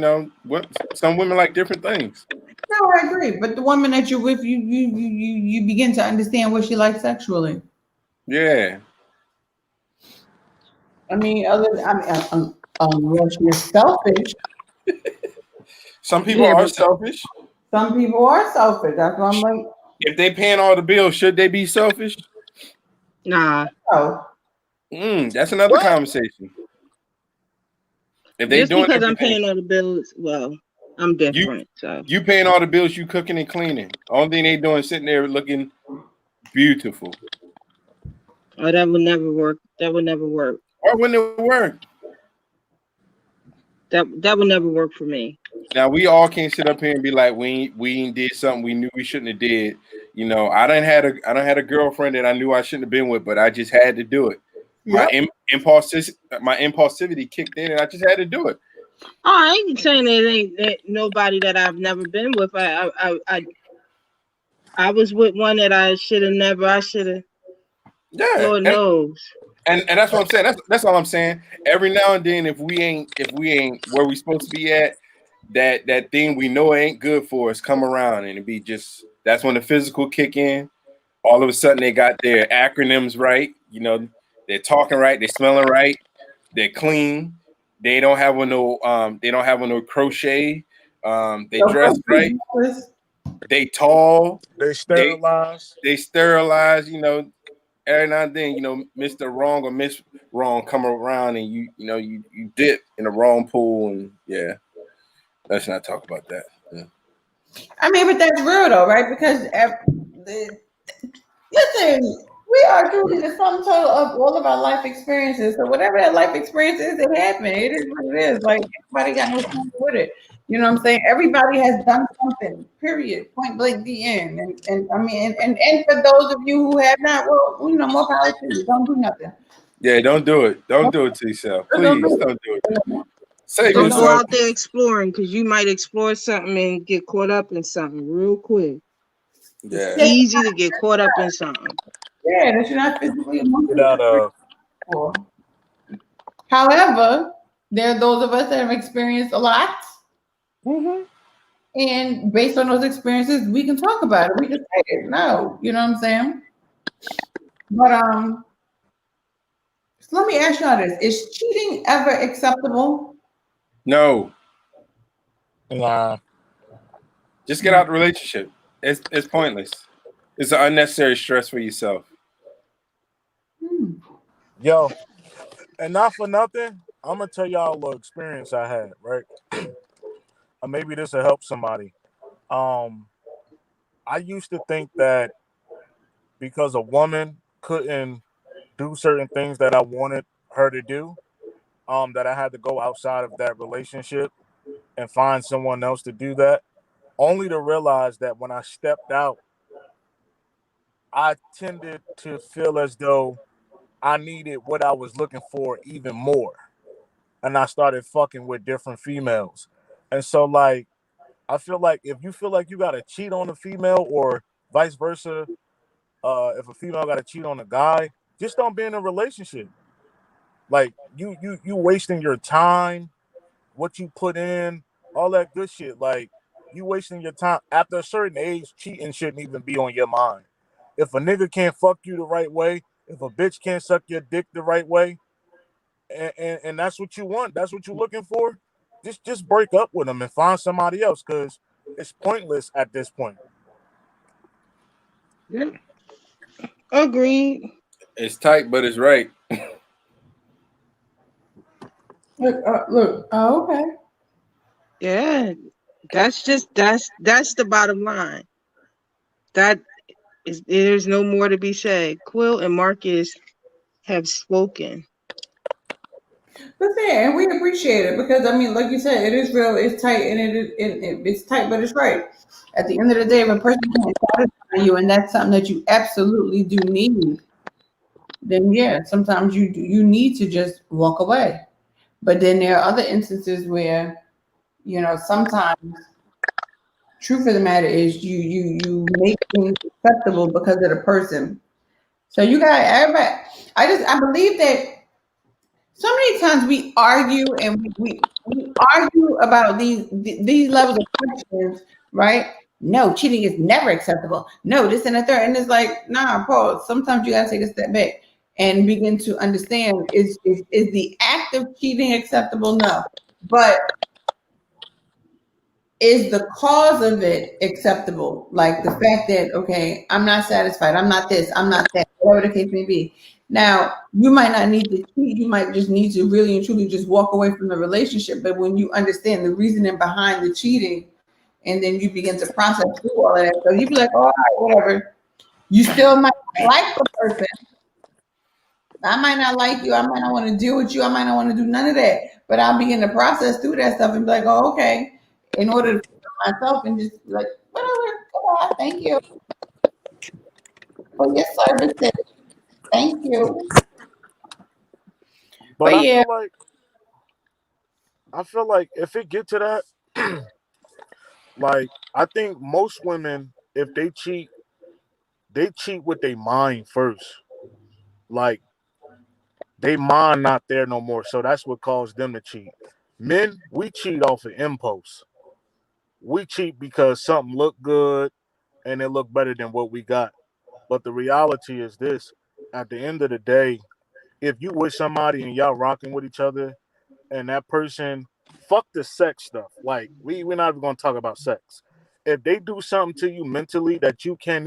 some women like different things. No, I agree. But the woman that you're with, you begin to understand what she likes sexually. Yeah. I mean, unless you're selfish. Some people are selfish. Some people are selfish. That's why I'm like. If they paying all the bills, should they be selfish? Nah. Oh. That's another conversation. If they just doing because I'm paying all the bills, well, I'm different. You paying all the bills, you cooking and cleaning. Only thing they doing is sitting there looking beautiful. Oh, that would never work. That would never work. Why wouldn't it work? That would never work for me. Now we all can't sit up here and be like, we ain't did something we knew we shouldn't have did. I done had a girlfriend that I knew I shouldn't have been with, but I just had to do it. Yep. My impulsivity kicked in, and I just had to do it. Oh, I ain't saying that nobody that I've never been with. I was with one that I should have never. I should have. Yeah. Lord knows. And that's what I'm saying. That's all I'm saying. Every now and then, if we ain't where we supposed to be at, that thing we know ain't good for us come around, and it be just that's when the physical kick in. All of a sudden, they got their acronyms right. You know, they're talking right, they're smelling right, they're clean. They don't have no crochet. They dress right. They tall. They sterilize. They sterilize. You know, every now and then, you know, Mr. Wrong or Miss Wrong come around and you dip in the wrong pool, and yeah, let's not talk about that. Yeah. I mean, but that's real though, right? Because listen, we are truly the sum total of all of our life experiences. So whatever that life experience is, it happened. It is what it is. Like everybody got no problem with it. You know what I'm saying? Everybody has done something. Period. Point blank. The end. And I mean, and for those of you who have not, well, you know, more power to you. Don't do nothing. Yeah, don't do it. Don't do it to yourself. Please don't do it. Save Don't yourself. go out there exploring, because you might explore something and get caught up in something real quick. Yeah. It's easy to get caught up in something. Yeah, that you're not physically Without However, there are those of us that have experienced a lot. Mm-hmm. And based on those experiences, we can talk about it. We can say it. No, you know what I'm saying? But so let me ask y'all this: is cheating ever acceptable? No. Nah. Just get out the relationship. It's pointless. It's an unnecessary stress for yourself. Yo, and not for nothing, I'm gonna tell y'all a little experience I had, right? Maybe this will help somebody. I used to think that because a woman couldn't do certain things that I wanted her to do, that I had to go outside of that relationship and find someone else to do that. Only to realize that when I stepped out, I tended to feel as though I needed what I was looking for even more. And I started fucking with different females. And so, like, I feel like if you feel like you got to cheat on a female or vice versa, if a female got to cheat on a guy, just don't be in a relationship. Like, you wasting your time, what you put in, all that good shit. Like, you wasting your time. After a certain age, cheating shouldn't even be on your mind. If a nigga can't fuck you the right way, if a bitch can't suck your dick the right way, and that's what you want, that's what you're looking for, just break up with them and find somebody else, because it's pointless at this point. Yep. Agreed. It's tight, but it's right. Look. Oh, okay. Yeah, that's the bottom line. That is, there's no more to be said. Quill and Marcus have spoken. Listen, and we appreciate it because I mean, like you said, it is real, it's tight, and it's tight, but it's right. At the end of the day, if a person can't satisfy you, and that's something that you absolutely do need, then yeah, sometimes you need to just walk away. But then there are other instances where, you know, sometimes truth of the matter is you make things acceptable because of the person. So you got everybody. I believe that so many times we argue and we argue about these levels of questions, right? No, cheating is never acceptable. No, this and the third. And it's like, nah, Paul, sometimes you gotta take a step back and begin to understand is the act of cheating acceptable? No. But is the cause of it acceptable? Like the fact that, okay, I'm not satisfied, I'm not this, I'm not that, whatever the case may be. Now, you might not need to cheat, you might just need to really and truly just walk away from the relationship. But when you understand the reasoning behind the cheating, and then you begin to process through all of that, so you be like, all right, whatever. You still might not like the person. I might not like you, I might not want to deal with you, I might not want to do none of that. But I'll begin to process through that stuff and be like, oh, okay. In order to myself and just be like, whatever, goodbye, thank you for your services. Thank you. But yeah. I feel like if it get to that, like, I think most women, if they cheat with their mind first. Like, they mind not there no more. So that's what caused them to cheat. Men, we cheat off of impulse. We cheat because something looked good and it looked better than what we got. But the reality is this: at the end of the day, if you with somebody and y'all rocking with each other, and that person, fuck the sex stuff. Like we're not even gonna talk about sex. If they do something to you mentally that you can't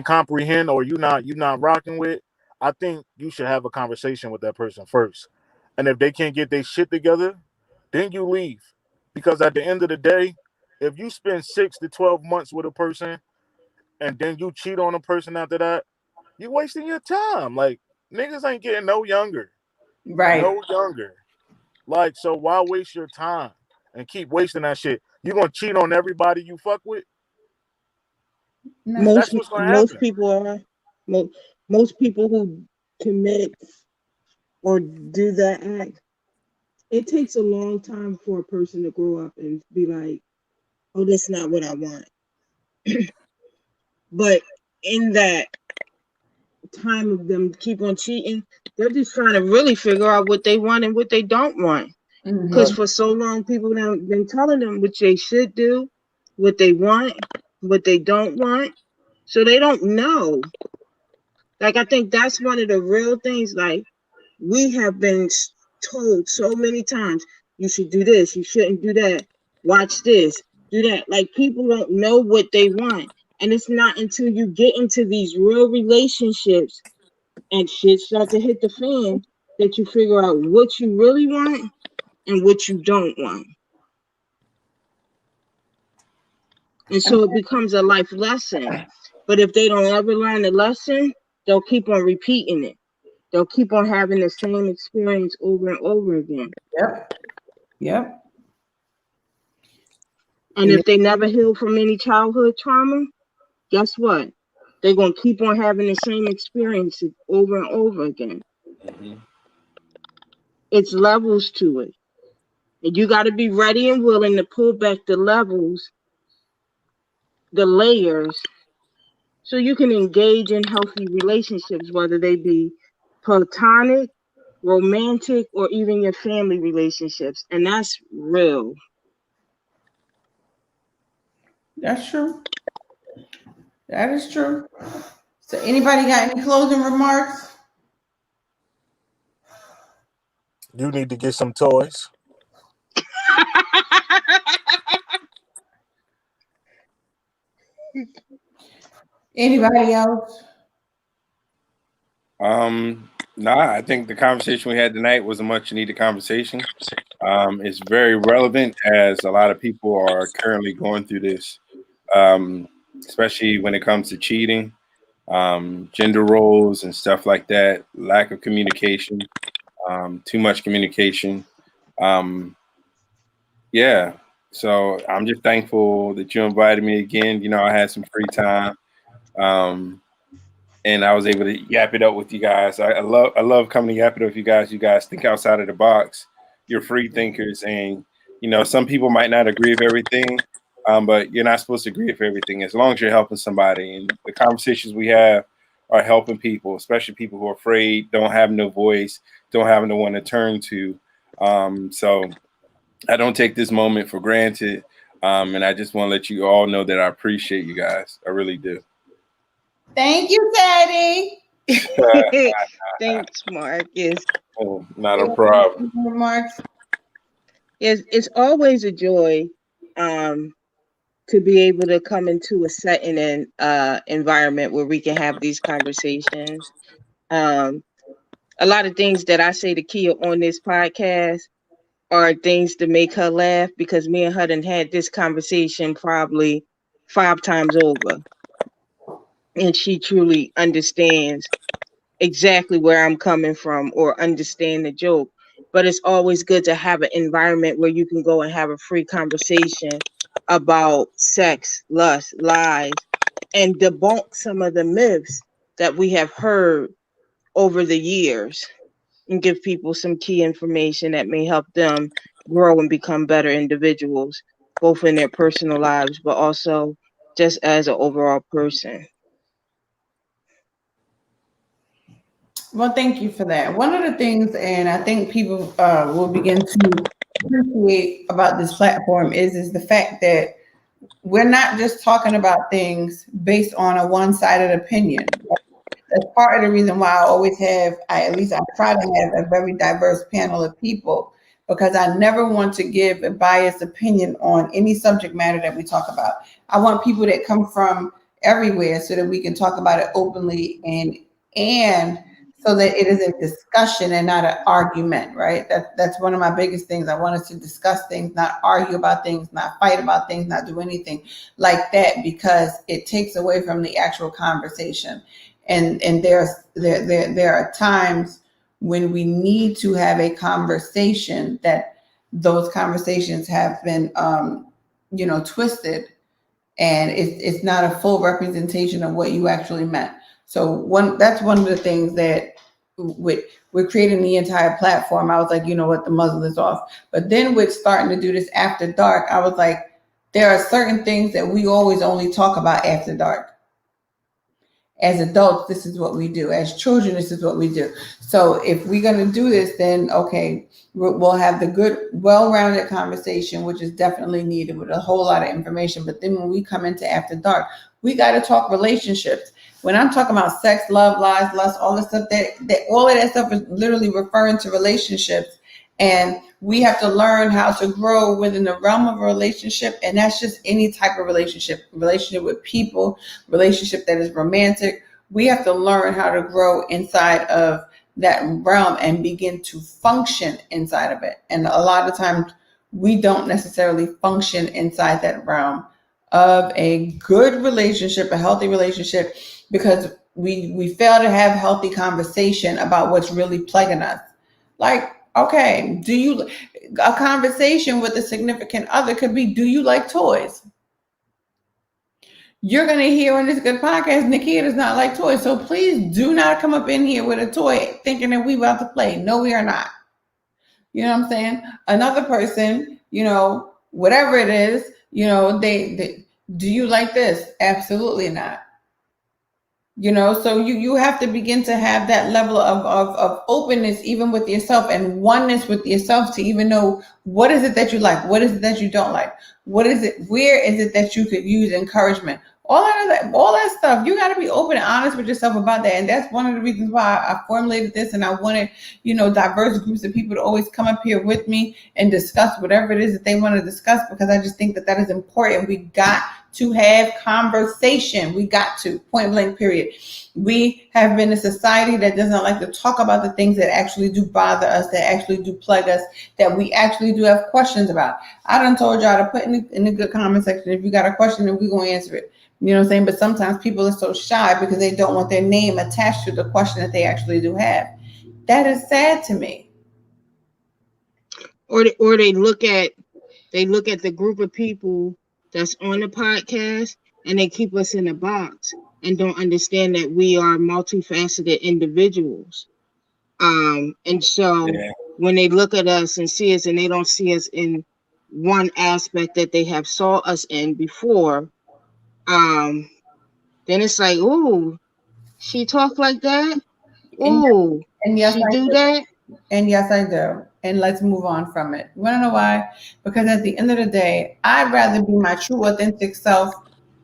comprehend, or you not rocking with, I think you should have a conversation with that person first. And if they can't get their shit together, then you leave. Because at the end of the day, if you spend 6 to 12 months with a person and then you cheat on a person after that, you wasting your time. Like, niggas ain't getting no younger. Right. No younger. Like, so why waste your time and keep wasting that shit? You gonna cheat on everybody you fuck with? No. That's what's gonna Most happen. people are most people who commit or do that act. It takes a long time for a person to grow up and be like, "Oh, that's not what I want." But in that time of them keep on cheating, they're just trying to really figure out what they want and what they don't want. Because for so long, people have been telling them what they should do, what they want, what they don't want. So they don't know. Like, I think that's one of the real things. Like, we have been told so many times, you should do this, you shouldn't do that, watch this, do that. Like, people don't know what they want. And it's not until you get into these real relationships and shit start to hit the fan that you figure out what you really want and what you don't want. And so it becomes a life lesson. But if they don't ever learn the lesson, they'll keep on repeating it. They'll keep on having the same experience over and over again. Yep. And if they never heal from any childhood trauma, guess what? They're going to keep on having the same experiences over and over again. Mm-hmm. It's levels to it. And you got to be ready and willing to pull back the levels, the layers, so you can engage in healthy relationships, whether they be platonic, romantic, or even your family relationships. And that's real. That's true. That is true. So anybody got any closing remarks? You need to get some toys. Anybody else? Nah, I think the conversation we had tonight was a much needed conversation. It's very relevant as a lot of people are currently going through this, especially when it comes to cheating, gender roles and stuff like that, lack of communication, too much communication. Yeah. So I'm just thankful that you invited me again. You know, I had some free time. And I was able to yap it up with you guys. I love coming to yap it up with you guys. You guys think outside of the box. You're free thinkers, and you know some people might not agree with everything, but you're not supposed to agree with everything as long as you're helping somebody. And the conversations we have are helping people, especially people who are afraid, don't have no voice, don't have no one to turn to. So I don't take this moment for granted, and I just want to let you all know that I appreciate you guys. I really do. Thank you, Teddy. Thanks, Marcus. Oh, not a problem. Remarks. It's always a joy to be able to come into a setting and environment where we can have these conversations. A lot of things that I say to Kia on this podcast are things to make her laugh, because me and her done had this conversation probably 5 times over. And she truly understands exactly where I'm coming from or understand the joke. But it's always good to have an environment where you can go and have a free conversation about sex, lust, lies, and debunk some of the myths that we have heard over the years, and give people some key information that may help them grow and become better individuals, both in their personal lives, but also just as an overall person. Well, thank you for that. One of the things, and I think people will begin to appreciate about this platform is the fact that we're not just talking about things based on a one-sided opinion. That's part of the reason why I always have, at least I try to have a very diverse panel of people, because I never want to give a biased opinion on any subject matter that we talk about. I want people that come from everywhere so that we can talk about it openly and so that it is a discussion and not an argument, right? That's one of my biggest things. I want us to discuss things, not argue about things, not fight about things, not do anything like that, because it takes away from the actual conversation. And there are times when we need to have a conversation that those conversations have been twisted, and it's not a full representation of what you actually meant. So that's one of the things that we're creating the entire platform. I was like, you know what, the muzzle is off. But then with starting to do this after dark, I was like, there are certain things that we always only talk about after dark. As adults, this is what we do. As children, this is what we do. So if we're going to do this, then okay, we'll have the good, well-rounded conversation, which is definitely needed with a whole lot of information. But then when we come into after dark, we got to talk relationships. When I'm talking about sex, love, lies, lust, all this stuff, that all of that stuff is literally referring to relationships. And we have to learn how to grow within the realm of a relationship. And that's just any type of relationship with people, relationship that is romantic. We have to learn how to grow inside of that realm and begin to function inside of it. And a lot of times we don't necessarily function inside that realm of a good relationship, a healthy relationship, because we fail to have healthy conversation about what's really plaguing us. Like, okay, a conversation with a significant other could be, do you like toys? You're going to hear on this good podcast, Nikia does not like toys. So please do not come up in here with a toy thinking that we about to play. No, we are not. You know what I'm saying? Another person, whatever it is, they do you like this? Absolutely not. So you have to begin to have that level of openness, even with yourself, and oneness with yourself, to even know what is it that you like, what is it that you don't like, what is it, where is it that you could use encouragement, all that stuff. You got to be open and honest with yourself about that. And that's one of the reasons why I formulated this, and I wanted, diverse groups of people to always come up here with me and discuss whatever it is that they want to discuss, because I just think that is important. We got to have conversation. We got to, point blank, period. We have been a society that doesn't like to talk about the things that actually do bother us, that actually do plague us, that we actually do have questions about. I done told y'all to put in the good comment section if you got a question, and we're going to answer it. You know what I'm saying? But sometimes people are so shy because they don't want their name attached to the question that they actually do have. That is sad to me. Or they look at the group of people that's on the podcast, and they keep us in a box and don't understand that we are multifaceted individuals. And so when they look at us and see us, and they don't see us in one aspect that they have saw us in before, then it's like, ooh, she talk like that? Ooh, and yes, she do that? And yes, I do. And let's move on from it. You want to know why? Because at the end of the day, I'd rather be my true, authentic self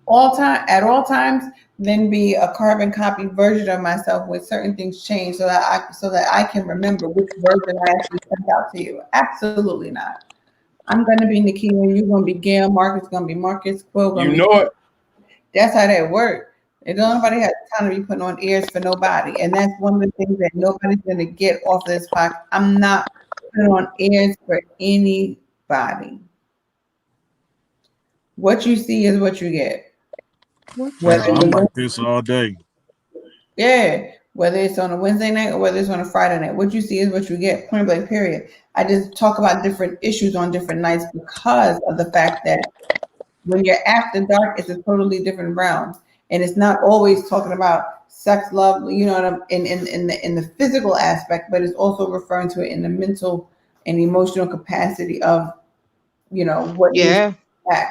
at all times than be a carbon copy version of myself with certain things change so that I can remember which version I actually sent out to you. Absolutely not. I'm going to be Nikia. You're going to be Gail. Marcus is going to be Marcus. Quill going to be it. That's how that works. And nobody has time to be putting on ears for nobody. And that's one of the things that nobody's going to get off of this podcast. I'm not putting on ears for anybody. What you see is what you get. I'm like this all day. Yeah. Whether it's on a Wednesday night or whether it's on a Friday night. What you see is what you get. Point blank, period. I just talk about different issues on different nights because of the fact that when you're after dark, it's a totally different realm. And it's not always talking about sex, love, in the physical aspect, but it's also referring to it in the mental and emotional capacity of, what yeah.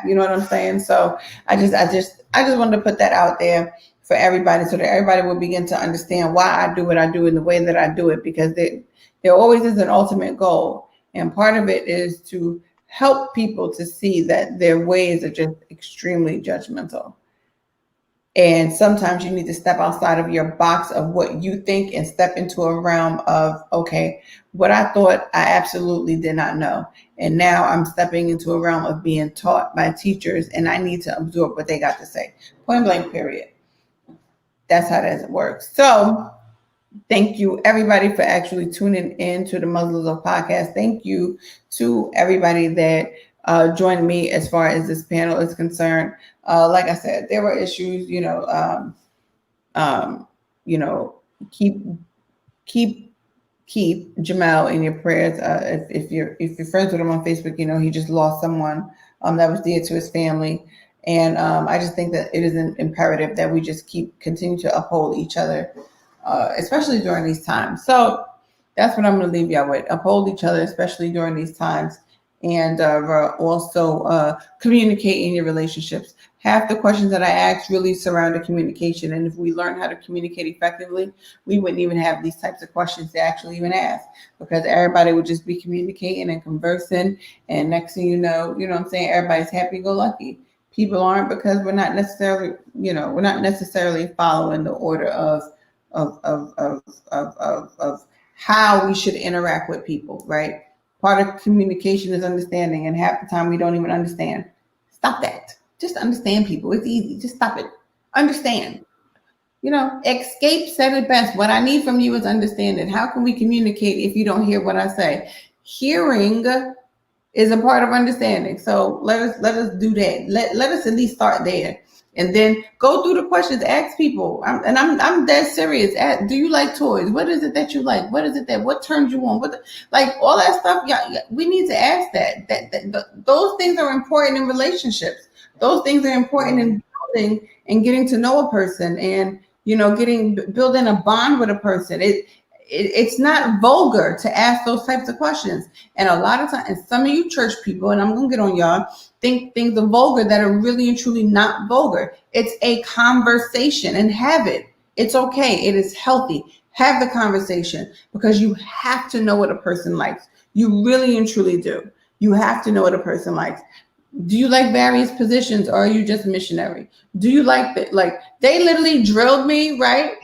you know what I'm saying? So I just wanted to put that out there for everybody, so that everybody will begin to understand why I do what I do in the way that I do it, because there always is an ultimate goal. And part of it is to help people to see that their ways are just extremely judgmental. And sometimes you need to step outside of your box of what you think and step into a realm of, okay, what I thought I absolutely did not know. And now I'm stepping into a realm of being taught by teachers, and I need to absorb what they got to say. Point blank, period. That's how that works. So thank you, everybody, for actually tuning in to the Muzzle Is Off Podcast. Thank you to everybody that joined me as far as this panel is concerned. Like I said, there were issues, keep Jamal in your prayers. If you're friends with him on Facebook, he just lost someone that was dear to his family. And I just think that it is imperative that we just continue to uphold each other, especially during these times. So that's what I'm going to leave y'all with. Uphold each other, especially during these times. And also communicate in your relationships. Half the questions that I ask really surround communication. And if we learn how to communicate effectively, we wouldn't even have these types of questions to actually even ask, because everybody would just be communicating and conversing. And next thing you know what I'm saying, everybody's happy-go-lucky. People aren't, because we're not necessarily following the order of how we should interact with people, right? Part of communication is understanding, and half the time we don't even understand. Stop that. Just understand people. It's easy. Just stop it. Understand. Escape said it best. What I need from you is understanding. How can we communicate if you don't hear what I say? Hearing is a part of understanding. So let us do that. Let us at least start there. And then go through the questions, ask people. I'm dead serious. Do you like toys? What is it that you like? What turns you on? All that stuff. Yeah, we need to ask that. Those things are important in relationships. Those things are important in building and getting to know a person, and building a bond with a person. It's not vulgar to ask those types of questions. And a lot of times, and some of you church people, and I'm going to get on y'all, think things are vulgar that are really and truly not vulgar. It's a conversation, and have it. It's okay. It is healthy. Have the conversation, because you have to know what a person likes. You really and truly do. You have to know what a person likes. Do you like various positions, or are you just missionary? Do you like that? They literally drilled me, right?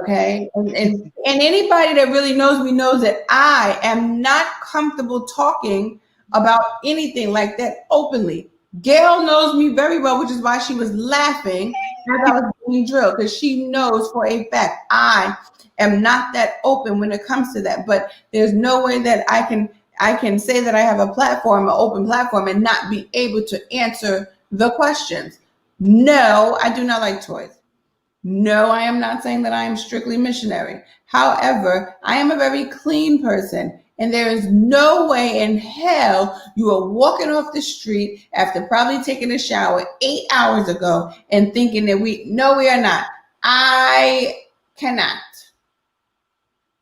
Okay. And anybody that really knows me knows that I am not comfortable talking about anything like that openly. Gail knows me very well, which is why she was laughing as I was being drilled, because she knows for a fact I am not that open when it comes to that. But there's no way that I can say that I have a platform, an open platform, and not be able to answer the questions. No, I do not like toys. No, I am not saying that I am strictly missionary. However, I am a very clean person, and there is no way in hell you are walking off the street after probably taking a shower 8 hours ago and thinking that we are not. I cannot.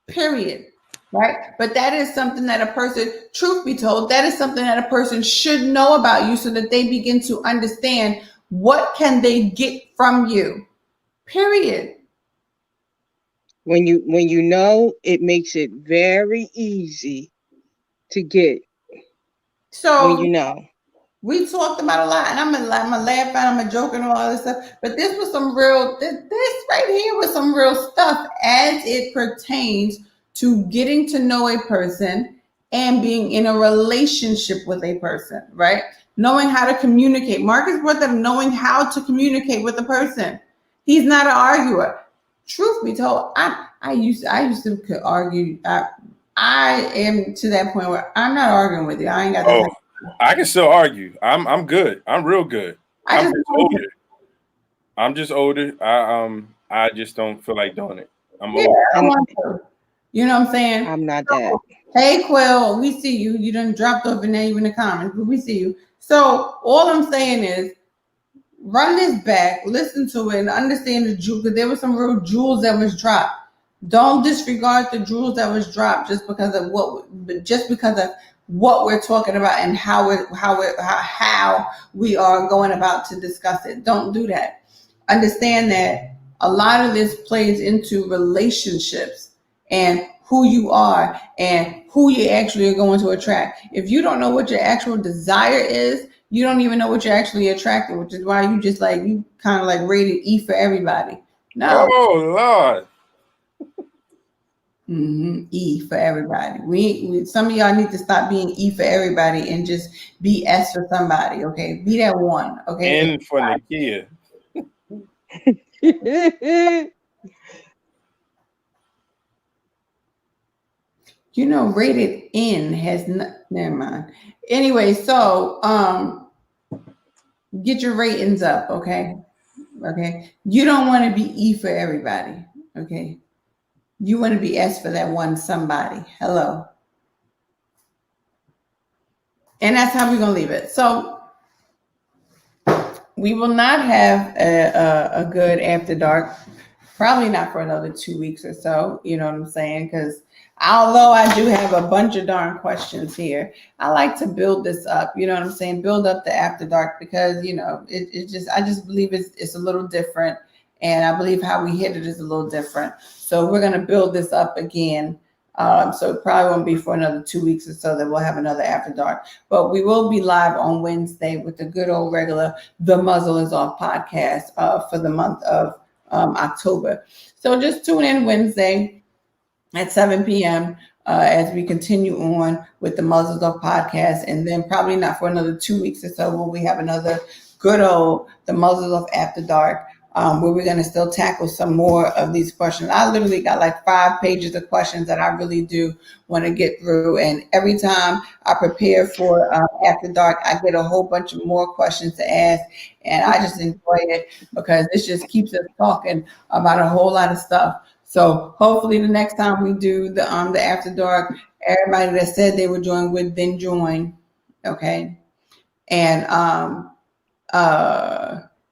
Period. Right? But that is something that a person, truth be told, that is something that a person should know about you, so that they begin to understand what can they get from you. Period. When you know, it makes it very easy to get. So when you know. We talked about a lot, and I'm gonna laugh at, I'm gonna joke and all this stuff. But this was some real. This right here was some real stuff as it pertains to getting to know a person and being in a relationship with a person, right? Knowing how to communicate. Marcus brought up knowing how to communicate with a person. He's not an arguer. Truth be told, I used to argue. I am to that point where I'm not arguing with you. I ain't got that. I can still argue. I'm good. I'm real good. I'm just older. I just don't feel like doing it. I'm old. I want to. You know what I'm saying? I'm not that. Hey, Quill, we see you. You done dropped off and now you in the comments, but we see you. So all I'm saying is, run this back, listen to it, and understand the jewel, because there were some real jewels that was dropped. Don't disregard the jewels that was dropped just because of what we're talking about and how we are going about to discuss it. Don't do that. understand that a lot of this plays into relationships and who you are and who you actually are going to attract. If you don't know what your actual desire is, you don't even know what you're actually attracting, which is why you just like, you kind of like rated E for everybody. No. Oh, Lord. E for everybody. We some of y'all need to stop being E for everybody and just be S for somebody. Okay, be that one. Okay, N for Nakia. You know, rated N has never mind. Anyway, so get your ratings up. Okay, you don't want to be E for everybody. Okay, you want to be S for that one somebody. Hello. And that's how we're going to leave it. So we will not have a good after dark, probably not for another 2 weeks or so. You know what I'm saying? Because although I do have a bunch of darn questions here, I like to build this up. You know what I'm saying? Build up the after dark because, you know, I just believe it's a little different. And I believe how we hit it is a little different. So we're going to build this up again. So it probably won't be for another 2 weeks or so that we'll have another after dark. But we will be live on Wednesday with the good old regular The Muzzle Is Off podcast for the month of October. So just tune in Wednesday at 7 p.m. As we continue on with the Muzzle Is Off podcast. And then probably not for another 2 weeks or so will we have another good old The Muzzle Is Off After Dark. Where we're going to still tackle some more of these questions. I literally got like 5 pages of questions that I really do want to get through. And every time I prepare for After Dark, I get a whole bunch of more questions to ask. And I just enjoy it because this just keeps us talking about a whole lot of stuff. So hopefully the next time we do the After Dark, everybody that said they were joining would then join. Okay. And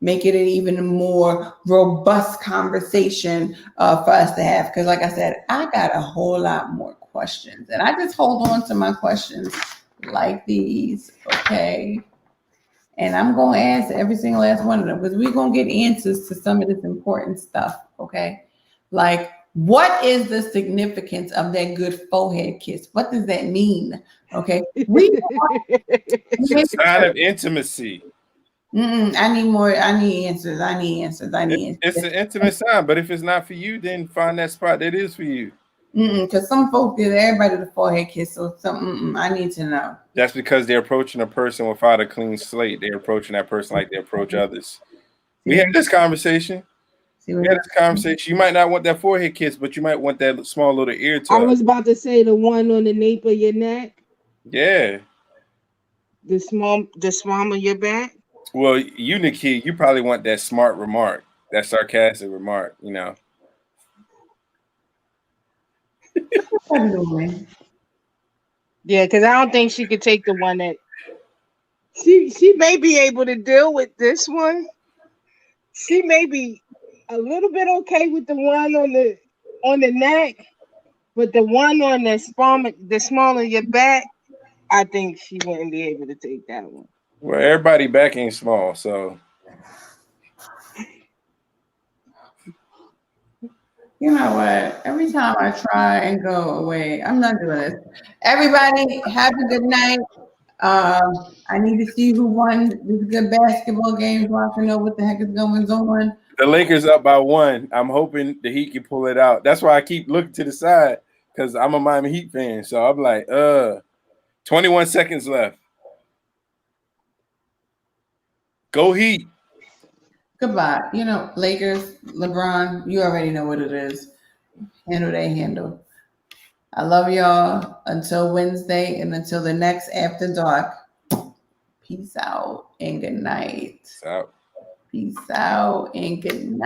make it an even more robust conversation for us to have. Because like I said, I got a whole lot more questions. And I just hold on to my questions like these, okay? And I'm going to answer every single last one of them because we're going to get answers to some of this important stuff, okay? Like, what is the significance of that good forehead kiss? What does that mean, okay? It's a sign of intimacy. I need answers. It's an intimate sign, but if it's not for you, then find that spot that is for you. Because some folks give everybody the forehead kiss, so I need to know. That's because they're approaching a person without a clean slate. They're approaching that person like they approach others. We had this conversation. You might not want that forehead kiss, but you might want that small little ear tug. I was about to say the one on the nape of your neck. Yeah. The small of your back. Well, you, Nikki, you probably want that smart remark, that sarcastic remark, you know. Yeah, because I don't think she could take the one that she may be able to deal with this one. She may be a little bit okay with the one on the neck, but the one on the small of your back, I think she wouldn't be able to take that one. Well, everybody back ain't small, so. You know what? Every time I try and go away, I'm not doing this. Everybody, have a good night. I need to see who won this good basketball game so I can know what the heck is going on. The Lakers up by 1. I'm hoping the Heat can pull it out. That's why I keep looking to the side because I'm a Miami Heat fan. So I'm like, 21 seconds left. Go Heat. Goodbye. You know, Lakers, LeBron, you already know what it is. Handle they handle. I love y'all until Wednesday and until the next After Dark. Peace out and good night. Peace out. Peace out and good night.